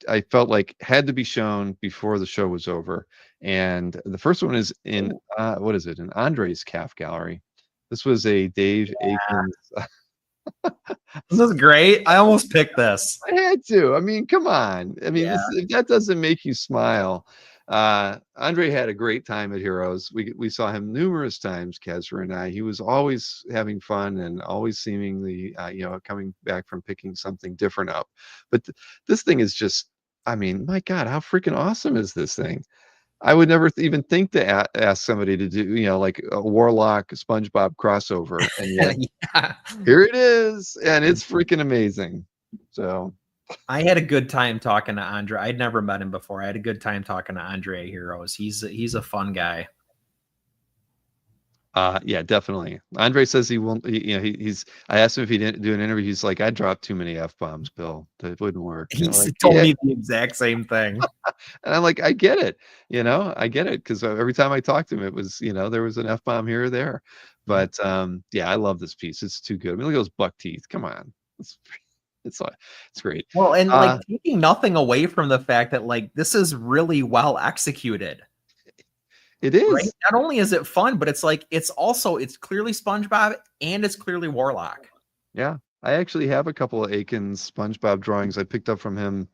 I felt like had to be shown before the show was over. And the first one is in what is it? In Andre's calf gallery. This was a Dave Aikens. This is great. I almost picked this. I had to. I mean, come on. I mean, Yeah. if that doesn't make you smile. Andre had a great time at Heroes. We saw him numerous times, Kesra and I. He was always having fun and always seemingly, coming back from picking something different up. But this thing is just, I mean, my God, how freaking awesome is this thing? I would never even think to ask somebody to do, like a Warlock SpongeBob crossover, and yet Yeah. here it is, and it's freaking amazing. So I had a good time talking to Andre. I'd never met him before. I had a good time talking to Andre at Heroes. He's a fun guy. Yeah, definitely. Andre says he won't. He's. I asked him if he didn't do an interview. He's like, I dropped too many f-bombs, Bill. That wouldn't work. He Like, told yeah. me the exact same thing. And I'm like, I get it. I get it, because every time I talked to him, it was, there was an f-bomb here or there. But yeah, I love this piece. It's too good. I mean, look at those buck teeth. Come on, it's great. Well, and like taking nothing away from the fact that like this is really well executed. It is. Right? Not only is it fun, but it's like it's clearly SpongeBob and it's clearly Warlock. Yeah, I actually have a couple of Aikens SpongeBob drawings I picked up from him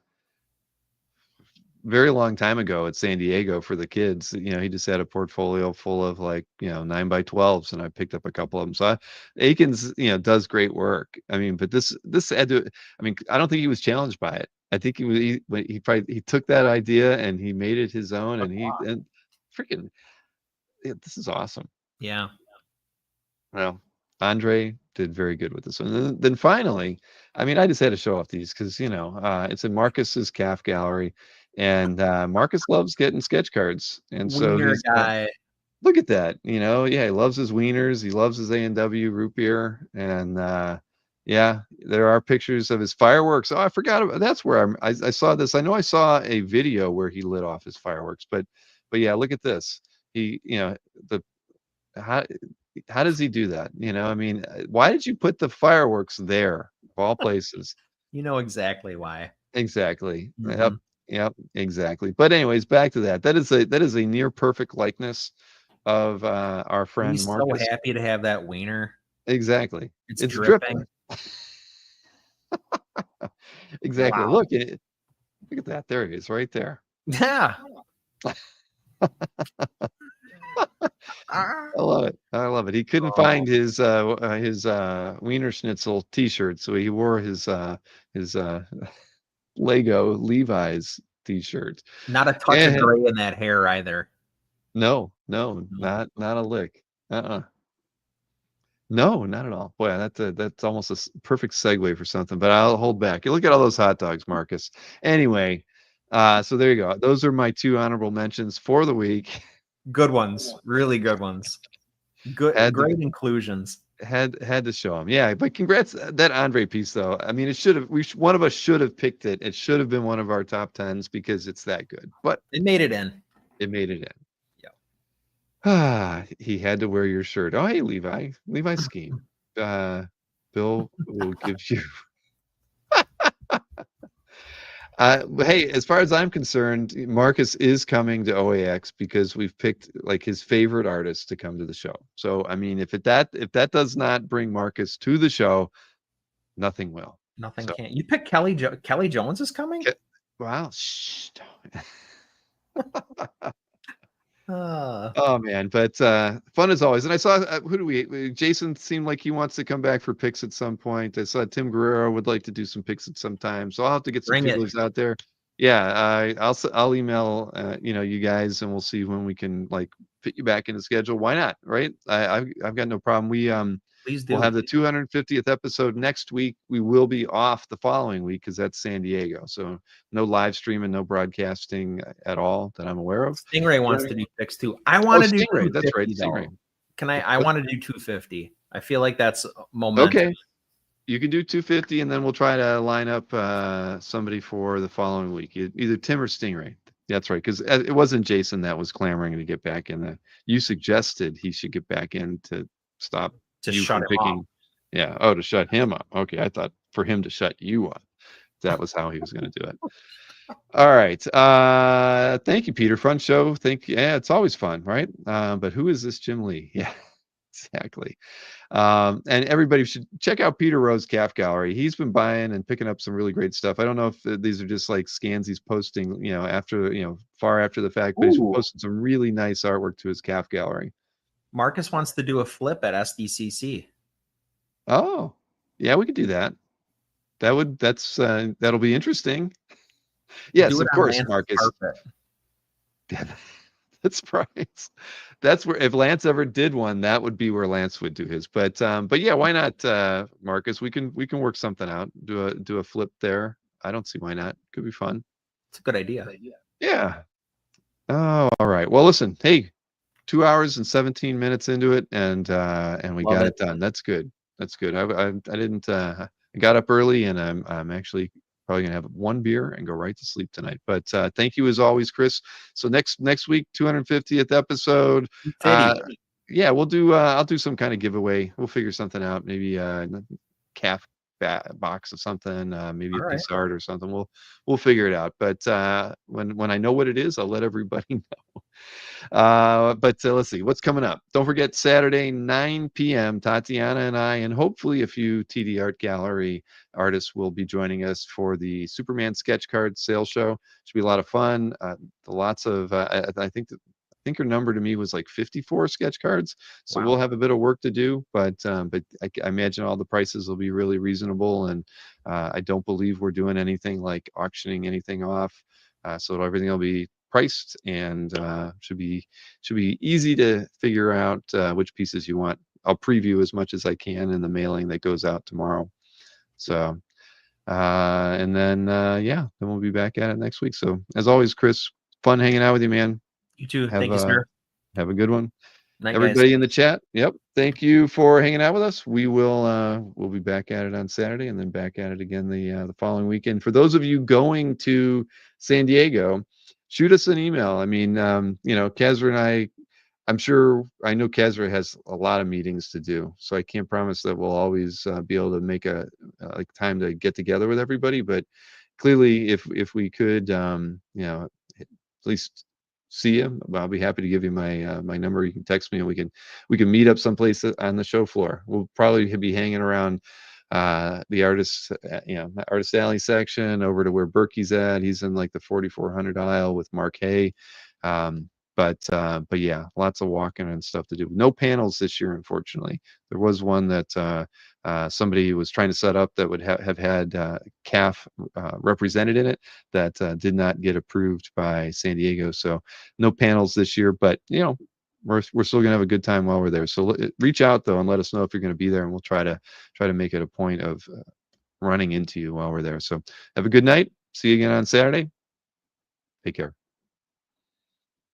very long time ago at San Diego for the kids. He just had a portfolio full of like 9x12s, and I picked up a couple of them. So Aikens does great work. I mean, but this had to, I mean, I don't think he was challenged by it. I think he took that idea and he made it his own, and freaking this is awesome. Yeah. Well, Andre did very good with this one. And then finally, I mean, I just had to show off these because it's in Marcus's calf gallery, and Marcus loves getting sketch cards, and so Wiener he's guy. look at that. He loves his wieners, he loves his A&W root beer, and yeah, there are pictures of his fireworks. Oh, I forgot about that's where I saw this. I know I saw a video where he lit off his fireworks, but yeah, look at this. He the how does he do that? I mean, why did you put the fireworks there of all places? You know exactly why. Exactly. Mhm. Yep, exactly. But anyways, back to that. That is a near perfect likeness of our friend He's Marcus. so happy to have that wiener. Exactly. It's dripping. Exactly. Wow. Look at that. There he is, right there. Yeah. I love it. I love it. He couldn't Oh, find his Wiener Schnitzel T-shirt, so he wore his Lego Levi's T-shirt. not a touch of Yeah, gray in that hair either. no, No. not a lick. No, not at all. Boy, that's almost a perfect segue for something, but I'll hold back. You look at all those hot dogs, Marcus. Anyway, so there you go. Those are my two honorable mentions for the week. Good ones, really good ones. Good, Had to great inclusions. had to show him. Yeah, but congrats that Andre piece though. I mean, it should have. One of us should have picked it. It should have been one of our top tens because it's that good. But It made it in. it made it in. Yeah. He had to wear your shirt. Oh, hey, Levi scheme. Bill will give you. Hey, as far as I'm concerned, Marcus is coming to OAX because we've picked like his favorite artist to come to the show. So, I mean, if that does not bring Marcus to the show, nothing will. Nothing So, can. You picked Kelly Jones is coming? wow. Shh. Uh, Oh man, but fun as always. And I saw who do we? Jason seemed like he wants to come back for picks at some point. I saw Tim Guerrero would like to do some picks at some time, so I'll have to get some Bring it. feelers out there. Yeah, I'll email you guys, and we'll see when we can like fit you back in the schedule. Why not? Right? I've got no problem. Please We'll do. have the 250th episode next week. We will be off the following week because that's San Diego. So no live streaming, no broadcasting at all that I'm aware of. Stingray wants to do picks too. I Oh, want to do Stingray. That's right, 250 Stingray. though. Can I What? want to do 250. I feel like that's momentum. Okay. You can do 250, and then we'll try to line up somebody for the following week. Either Tim or Stingray. That's right, because it wasn't Jason that was clamoring to get back in. You suggested he should get back in to stop To you shut from him picking. off. Yeah. Oh, to shut him up. Okay, I thought for him to shut you up. That was how he was going to do it. All right. Thank you, Peter. Fun show. Yeah, it's always fun, right? But who is this Jim Lee? Yeah, exactly. And everybody should check out Peter Rowe's Calf Gallery. He's been buying and picking up some really great stuff. I don't know if these are just like scans he's posting, after, far after the fact, but he's Ooh. posting some really nice artwork to his Calf Gallery. Marcus wants to do a flip at SDCC. Oh, yeah, we could do that. That'll be interesting. Yes, Do it of on course, Lance's Marcus. carpet. That's right. That's where if Lance ever did one, that would be where Lance would do his. But yeah, why not, Marcus? We can work something out. Do a flip there. I don't see why not. Could be fun. It's a good idea. Yeah. Oh, all right. Well, listen. Hey, 2 hours and 17 minutes into it, and we Love got it. it done. That's good. That's good. I didn't. I got up early, and I'm actually probably gonna have one beer and go right to sleep tonight. But thank you as always, Chris. So next week, 250th episode. Yeah, we'll do. I'll do some kind of giveaway. We'll figure something out. Maybe calf box or something. Maybe All a right. piece of art or something. We'll figure it out. But when I know what it is, I'll let everybody know. But let's see what's coming up. Don't forget Saturday 9 p.m. Tatiana and I, and hopefully a few TD Art Gallery artists will be joining us for the Superman sketch card sale show. Should be a lot of fun. Lots of I think her number to me was like 54 sketch cards. So Wow. we'll have a bit of work to do, but I imagine all the prices will be really reasonable, and I don't believe we're doing anything like auctioning anything off. So everything will be priced, and should be easy to figure out which pieces you want. I'll preview as much as I can in the mailing that goes out tomorrow. So and then then we'll be back at it next week. So as always, Chris, fun hanging out with you, man. You too. Thank you, sir. Have a good one. Night, Everybody guys. in the chat, yep. Thank you for hanging out with us. We'll be back at it on Saturday, and then back at it again the following weekend. For those of you going to San Diego, shoot us an email. I mean, Kazra and I know Kazra has a lot of meetings to do, so I can't promise that we'll always be able to make a like time to get together with everybody. But clearly, if we could, at least see you, I'll be happy to give you my my number. You can text me, and we can meet up someplace on the show floor. We'll probably be hanging around the artist alley section over to where Berkey's at. He's in like the 4400 aisle with Mark Hay. But yeah, lots of walking and stuff to do. No panels this year, unfortunately. There was one that somebody was trying to set up that would have had calf represented in it that did not get approved by San Diego. So no panels this year, but we're still gonna have a good time while we're there. So reach out though and let us know if you're gonna be there, and we'll try to make it a point of running into you while we're there. So have a good night. See you again on Saturday. Take care.